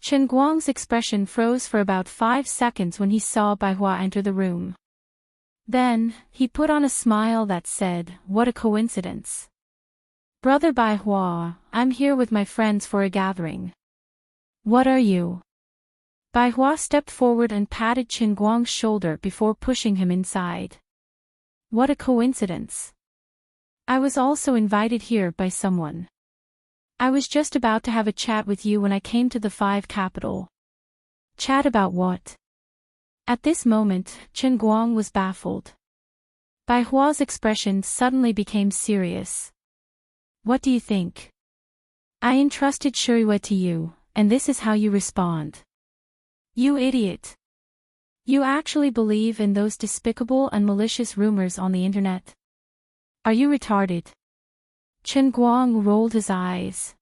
Chen Guang's expression froze for about 5 seconds when he saw Bai Hua enter the room. Then, he put on a smile that said, "What a coincidence. Brother Bai Hua, I'm here with my friends for a gathering." "What are you?" Bai Hua stepped forward and patted Chen Guang's shoulder before pushing him inside. "What a coincidence. I was also invited here by someone. I was just about to have a chat with you when I came to the 5 capital." "Chat about what?" At this moment, Chen Guang was baffled. Bai Hua's expression suddenly became serious. "What do you think? I entrusted Shuriwa to you, and this is how you respond. You idiot. You actually believe in those despicable and malicious rumors on the internet? Are you retarded?" Chen Guang rolled his eyes.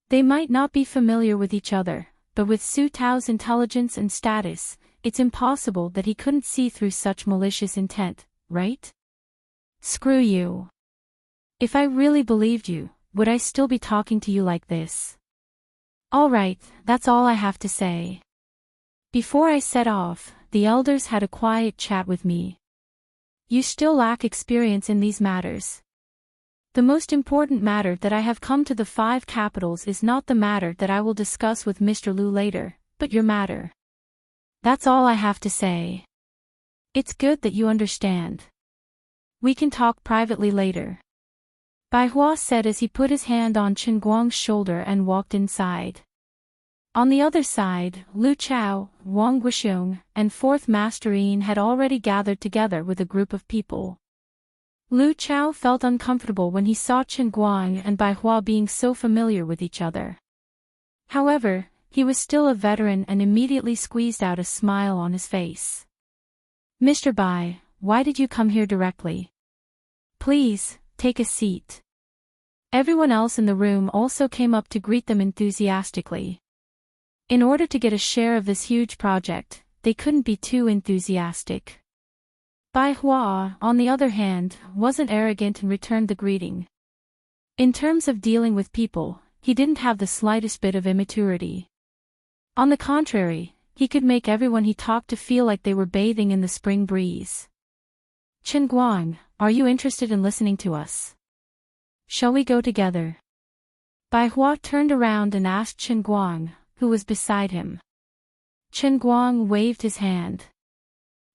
They might not be familiar with each other, but with Su Tao's intelligence and status, it's impossible that he couldn't see through such malicious intent, right? "Screw you. If I really believed you, would I still be talking to you like this?" "All right, that's all I have to say. Before I set off, the elders had a quiet chat with me. You still lack experience in these matters. The most important matter that I have come to the 5 capitals is not the matter that I will discuss with Mr. Lu later, but your matter. That's all I have to say. It's good that you understand. We can talk privately later." Bai Hua said as he put his hand on Chen Guang's shoulder and walked inside. On the other side, Lu Chao, Wang Guixiong, and 4th Master Yin had already gathered together with a group of people. Lu Chao felt uncomfortable when he saw Chen Guang and Bai Hua being so familiar with each other. However, he was still a veteran and immediately squeezed out a smile on his face. "Mr. Bai, why did you come here directly? Please, take a seat." Everyone else in the room also came up to greet them enthusiastically. In order to get a share of this huge project, they couldn't be too enthusiastic. Bai Hua, on the other hand, wasn't arrogant and returned the greeting. In terms of dealing with people, he didn't have the slightest bit of immaturity. On the contrary, he could make everyone he talked to feel like they were bathing in the spring breeze. "Chen Guang, are you interested in listening to us? Shall we go together?" Bai Hua turned around and asked Chen Guang, who was beside him. Chen Guang waved his hand.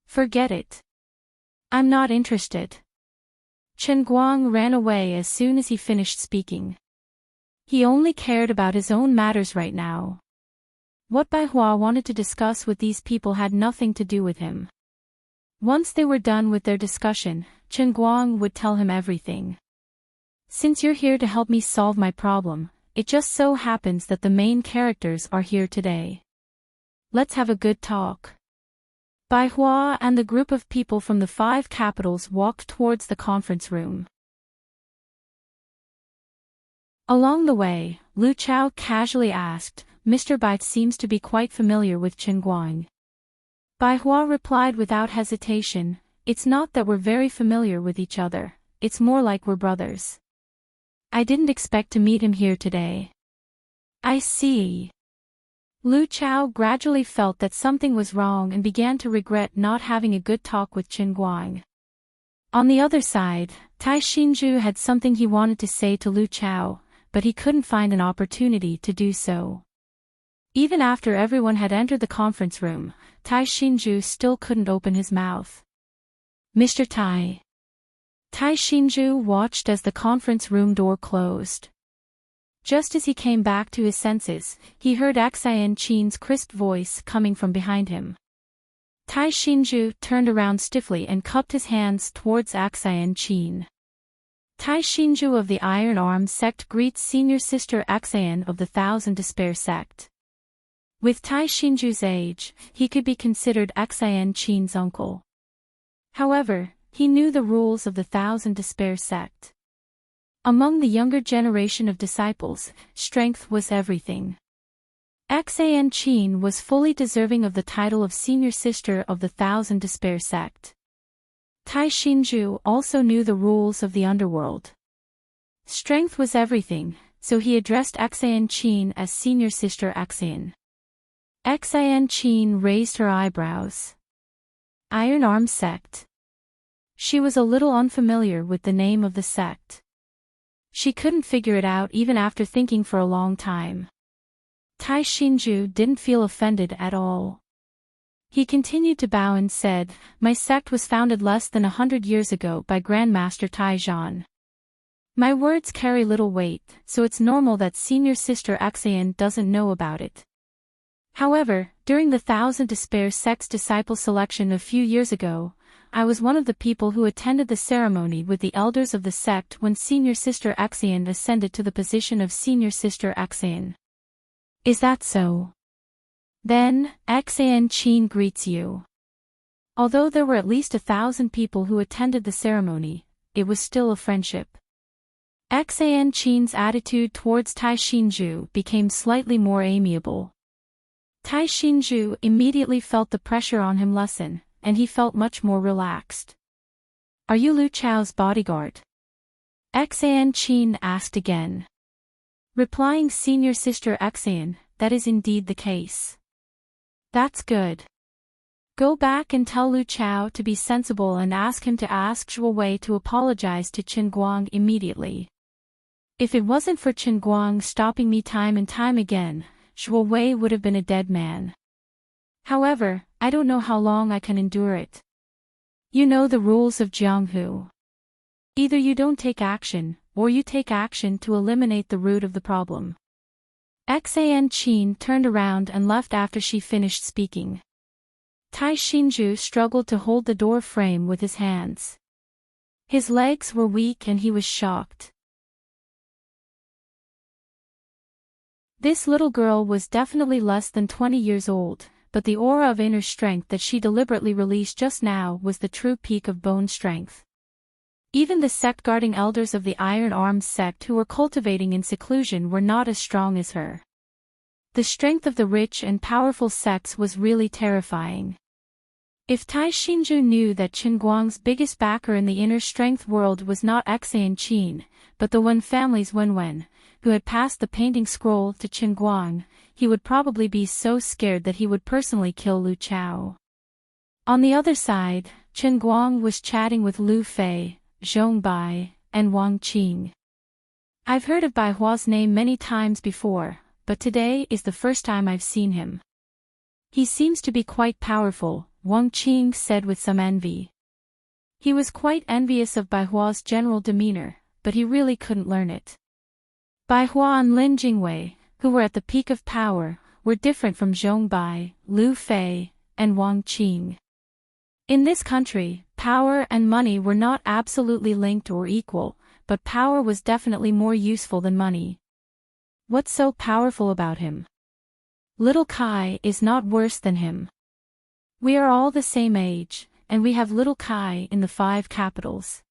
"Forget it. I'm not interested." Chen Guang ran away as soon as he finished speaking. He only cared about his own matters right now. What Bai Hua wanted to discuss with these people had nothing to do with him. Once they were done with their discussion, Chen Guang would tell him everything. "Since you're here to help me solve my problem, it just so happens that the main characters are here today. Let's have a good talk." Bai Hua and the group of people from the 5 capitals walked towards the conference room. Along the way, Lu Chao casually asked, "Mr. Bai seems to be quite familiar with Chen Guang." Bai Hua replied without hesitation, "It's not that we're very familiar with each other, it's more like we're brothers. I didn't expect to meet him here today." "I see." Lu Chao gradually felt that something was wrong and began to regret not having a good talk with Chen Guang. On the other side, Tai Xinzhu had something he wanted to say to Lu Chao, but he couldn't find an opportunity to do so. Even after everyone had entered the conference room, Tai Xinju still couldn't open his mouth. Mr. Tai. Tai Xinju watched as the conference room door closed. Just as he came back to his senses, he heard Xian Qin's crisp voice coming from behind him. Tai Xinju turned around stiffly and cupped his hands towards Xian Qin. Tai Xinju of the Iron Arm sect greets senior sister Xian of the Thousand Despair sect. With Tai Xinju's age, he could be considered Xian Qin's uncle. However, he knew the rules of the Thousand Despair sect. Among the younger generation of disciples, strength was everything. Xian Qin was fully deserving of the title of senior sister of the Thousand Despair sect. Tai Xinju also knew the rules of the underworld. Strength was everything, so he addressed Xian Qin as senior sister Xian. Xian Qin raised her eyebrows. Iron Arm sect. She was a little unfamiliar with the name of the sect. She couldn't figure it out even after thinking for a long time. Tai Xinju didn't feel offended at all. He continued to bow and said, "My sect was founded less than 100 years ago by Grandmaster Taizhan. My words carry little weight, so it's normal that senior sister Xian doesn't know about it. However, during the Thousand Despair sect's disciple selection a few years ago, I was one of the people who attended the ceremony with the elders of the sect when senior sister Xian ascended to the position of senior sister Xian." "Is that so? Then, Xian Qin greets you." Although there were at least 1,000 people who attended the ceremony, it was still a friendship. Xian Qin's attitude towards Tai Xinju became slightly more amiable. Tai Xinju immediately felt the pressure on him lessen, and he felt much more relaxed. "Are you Lu Chao's bodyguard?" Xian Qin asked again. Replying senior sister Xian, "That is indeed the case." "That's good. Go back and tell Lu Chao to be sensible and ask him to ask Zhuo Wei to apologize to Qin Guang immediately. If it wasn't for Qin Guang stopping me time and time again, Zhuo Wei would have been a dead man. However, I don't know how long I can endure it. You know the rules of Jianghu. Either you don't take action, or you take action to eliminate the root of the problem." Xian Qin turned around and left after she finished speaking. Tai Xinju struggled to hold the door frame with his hands. His legs were weak and he was shocked. This little girl was definitely less than 20 years old, but the aura of inner strength that she deliberately released just now was the true peak of bone strength. Even the sect-guarding elders of the Iron Arm sect who were cultivating in seclusion were not as strong as her. The strength of the rich and powerful sects was really terrifying. If Tai Xinju knew that Qin Guang's biggest backer in the inner strength world was not Xian Qin, but the Wen family's Wen, who had passed the painting scroll to Qin Guang, he would probably be so scared that he would personally kill Lu Chao. On the other side, Qin Guang was chatting with Lu Fei, Zhong Bai, and Wang Qing. I've heard of Bai Hua's name many times before, but today is the first time I've seen him. He seems to be quite powerful, Wang Qing said with some envy. He was quite envious of Bai Hua's general demeanor, but he really couldn't learn it. Bai Hua and Lin Jingwei, who were at the peak of power, were different from Zhong Bai, Lu Fei, and Wang Qing. In this country, power and money were not absolutely linked or equal, but power was definitely more useful than money. What's so powerful about him? Little Kai is not worse than him. We are all the same age, and we have little Kai in the 5 capitals.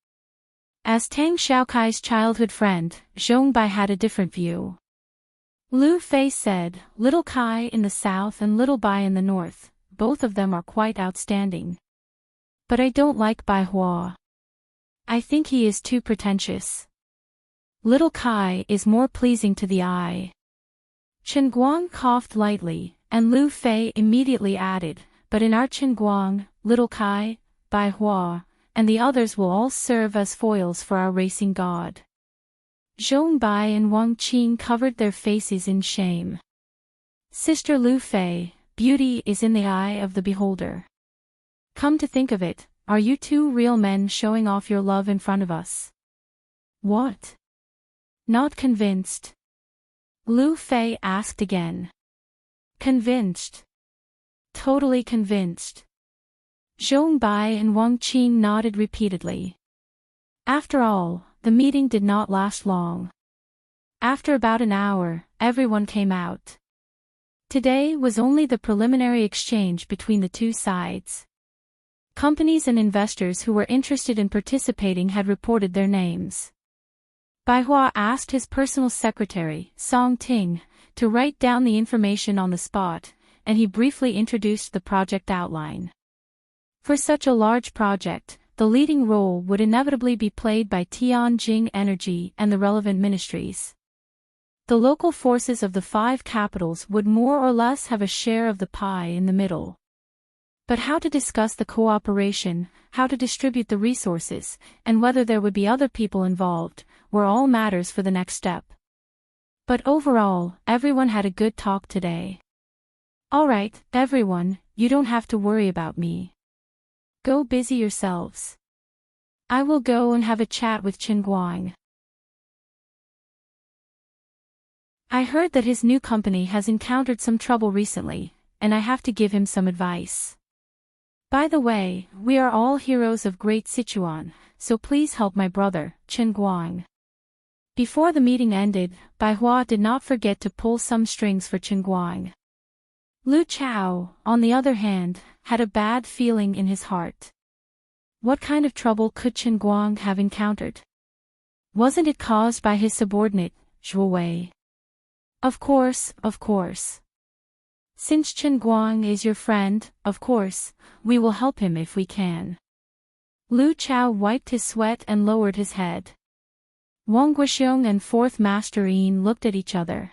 As Tang Xiaokai's childhood friend, Zhong Bai had a different view. Lu Fei said, "Little Kai in the south and Little Bai in the north, both of them are quite outstanding. But I don't like Bai Hua. I think he is too pretentious. Little Kai is more pleasing to the eye." Qin Guang coughed lightly, and Lu Fei immediately added, "But in our Qin Guang, Little Kai, Bai Hua, and the others will all serve as foils for our racing god." Zhong Bai and Wang Qing covered their faces in shame. Sister Lu Fei, beauty is in the eye of the beholder. Come to think of it, are you two real men showing off your love in front of us? What? Not convinced? Lu Fei asked again. Convinced. Totally convinced. Zhong Bai and Wang Qing nodded repeatedly. After all, the meeting did not last long. After about an hour, everyone came out. Today was only the preliminary exchange between the two sides. Companies and investors who were interested in participating had reported their names. Bai Hua asked his personal secretary, Song Ting, to write down the information on the spot, and he briefly introduced the project outline. For such a large project, the leading role would inevitably be played by Tianjin Energy and the relevant ministries. The local forces of the 5 capitals would more or less have a share of the pie in the middle. But how to discuss the cooperation, how to distribute the resources, and whether there would be other people involved, were all matters for the next step. But overall, everyone had a good talk today. All right, everyone, you don't have to worry about me. Go busy yourselves. I will go and have a chat with Chen Guang. I heard that his new company has encountered some trouble recently, and I have to give him some advice. By the way, we are all heroes of Great Sichuan, so please help my brother, Chen Guang. Before the meeting ended, Bai Hua did not forget to pull some strings for Chen Guang. Lu Chao, on the other hand, had a bad feeling in his heart. What kind of trouble could Chen Guang have encountered? Wasn't it caused by his subordinate, Zhuo Wei? Of course. Since Chen Guang is your friend, of course, we will help him if we can. Lu Chao wiped his sweat and lowered his head. Wang Guoxiong and Fourth Master Yin looked at each other.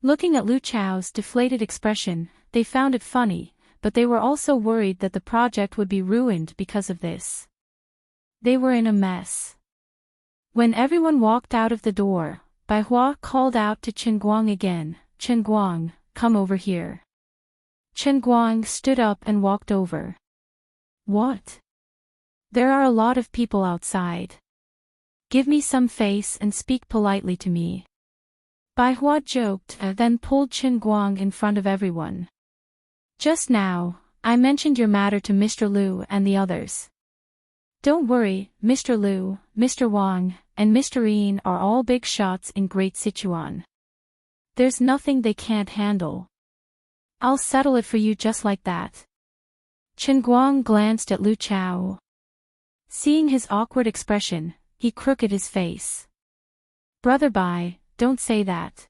Looking at Lu Chao's deflated expression, they found it funny, but they were also worried that the project would be ruined because of this. They were in a mess. When everyone walked out of the door, Bai Hua called out to Chen Guang again, Chen Guang, come over here. Chen Guang stood up and walked over. What? There are a lot of people outside. Give me some face and speak politely to me. Bai Hua joked, then pulled Chen Guang in front of everyone. Just now, I mentioned your matter to Mr. Liu and the others. Don't worry, Mr. Liu, Mr. Wang, and Mr. Yin are all big shots in Great Sichuan. There's nothing they can't handle. I'll settle it for you just like that. Chen Guang glanced at Lu Chao. Seeing his awkward expression, he crooked his face. Brother Bai, don't say that.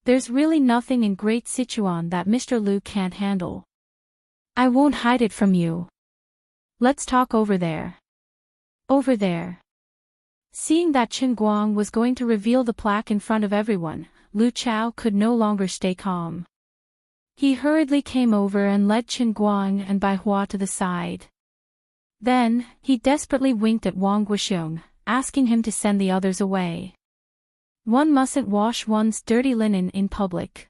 There's really nothing in Great Sichuan that Mr. Liu can't handle. I won't hide it from you. Let's talk over there. Over there. Seeing that Chen Guang was going to reveal the plaque in front of everyone, Lu Chao could no longer stay calm. He hurriedly came over and led Chen Guang and Bai Hua to the side. Then, he desperately winked at Wang Guoxiong, asking him to send the others away. One mustn't wash one's dirty linen in public.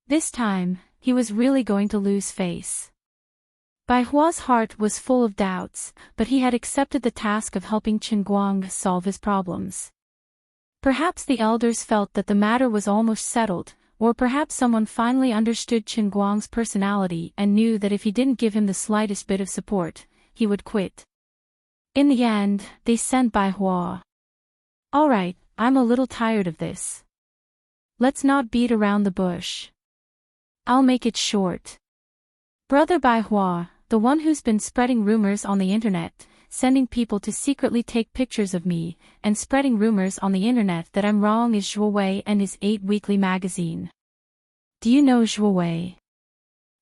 This time, he was really going to lose face. Bai Hua's heart was full of doubts, but he had accepted the task of helping Chen Guang solve his problems. Perhaps the elders felt that the matter was almost settled, or perhaps someone finally understood Chen Guang's personality and knew that if he didn't give him the slightest bit of support, he would quit. In the end, they sent Bai Hua. All right, I'm a little tired of this. Let's not beat around the bush. I'll make it short. Brother Bai Hua, the one who's been spreading rumors on the internet, sending people to secretly take pictures of me, and spreading rumors on the internet that I'm wrong is Zhuo Wei and his 8 weekly magazine. Do you know Zhuo Wei?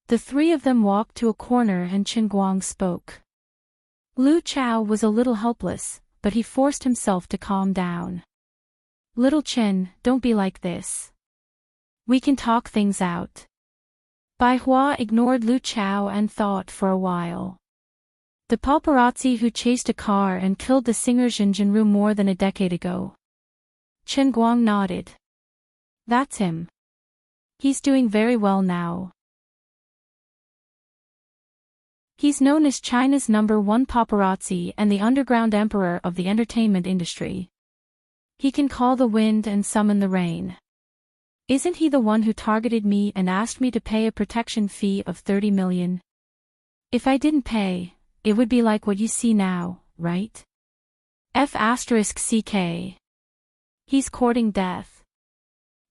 The three of them walked to a corner and Chen Guang spoke. Lu Chao was a little helpless, but he forced himself to calm down. Little Chen, don't be like this. We can talk things out. Bai Hua ignored Lu Chao and thought for a while. The paparazzi who chased a car and killed the singer Zhen Jinru more than a decade ago. Chen Guang nodded. That's him. He's doing very well now. He's known as China's #1 paparazzi and the underground emperor of the entertainment industry. He can call the wind and summon the rain. Isn't he the one who targeted me and asked me to pay a protection fee of 30 million? If I didn't pay, it would be like what you see now, right? F***ck. He's courting death.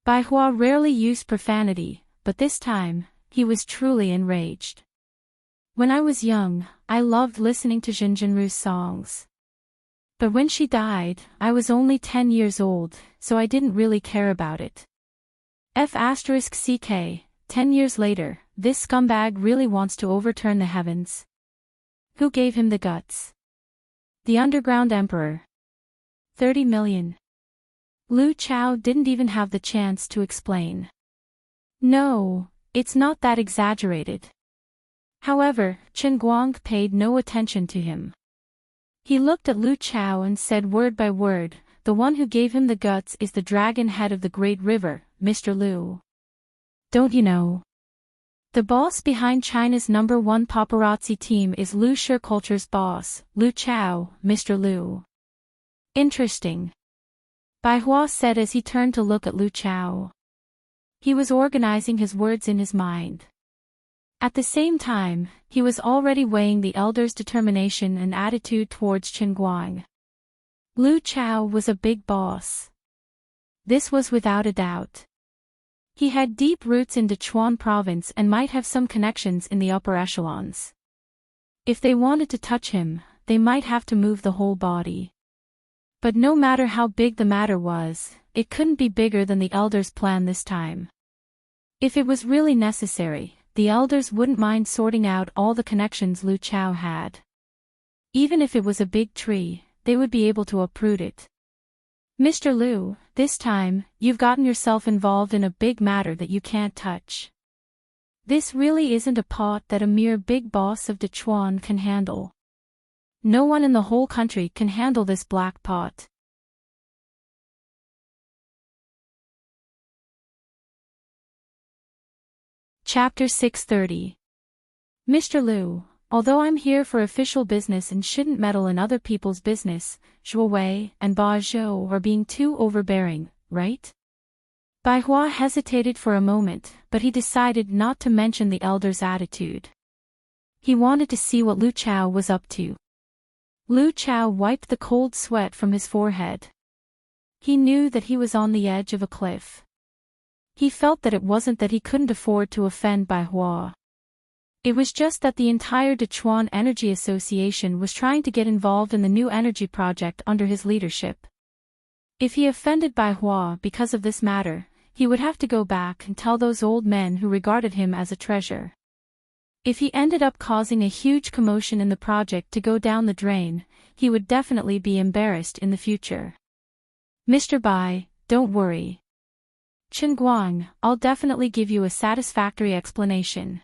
Bai Hua rarely used profanity, but this time, he was truly enraged. When I was young, I loved listening to Jin Jinru's songs. But when she died, I was only 10 years old, so I didn't really care about it. F***ck, 10 years later, this scumbag really wants to overturn the heavens. Who gave him the guts? The underground emperor. 30 million. Lu Chao didn't even have the chance to explain. No, it's not that exaggerated. However, Chen Guang paid no attention to him. He looked at Lu Chao and said word by word, "The one who gave him the guts is the dragon head of the Great River, Mr. Lu. Don't you know? The boss behind China's #1 paparazzi team is Lu Culture's boss, Lu Chao, Mr. Lu." Interesting. Bai Hua said as he turned to look at Lu Chao. He was organizing his words in his mind. At the same time, he was already weighing the elder's determination and attitude towards Chen Guang. Lu Chao was a big boss. This was without a doubt. He had deep roots in Sichuan province and might have some connections in the upper echelons. If they wanted to touch him, they might have to move the whole body. But no matter how big the matter was, it couldn't be bigger than the elders' plan this time. If it was really necessary, the elders wouldn't mind sorting out all the connections Lu Chao had. Even if it was a big tree, they would be able to uproot it. Mr. Lu, this time, you've gotten yourself involved in a big matter that you can't touch. This really isn't a pot that a mere big boss of Sichuan can handle. No one in the whole country can handle this black pot. Chapter 630. Mr. Lu, although I'm here for official business and shouldn't meddle in other people's business, Zhuo Wei and Ba Zhou are being too overbearing, right? Bai Hua hesitated for a moment, but he decided not to mention the elder's attitude. He wanted to see what Lu Chao was up to. Lu Chao wiped the cold sweat from his forehead. He knew that he was on the edge of a cliff. He felt that it wasn't that he couldn't afford to offend Bai Hua. It was just that the entire Sichuan Energy Association was trying to get involved in the new energy project under his leadership. If he offended Bai Hua because of this matter, he would have to go back and tell those old men who regarded him as a treasure. If he ended up causing a huge commotion in the project to go down the drain, he would definitely be embarrassed in the future. Mr. Bai, don't worry. Chen Guang, I'll definitely give you a satisfactory explanation.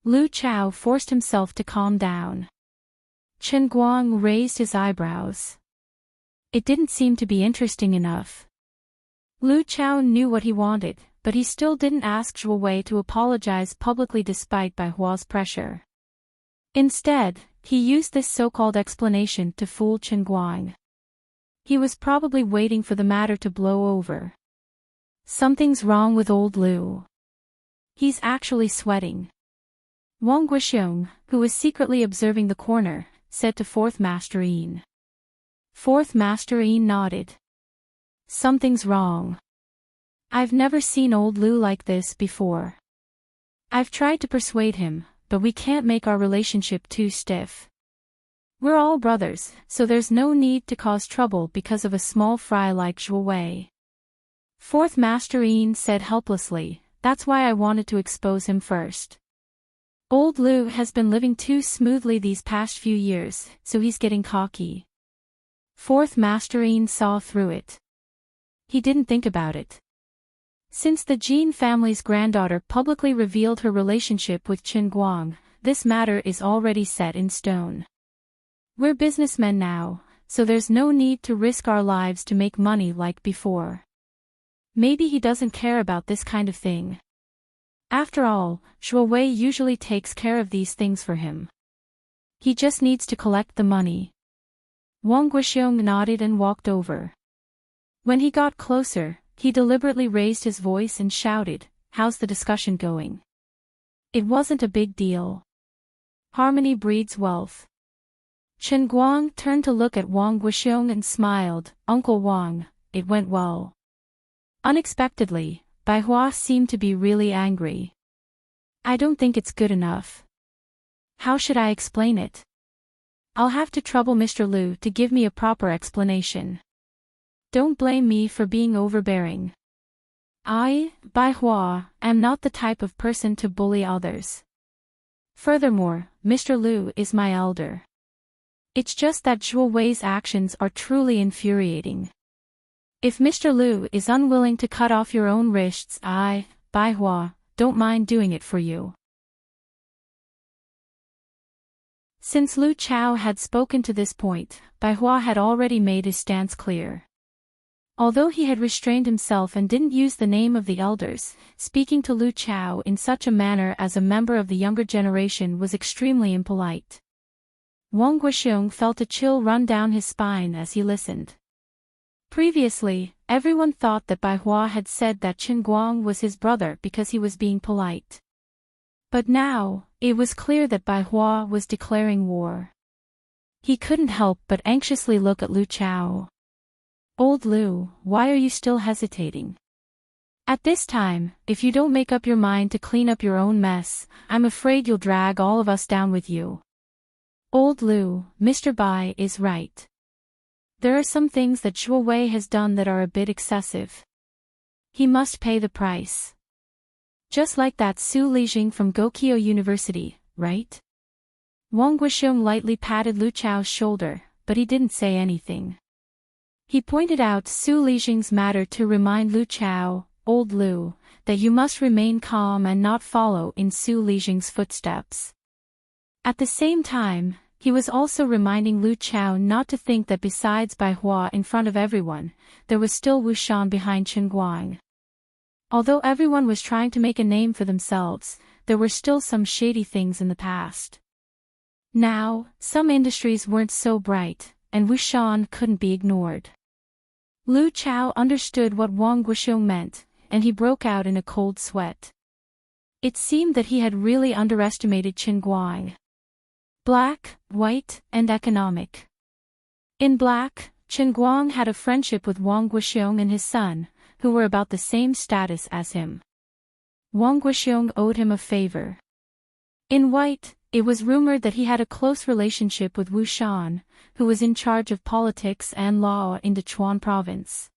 Lu Chao forced himself to calm down. Chen Guang raised his eyebrows. It didn't seem to be interesting enough. Lu Chao knew what he wanted, but he still didn't ask Zhuo Wei to apologize publicly despite Bai Hua's pressure. Instead, he used this so-called explanation to fool Chen Guang. He was probably waiting for the matter to blow over. Something's wrong with old Lu. He's actually sweating. Wang Guixiong, who was secretly observing the corner, said to Fourth Master Yin. Fourth Master Yin nodded. Something's wrong. I've never seen old Lu like this before. I've tried to persuade him, but we can't make our relationship too stiff. We're all brothers, so there's no need to cause trouble because of a small fry like Zhuo Wei. Fourth Master Yin said helplessly, that's why I wanted to expose him first. Old Lu has been living too smoothly these past few years, so he's getting cocky. Fourth Master Yin saw through it. He didn't think about it. Since the Jin family's granddaughter publicly revealed her relationship with Chen Guang, this matter is already set in stone. We're businessmen now, so there's no need to risk our lives to make money like before. Maybe he doesn't care about this kind of thing. After all, Shuo Wei usually takes care of these things for him. He just needs to collect the money. Wang Guixiong nodded and walked over. When he got closer, he deliberately raised his voice and shouted, "How's the discussion going?" It wasn't a big deal. Harmony breeds wealth. Chen Guang turned to look at Wang Guixiong and smiled, "Uncle Wang, it went well." Unexpectedly, Bai Hua seemed to be really angry. "I don't think it's good enough. How should I explain it? I'll have to trouble Mr. Liu to give me a proper explanation. Don't blame me for being overbearing. I, Bai Hua, am not the type of person to bully others. Furthermore, Mr. Liu is my elder. It's just that Shuo Wei's actions are truly infuriating. If Mr. Liu is unwilling to cut off your own wrists, I, Bai Hua, don't mind doing it for you." Since Lu Chao had spoken to this point, Bai Hua had already made his stance clear. Although he had restrained himself and didn't use the name of the elders, speaking to Lu Chao in such a manner as a member of the younger generation was extremely impolite. Wang Guixiong felt a chill run down his spine as he listened. Previously, everyone thought that Bai Hua had said that Chen Guang was his brother because he was being polite. But now, it was clear that Bai Hua was declaring war. He couldn't help but anxiously look at Lu Chao. "Old Liu, why are you still hesitating? At this time, if you don't make up your mind to clean up your own mess, I'm afraid you'll drag all of us down with you." "Old Liu, Mr. Bai is right. There are some things that Shuo Wei has done that are a bit excessive. He must pay the price. Just like that Su Lijing from Gokyo University, right?" Wang Guixiong lightly patted Lu Chao's shoulder, but he didn't say anything. He pointed out Su Lijing's matter to remind Lu Chao, "Old Liu, that you must remain calm and not follow in Su Lijing's footsteps." At the same time, he was also reminding Lu Chao not to think that besides Bai Hua in front of everyone, there was still Wu Shan behind Chen Guang. Although everyone was trying to make a name for themselves, there were still some shady things in the past. Now, some industries weren't so bright, and Wu Shan couldn't be ignored. Lu Chao understood what Wang Guixiong meant, and he broke out in a cold sweat. It seemed that he had really underestimated Chen Guang. Black, white, and economic. In black, Chen Guang had a friendship with Wang Guixiong and his son, who were about the same status as him. Wang Guixiong owed him a favor. In white, it was rumored that he had a close relationship with Wu Shan, who was in charge of politics and law in Sichuan province.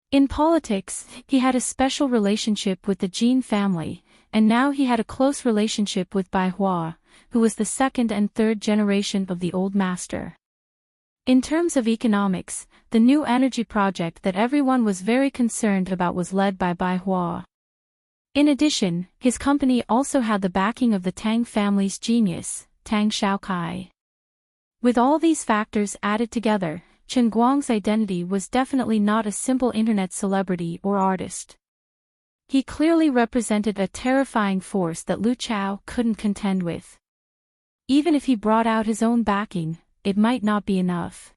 In politics, he had a special relationship with the Jin family, and now he had a close relationship with Bai Hua, who was the second and third generation of the old master. In terms of economics, the new energy project that everyone was very concerned about was led by Bai Hua. In addition, his company also had the backing of the Tang family's genius, Tang Shaokai. With all these factors added together, Chen Guang's identity was definitely not a simple internet celebrity or artist. He clearly represented a terrifying force that Lu Chao couldn't contend with. Even if he brought out his own backing, it might not be enough.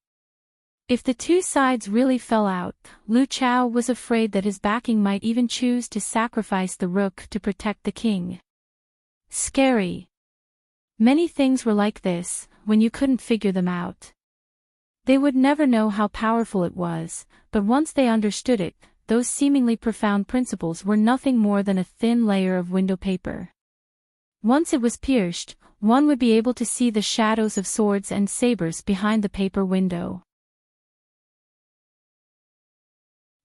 If the two sides really fell out, Lu Chao was afraid that his backing might even choose to sacrifice the rook to protect the king. Scary. Many things were like this, when you couldn't figure them out. They would never know how powerful it was, but once they understood it, those seemingly profound principles were nothing more than a thin layer of window paper. Once it was pierced, one would be able to see the shadows of swords and sabers behind the paper window.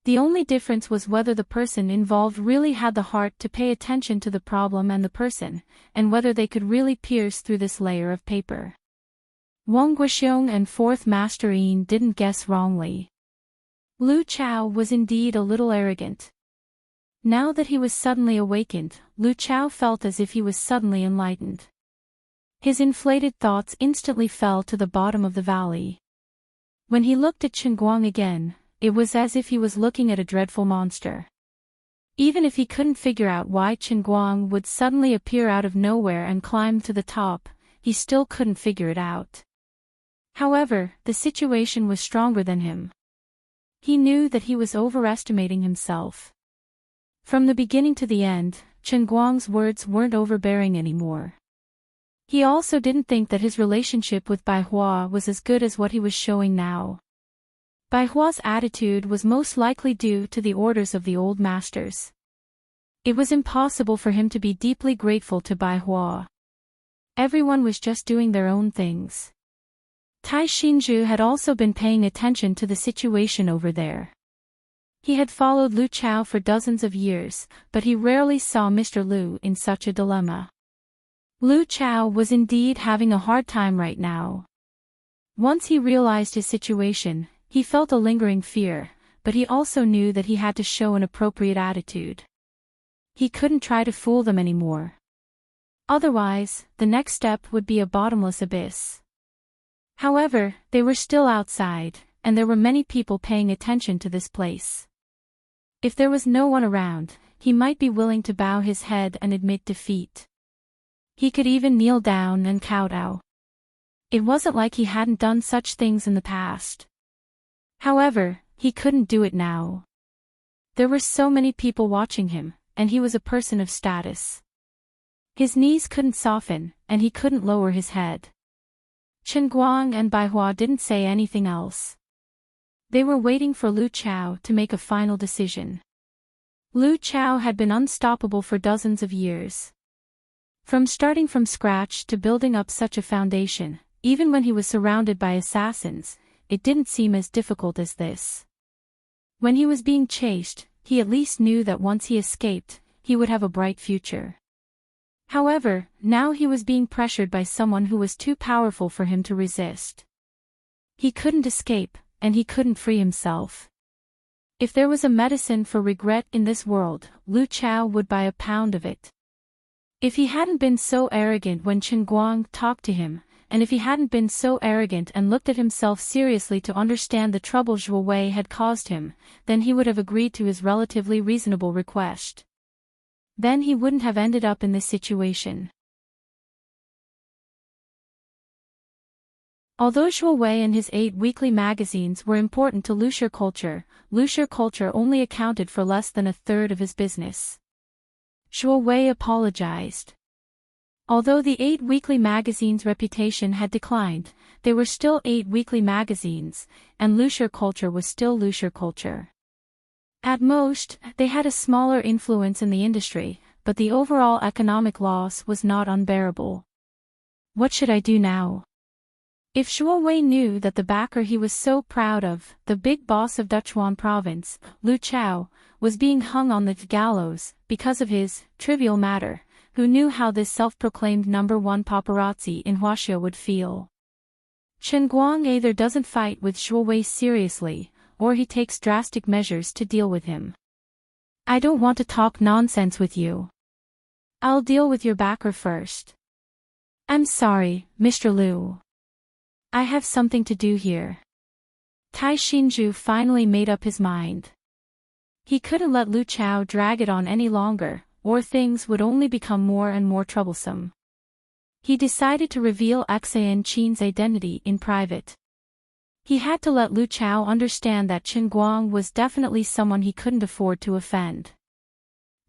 The only difference was whether the person involved really had the heart to pay attention to the problem and the person, and whether they could really pierce through this layer of paper. Wang Guixiong and Fourth Master Yin didn't guess wrongly. Lu Chao was indeed a little arrogant. Now that he was suddenly awakened, Lu Chao felt as if he was suddenly enlightened. His inflated thoughts instantly fell to the bottom of the valley. When he looked at Chen Guang again, it was as if he was looking at a dreadful monster. Even if he couldn't figure out why Chen Guang would suddenly appear out of nowhere and climb to the top, he still couldn't figure it out. However, the situation was stronger than him. He knew that he was overestimating himself. From the beginning to the end, Chen Guang's words weren't overbearing anymore. He also didn't think that his relationship with Bai Hua was as good as what he was showing now. Bai Hua's attitude was most likely due to the orders of the old masters. It was impossible for him to be deeply grateful to Bai Hua. Everyone was just doing their own things. Tai Xinzhu had also been paying attention to the situation over there. He had followed Lu Chao for dozens of years, but he rarely saw Mr. Lu in such a dilemma. Lu Chao was indeed having a hard time right now. Once he realized his situation, he felt a lingering fear, but he also knew that he had to show an appropriate attitude. He couldn't try to fool them anymore. Otherwise, the next step would be a bottomless abyss. However, they were still outside, and there were many people paying attention to this place. If there was no one around, he might be willing to bow his head and admit defeat. He could even kneel down and kowtow. It wasn't like he hadn't done such things in the past. However, he couldn't do it now. There were so many people watching him, and he was a person of status. His knees couldn't soften, and he couldn't lower his head. Chen Guang and Bai Hua didn't say anything else. They were waiting for Lu Chao to make a final decision. Lu Chao had been unstoppable for dozens of years. From starting from scratch to building up such a foundation, even when he was surrounded by assassins, it didn't seem as difficult as this. When he was being chased, he at least knew that once he escaped, he would have a bright future. However, now he was being pressured by someone who was too powerful for him to resist. He couldn't escape, and he couldn't free himself. If there was a medicine for regret in this world, Lu Chao would buy a pound of it. If he hadn't been so arrogant when Chen Guang talked to him, and if he hadn't been so arrogant and looked at himself seriously to understand the trouble Zhuo Wei had caused him, then he would have agreed to his relatively reasonable request. Then he wouldn't have ended up in this situation. Although Zhuo Wei and his 8 weekly magazines were important to Luxure culture only accounted for less than a third of his business. Zhuo Wei apologized. Although the 8 weekly magazines' reputation had declined, they were still 8 weekly magazines, and Luxure culture was still Luxure culture. At most, they had a smaller influence in the industry, but the overall economic loss was not unbearable. What should I do now? If Zhuo Wei knew that the backer he was so proud of, the big boss of Duchuan province, Lu Chao, was being hung on the gallows because of his trivial matter, who knew how this self-proclaimed #1 paparazzi in Huaxia would feel? Chen Guang either doesn't fight with Zhuo Wei seriously, or he takes drastic measures to deal with him. I don't want to talk nonsense with you. I'll deal with your backer first. I'm sorry, Mr. Lu. I have something to do here. Tai Xinzhu finally made up his mind. He couldn't let Lu Chao drag it on any longer, or things would only become more and more troublesome. He decided to reveal Xian Qin's identity in private. He had to let Lu Chao understand that Chen Guang was definitely someone he couldn't afford to offend.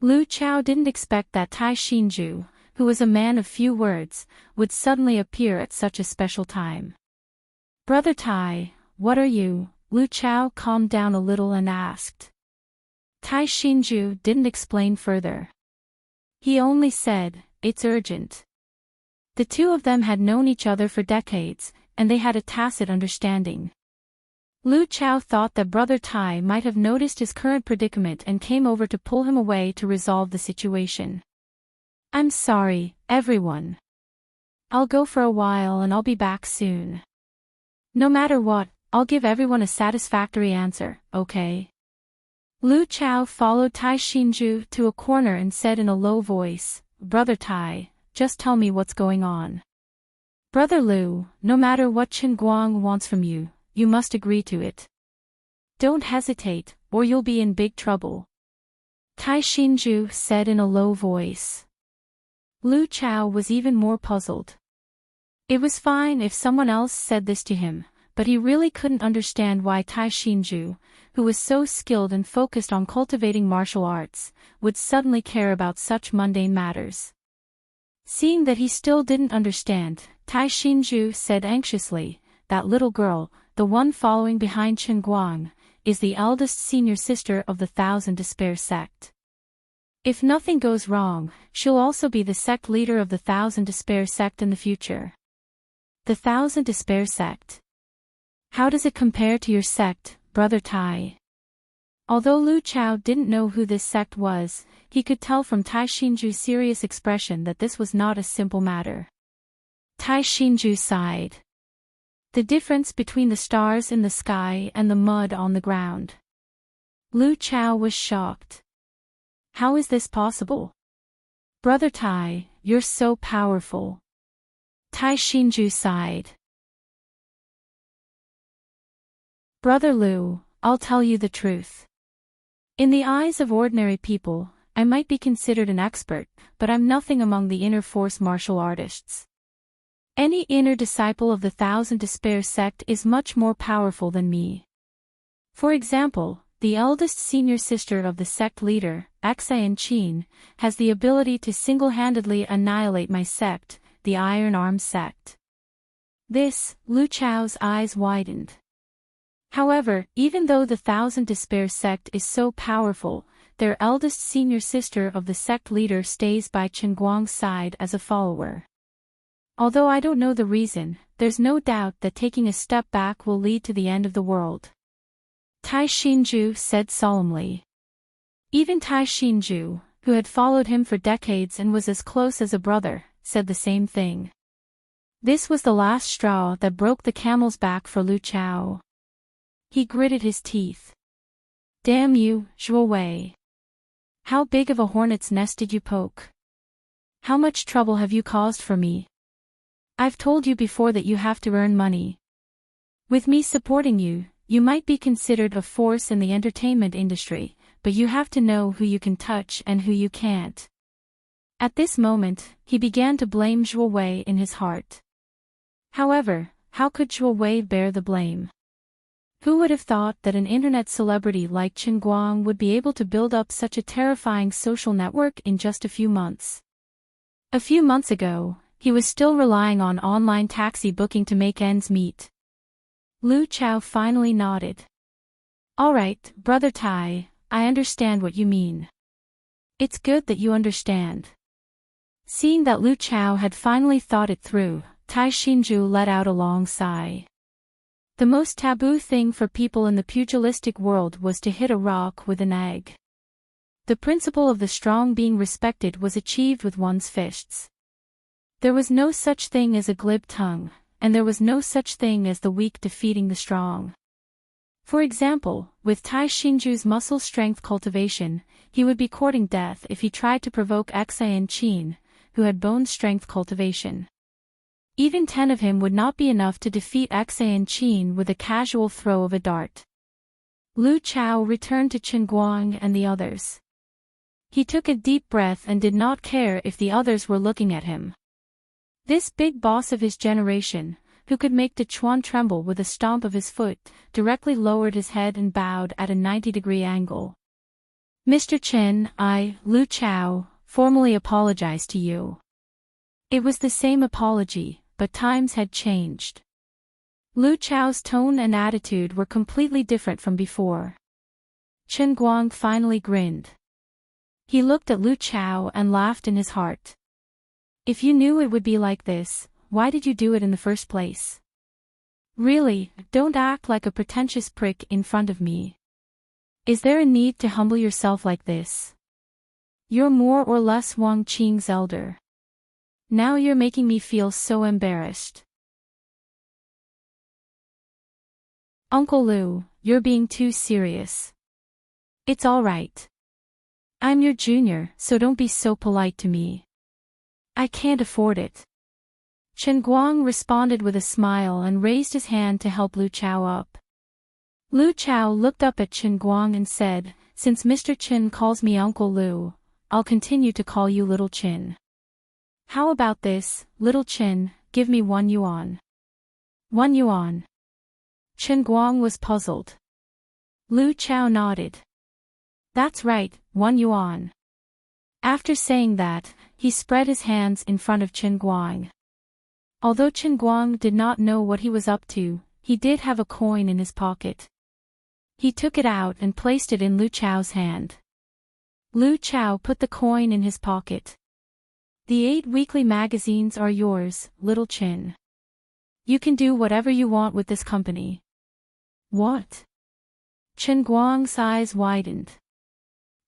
Lu Chao didn't expect that Tai Xinzhu, who was a man of few words, would suddenly appear at such a special time. Brother Tai, what are you? Lu Chao calmed down a little and asked. Tai Xinzhu didn't explain further. He only said, it's urgent. The two of them had known each other for decades, and they had a tacit understanding. Lu Chao thought that Brother Tai might have noticed his current predicament and came over to pull him away to resolve the situation. I'm sorry, everyone. I'll go for a while and I'll be back soon. No matter what, I'll give everyone a satisfactory answer, okay? Lu Chao followed Tai Xinzhu to a corner and said in a low voice, Brother Tai, just tell me what's going on. Brother Lu, no matter what Chen Guang wants from you, you must agree to it. Don't hesitate, or you'll be in big trouble. Tai Xinju said in a low voice. Lu Chao was even more puzzled. It was fine if someone else said this to him, but he really couldn't understand why Tai Xinju, who was so skilled and focused on cultivating martial arts, would suddenly care about such mundane matters. Seeing that he still didn't understand, Tai Xinju said anxiously, that little girl, the one following behind Chen Guang, is the eldest senior sister of the Thousand Despair sect. If nothing goes wrong, she'll also be the sect leader of the Thousand Despair sect in the future. The Thousand Despair sect. How does it compare to your sect, Brother Tai? Although Lu Chao didn't know who this sect was, he could tell from Tai Xinju's serious expression that this was not a simple matter. Tai Xinju sighed. The difference between the stars in the sky and the mud on the ground. Lu Chao was shocked. How is this possible? Brother Tai, you're so powerful. Tai Xinju sighed. Brother Lu, I'll tell you the truth. In the eyes of ordinary people, I might be considered an expert, but I'm nothing among the inner force martial artists. Any inner disciple of the Thousand Despair sect is much more powerful than me. For example, the eldest senior sister of the sect leader, Enchanting, has the ability to single-handedly annihilate my sect, the Iron Arm sect. This, Lu Chao's eyes widened. However, even though the Thousand Despair sect is so powerful, their eldest senior sister of the sect leader stays by Chen Guang's side as a follower. Although I don't know the reason, there's no doubt that taking a step back will lead to the end of the world. Tai Xinju said solemnly. Even Tai Xinju, who had followed him for decades and was as close as a brother, said the same thing. This was the last straw that broke the camel's back for Lu Chao. He gritted his teeth. Damn you, Zhuo Wei. How big of a hornet's nest did you poke? How much trouble have you caused for me? I've told you before that you have to earn money. With me supporting you, you might be considered a force in the entertainment industry, but you have to know who you can touch and who you can't. At this moment, he began to blame Zhuo Wei in his heart. However, how could Zhuo Wei bear the blame? Who would have thought that an internet celebrity like Chen Guang would be able to build up such a terrifying social network in just a few months? A few months ago, he was still relying on online taxi booking to make ends meet. Lu Chao finally nodded. All right, Brother Tai, I understand what you mean. It's good that you understand. Seeing that Lu Chao had finally thought it through, Tai Xinju let out a long sigh. The most taboo thing for people in the pugilistic world was to hit a rock with an egg. The principle of the strong being respected was achieved with one's fists. There was no such thing as a glib tongue, and there was no such thing as the weak defeating the strong. For example, with Tai Xinju's muscle strength cultivation, he would be courting death if he tried to provoke Enchanting, who had bone strength cultivation. Even 10 of him would not be enough to defeat Enchanting with a casual throw of a dart. Lu Chao returned to Chen Guang and the others. He took a deep breath and did not care if the others were looking at him. This big boss of his generation, who could make De Chuan tremble with a stomp of his foot, directly lowered his head and bowed at a 90-degree angle. Mr. Chen, I, Lu Chao, formally apologize to you. It was the same apology, but times had changed. Lu Chao's tone and attitude were completely different from before. Chen Guang finally grinned. He looked at Lu Chao and laughed in his heart. If you knew it would be like this, why did you do it in the first place? Really, don't act like a pretentious prick in front of me. Is there a need to humble yourself like this? You're more or less Wang Qing's elder. Now you're making me feel so embarrassed. Uncle Lu, you're being too serious. It's all right. I'm your junior, so don't be so polite to me. I can't afford it. Chen Guang responded with a smile and raised his hand to help Lu Chao up. Lu Chao looked up at Chen Guang and said, since Mr. Chin calls me Uncle Lu, I'll continue to call you Little Chin. How about this, Little Chin, give me 1 yuan. 1 yuan. Chen Guang was puzzled. Lu Chao nodded. That's right, 1 yuan. After saying that, he spread his hands in front of Chen Guang. Although Chen Guang did not know what he was up to, he did have a coin in his pocket. He took it out and placed it in Lu Chao's hand. Lu Chao put the coin in his pocket. The 8 weekly magazines are yours, Little Chin. You can do whatever you want with this company. What? Chen Guang's eyes widened.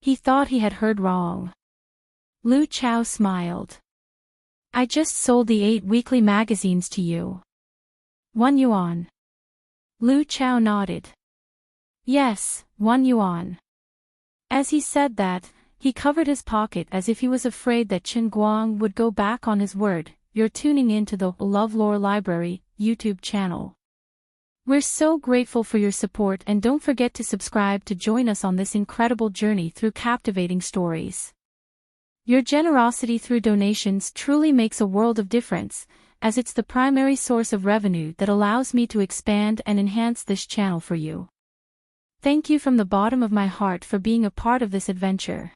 He thought he had heard wrong. Lu Chao smiled. I just sold the 8 weekly magazines to you. 1 yuan. Lu Chao nodded. Yes, 1 yuan. As he said that, he covered his pocket as if he was afraid that Chen Guang would go back on his word. You're tuning in to the LoveLore Library YouTube channel. We're so grateful for your support, and don't forget to subscribe to join us on this incredible journey through captivating stories. Your generosity through donations truly makes a world of difference, as it's the primary source of revenue that allows me to expand and enhance this channel for you. Thank you from the bottom of my heart for being a part of this adventure.